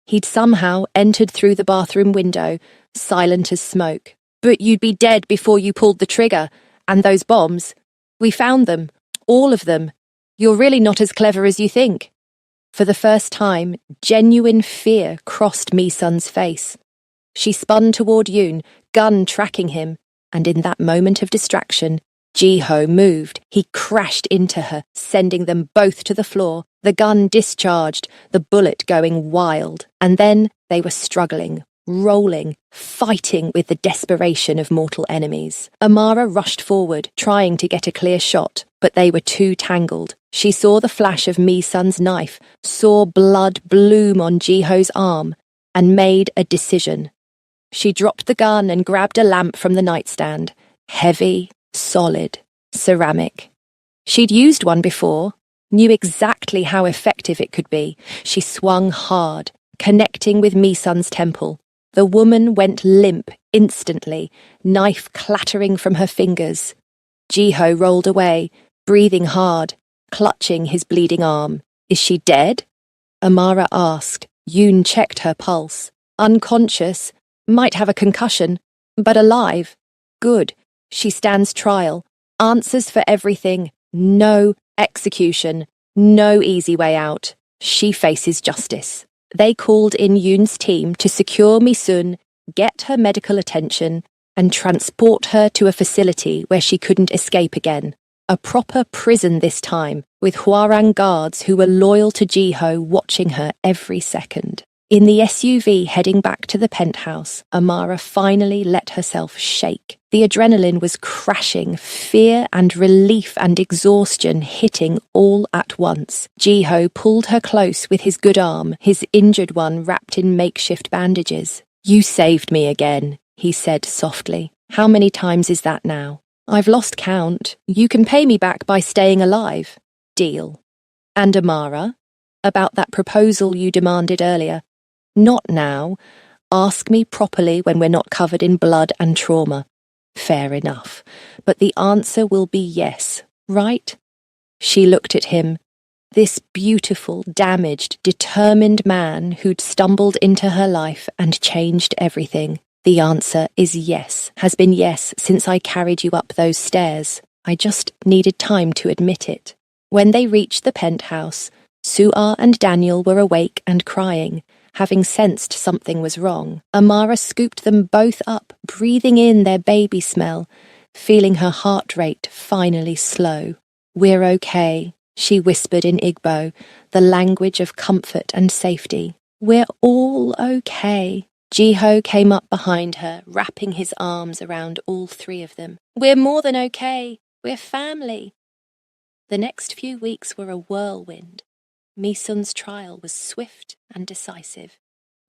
Speaker 1: He'd somehow entered through the bathroom window, silent as smoke. But you'd be dead before you pulled the trigger. And those bombs. We found them. All of them. You're really not as clever as you think. For the first time, genuine fear crossed Misun's face. She spun toward Yoon, gun tracking him, and in that moment of distraction, Jiho moved. He crashed into her, sending them both to the floor, the gun discharged, the bullet going wild. And then they were struggling, rolling, fighting with the desperation of mortal enemies. Amara rushed forward, trying to get a clear shot, but they were too tangled. She saw the flash of Misun's knife, saw blood bloom on Jiho's arm, and made a decision. She dropped the gun and grabbed a lamp from the nightstand. Heavy, solid, ceramic. She'd used one before, knew exactly how effective it could be. She swung hard, connecting with Misun's temple. The woman went limp instantly, knife clattering from her fingers. Jiho rolled away, breathing hard, clutching his bleeding arm. Is she dead? Amara asked. Yoon checked her pulse. Unconscious, might have a concussion, but alive. Good. She stands trial. Answers for everything. No execution. No easy way out. She faces justice. They called in Yoon's team to secure Misun, get her medical attention, and transport her to a facility where she couldn't escape again. A proper prison this time, with Hwarang guards who were loyal to Jiho watching her every second. In the SUV heading back to the penthouse, Amara finally let herself shake. The adrenaline was crashing, fear and relief and exhaustion hitting all at once. Jiho pulled her close with his good arm, his injured one wrapped in makeshift bandages. You saved me again, he said softly. How many times is that now? I've lost count. You can pay me back by staying alive. Deal. And Amara? About that proposal you demanded earlier. Not now. Ask me properly when we're not covered in blood and trauma. Fair enough. But the answer will be yes, right? She looked at him. This beautiful, damaged, determined man who'd stumbled into her life and changed everything. The answer is yes, has been yes since I carried you up those stairs. I just needed time to admit it. When they reached the penthouse, Su'a and Daniel were awake and crying. Having sensed something was wrong, Amara scooped them both up, breathing in their baby smell, feeling her heart rate finally slow. We're okay, she whispered in Igbo, the language of comfort and safety. We're all okay. Jiho came up behind her, wrapping his arms around all three of them. We're more than okay. We're family. The next few weeks were a whirlwind. Misun's trial was swift and decisive.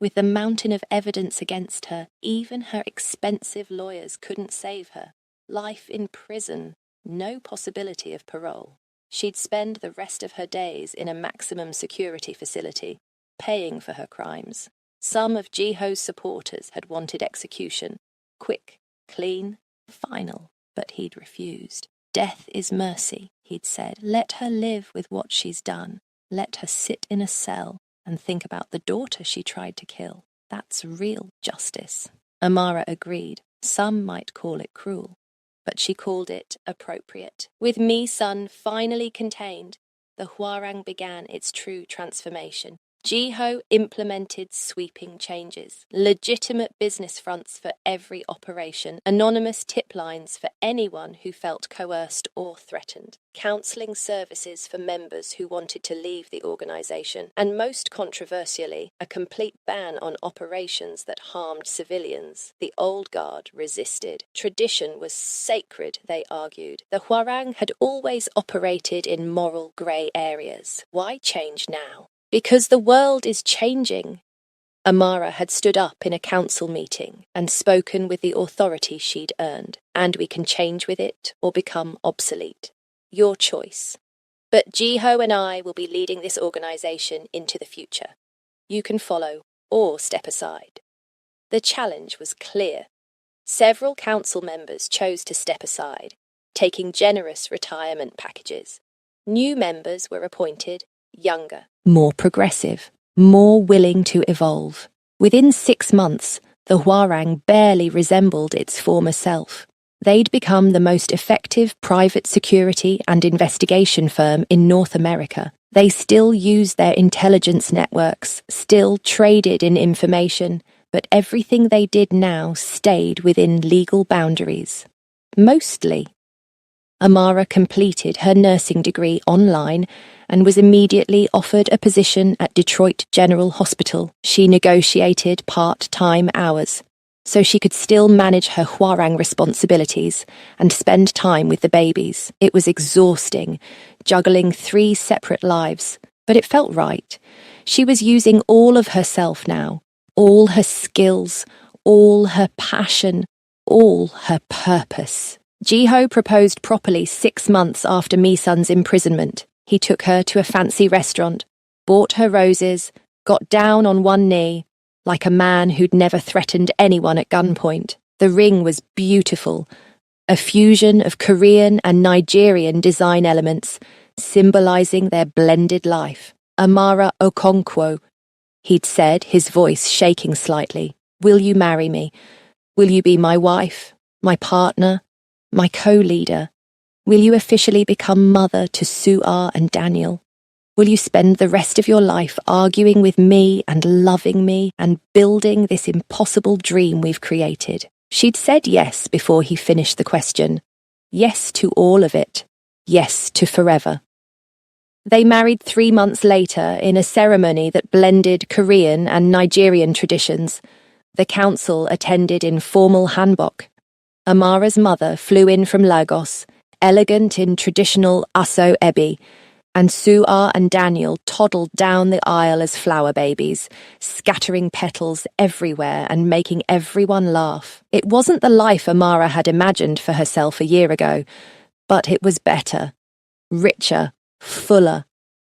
Speaker 1: With the mountain of evidence against her, even her expensive lawyers couldn't save her. Life in prison, no possibility of parole. She'd spend the rest of her days in a maximum security facility, paying for her crimes. Some of Jiho's supporters had wanted execution. Quick, clean, final, but he'd refused. Death is mercy, he'd said. Let her live with what she's done. Let her sit in a cell and think about the daughter she tried to kill. That's real justice. Amara agreed. Some might call it cruel, but she called it appropriate. With Misun finally contained, the Hwarang began its true transformation. Jiho implemented sweeping changes, legitimate business fronts for every operation, anonymous tip lines for anyone who felt coerced or threatened, counselling services for members who wanted to leave the organisation, and most controversially, a complete ban on operations that harmed civilians. The old guard resisted. Tradition was sacred, they argued. The Hwarang had always operated in moral grey areas. Why change now? Because the world is changing. Amara had stood up in a council meeting and spoken with the authority she'd earned, and we can change with it or become obsolete. Your choice. But Jiho and I will be leading this organisation into the future. You can follow or step aside. The challenge was clear. Several council members chose to step aside, taking generous retirement packages. New members were appointed, younger, more progressive, more willing to evolve. Within 6 months, the Hwarang barely resembled its former self. They'd become the most effective private security and investigation firm in North America. They still used their intelligence networks, still traded in information, but everything they did now stayed within legal boundaries. Mostly. Amara completed her nursing degree online and was immediately offered a position at Detroit General Hospital. She negotiated part-time hours, so she could still manage her Hwarang responsibilities and spend time with the babies. It was exhausting, juggling 3 separate lives, but it felt right. She was using all of herself now, all her skills, all her passion, all her purpose. Jiho proposed properly 6 months after Misun's imprisonment. He took her to a fancy restaurant, bought her roses, got down on one knee, like a man who'd never threatened anyone at gunpoint. The ring was beautiful, a fusion of Korean and Nigerian design elements, symbolizing their blended life. Amara Okonkwo, he'd said, his voice shaking slightly. Will you marry me? Will you be my wife, my partner, my co-leader? Will you officially become mother to Su'ar and Daniel? Will you spend the rest of your life arguing with me and loving me and building this impossible dream we've created? She'd said yes before he finished the question. Yes to all of it. Yes to forever. They married 3 months later in a ceremony that blended Korean and Nigerian traditions. The council attended in formal hanbok. Amara's mother flew in from Lagos, elegant in traditional aso ebi, and Su'ar and Daniel toddled down the aisle as flower babies, scattering petals everywhere and making everyone laugh. It wasn't the life Amara had imagined for herself a year ago, but it was better, richer, fuller,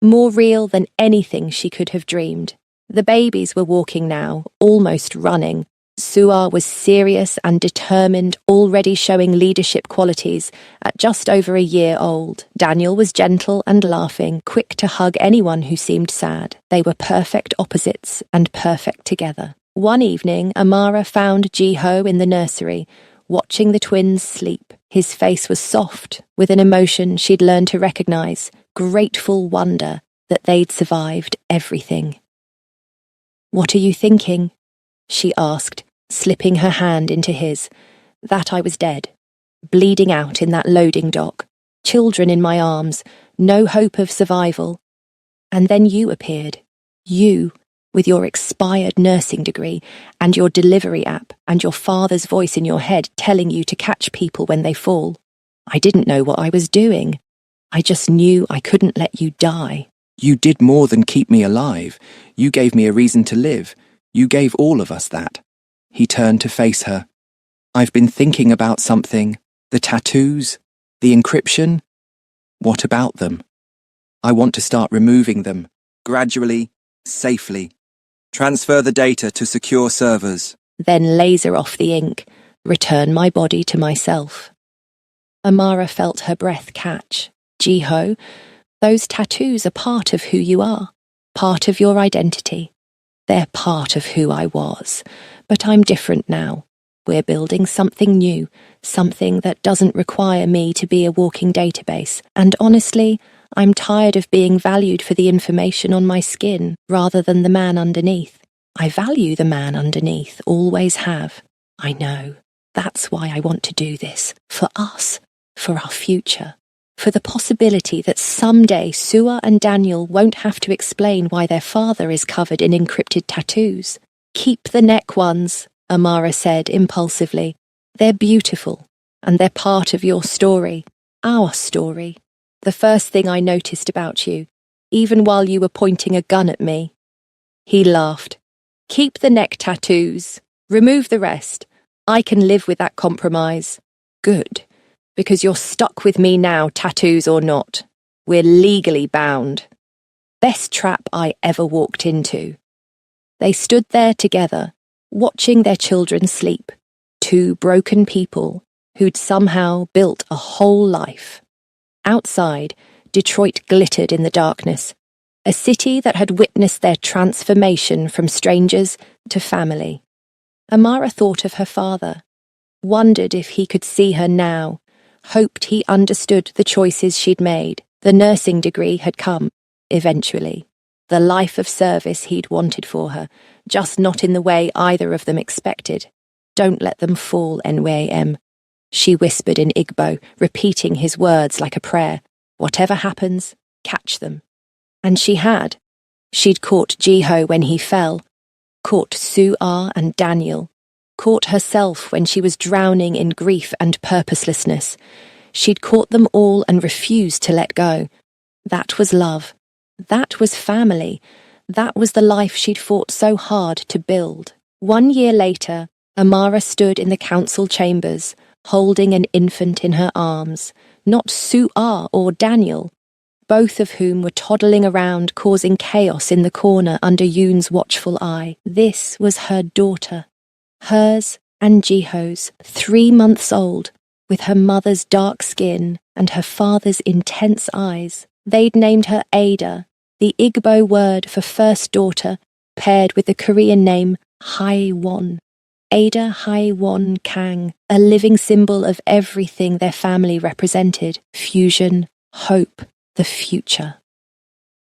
Speaker 1: more real than anything she could have dreamed. The babies were walking now, almost running. Su'ar was serious and determined, already showing leadership qualities at just over a year old. Daniel was gentle and laughing, quick to hug anyone who seemed sad. They were perfect opposites and perfect together. One evening, Amara found Jiho in the nursery, watching the twins sleep. His face was soft, with an emotion she'd learned to recognize, grateful wonder that they'd survived everything. "What are you thinking?" she asked, slipping her hand into his. That I was dead, bleeding out in that loading dock, children in my arms, no hope of survival. And then you appeared. You, with your expired nursing degree, and your delivery app, and your father's voice in your head telling you to catch people when they fall. I didn't know what I was doing. I just knew I couldn't let you die.
Speaker 2: You did more than keep me alive. You gave me a reason to live. You gave all of us that. He turned to face her. I've been thinking about something. The tattoos? The encryption? What about them? I want to start removing them. Gradually, safely. Transfer the data to secure servers.
Speaker 1: Then laser off the ink. Return my body to myself. Amara felt her breath catch. Jiho, those tattoos are part of who you are. Part of your identity. They're part of who I was. But I'm different now. We're building something new, something that doesn't require me to be a walking database. And honestly, I'm tired of being valued for the information on my skin rather than the man underneath. I value the man underneath, always have. I know. That's why I want to do this. For us. For our future. For the possibility that someday Sua and Daniel won't have to explain why their father is covered in encrypted tattoos. Keep the neck ones, Amara said impulsively. They're beautiful, and they're part of your story. Our story. The first thing I noticed about you, even while you were pointing a gun at me. He laughed. Keep the neck tattoos. Remove the rest. I can live with that compromise. Good. Because you're stuck with me now, tattoos or not. We're legally bound. Best trap I ever walked into. They stood there together, watching their children sleep. Two broken people who'd somehow built a whole life. Outside, Detroit glittered in the darkness, a city that had witnessed their transformation from strangers to family. Amara thought of her father, wondered if he could see her now, hoped he understood the choices she'd made. The nursing degree had come, eventually. The life of service he'd wanted for her, just not in the way either of them expected. Don't let them fall, NYM. She whispered in Igbo, repeating his words like a prayer. Whatever happens, catch them. And she had. She'd caught Jiho when he fell, caught Su-Ah and Daniel, caught herself when she was drowning in grief and purposelessness. She'd caught them all and refused to let go. That was love. That was family. That was the life she'd fought so hard to build. 1 year later, Amara stood in the council chambers, holding an infant in her arms, not Su-Ah or Daniel, both of whom were toddling around causing chaos in the corner under Yoon's watchful eye. This was her daughter. Hers and Jiho's, 3 months old, with her mother's dark skin and her father's intense eyes. They'd named her Ada, the Igbo word for first daughter, paired with the Korean name Haewon. Ada Haewon Kang, a living symbol of everything their family represented: fusion, hope, the future.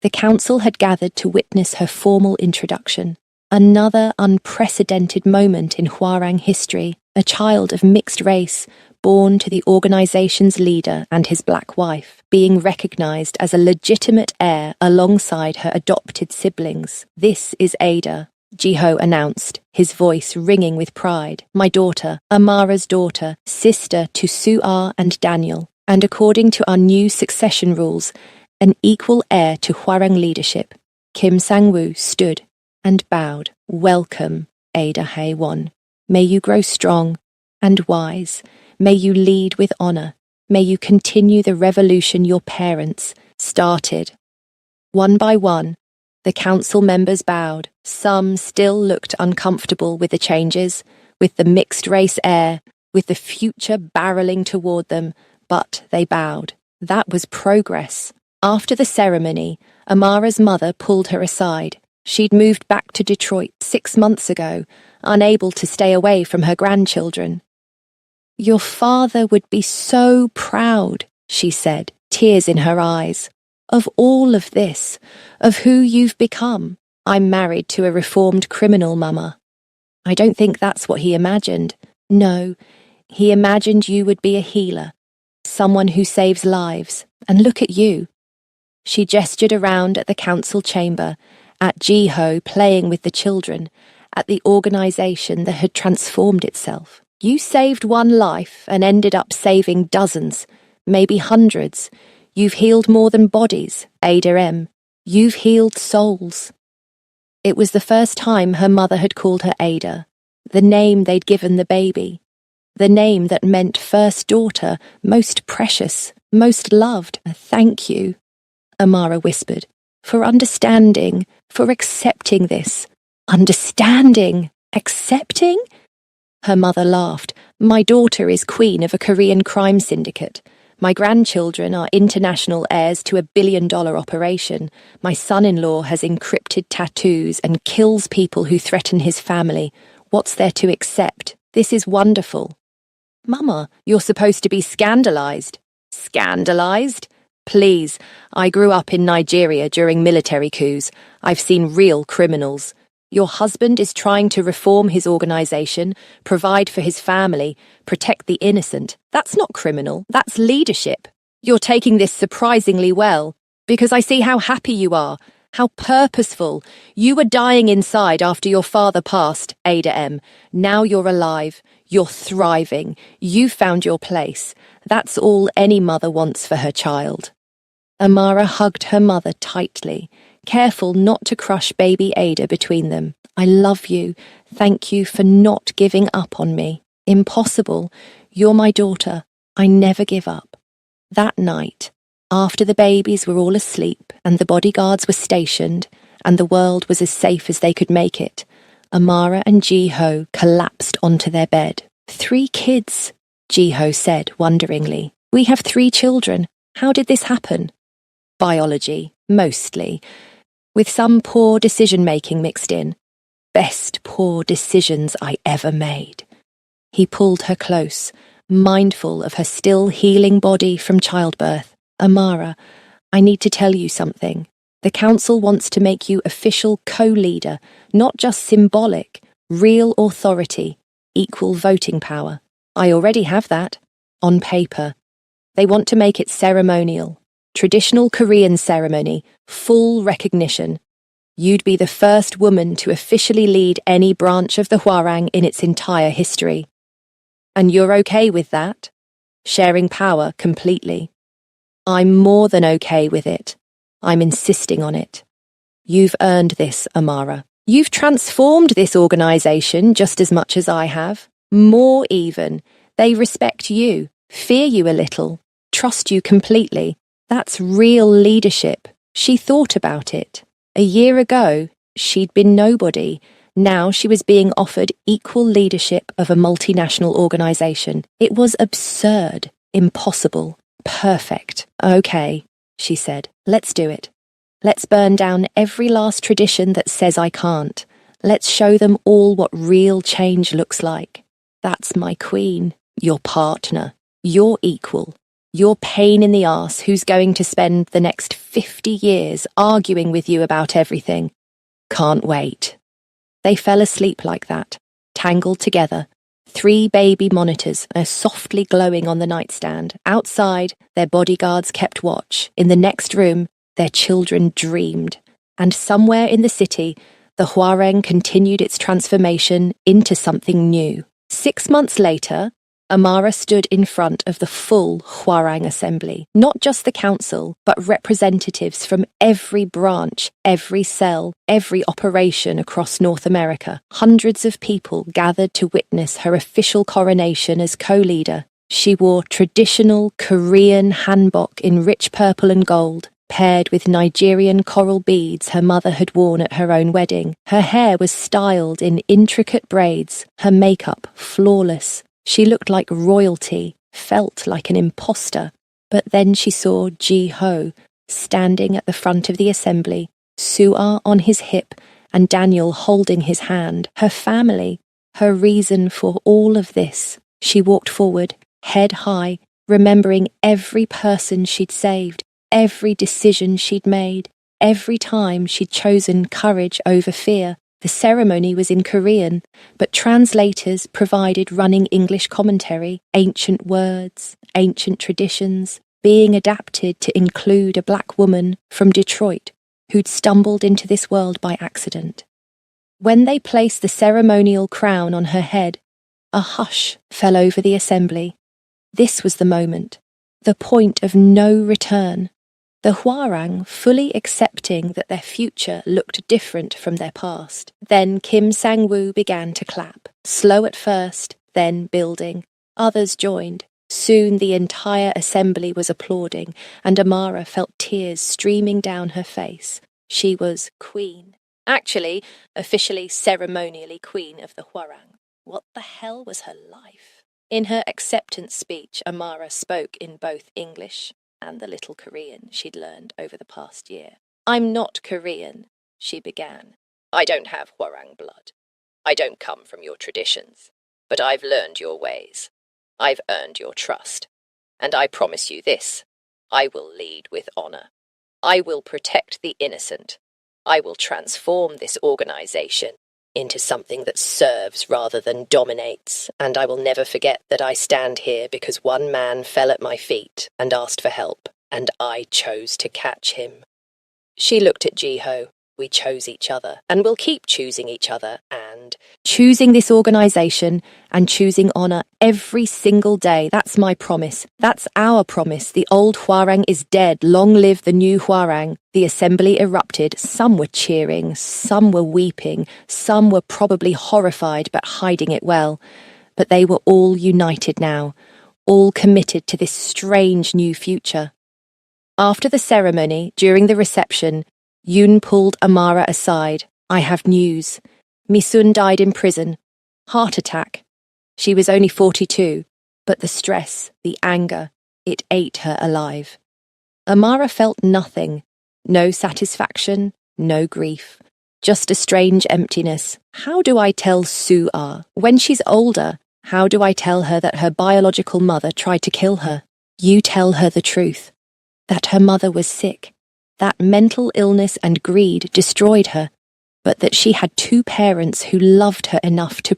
Speaker 1: The council had gathered to witness her formal introduction. Another unprecedented moment in Hwarang history, a child of mixed race, born to the organization's leader and his black wife, being recognized as a legitimate heir alongside her adopted siblings. This is Ada, Jiho announced, his voice ringing with pride. My daughter, Amara's daughter, sister to Su-Ah and Daniel, and according to our new succession rules, an equal heir to Hwarang leadership. Kim Sang-woo stood and bowed. Welcome, Ada Haewon. May you grow strong and wise. May you lead with honor. May you continue the revolution your parents started. One by one, the council members bowed. Some still looked uncomfortable with the changes, with the mixed-race heir, with the future barreling toward them, but they bowed. That was progress. After the ceremony, Amara's mother pulled her aside. She'd moved back to Detroit 6 months ago, unable to stay away from her grandchildren. Your father would be so proud, she said, tears in her eyes, of all of this, of who you've become. I'm married to a reformed criminal, Mama. I don't think that's what he imagined. No, he imagined you would be a healer, someone who saves lives. And look at you. She gestured around at the council chamber, at Jiho playing with the children, at the organization that had transformed itself. You saved one life and ended up saving dozens, maybe hundreds. You've healed more than bodies, Ada M. You've healed souls. It was the first time her mother had called her Ada, the name they'd given the baby, the name that meant first daughter, most precious, most loved. Thank you, Amara whispered, for understanding, for accepting this. Understanding? Accepting? Her mother laughed. My daughter is queen of a Korean crime syndicate. My grandchildren are international heirs to $1 billion operation. My son-in-law has encrypted tattoos and kills people who threaten his family. What's there to accept? This is wonderful. Mama, you're supposed to be scandalized. Scandalized? Please, I grew up in Nigeria during military coups. I've seen real criminals. Your husband is trying to reform his organization, provide for his family, protect the innocent. That's not criminal, that's leadership. You're taking this surprisingly well, because I see how happy you are, how purposeful. You were dying inside after your father passed, Ada M. Now you're alive, you're thriving, you found your place. That's all any mother wants for her child. Amara hugged her mother tightly, careful not to crush baby Ada between them. I love you. Thank you for not giving up on me. Impossible. You're my daughter. I never give up. That night, after the babies were all asleep and the bodyguards were stationed and the world was as safe as they could make it, Amara and Ji-ho collapsed onto their bed. 3 kids, Ji-ho said wonderingly. We have 3 children. How did this happen? Biology, mostly, with some poor decision-making mixed in. Best poor decisions I ever made. He pulled her close, mindful of her still healing body from childbirth. Amara, I need to tell you something. The council wants to make you official co-leader, not just symbolic, real authority, equal voting power. I already have that, on paper. They want to make it ceremonial. Traditional Korean ceremony, full recognition. You'd be the first woman to officially lead any branch of the Hwarang in its entire history. And you're okay with that? Sharing power completely. I'm more than okay with it. I'm insisting on it. You've earned this, Amara. You've transformed this organization just as much as I have. More even. They respect you, fear you a little, trust you completely. That's real leadership. She thought about it. A year ago, she'd been nobody. Now she was being offered equal leadership of a multinational organization. It was absurd, impossible, perfect. Okay, she said, let's do it. Let's burn down every last tradition that says I can't. Let's show them all what real change looks like. That's my queen, your partner, your equal. Your pain in the arse who's going to spend the next 50 years arguing with you about everything. Can't wait. They fell asleep like that, tangled together. 3 baby monitors are softly glowing on the nightstand. Outside, their bodyguards kept watch. In the next room, their children dreamed. And somewhere in the city, the Hwarang continued its transformation into something new. 6 months later, Amara stood in front of the full Hwarang assembly, not just the council, but representatives from every branch, every cell, every operation across North America. Hundreds of people gathered to witness her official coronation as co-leader. She wore traditional Korean hanbok in rich purple and gold, paired with Nigerian coral beads her mother had worn at her own wedding. Her hair was styled in intricate braids, her makeup flawless. She looked like royalty, felt like an imposter. But then she saw Ji-ho standing at the front of the assembly, Sua on his hip and Daniel holding his hand. Her family, her reason for all of this. She walked forward, head high, remembering every person she'd saved, every decision she'd made, every time she'd chosen courage over fear. The ceremony was in Korean, but translators provided running English commentary, ancient words, ancient traditions, being adapted to include a black woman from Detroit who'd stumbled into this world by accident. When they placed the ceremonial crown on her head, a hush fell over the assembly. This was the moment, the point of no return. The Hwarang fully accepting that their future looked different from their past. Then Kim Sang-woo began to clap, slow at first, then building. Others joined. Soon the entire assembly was applauding, and Amara felt tears streaming down her face. She was queen. Actually, officially, ceremonially queen of the Hwarang. What the hell was her life? In her acceptance speech, Amara spoke in both English and the little Korean she'd learned over the past year. I'm not Korean, she began. I don't have Hwarang blood. I don't come from your traditions. But I've learned your ways. I've earned your trust. And I promise you this. I will lead with honor. I will protect the innocent. I will transform this organization into something that serves rather than dominates, and I will never forget that I stand here because one man fell at my feet and asked for help, and I chose to catch him. She looked at Jiho. We chose each other, and we'll keep choosing each other, and choosing this organization and choosing honor every single day. That's my promise. That's our promise. The old Hwarang is dead. Long live the new Hwarang. The assembly erupted. Some were cheering, some were weeping, some were probably horrified but hiding it well. But they were all united now, all committed to this strange new future. After the ceremony, during the reception, Yoon pulled Amara aside. I have news. Misun died in prison. Heart attack. She was only 42, but the stress, the anger, it ate her alive. Amara felt nothing. No satisfaction, no grief. Just a strange emptiness. How do I tell Su-ah? When she's older, how do I tell her that her biological mother tried to kill her? You tell her the truth. That her mother was sick. That mental illness and greed destroyed her, but that she had two parents who loved her enough to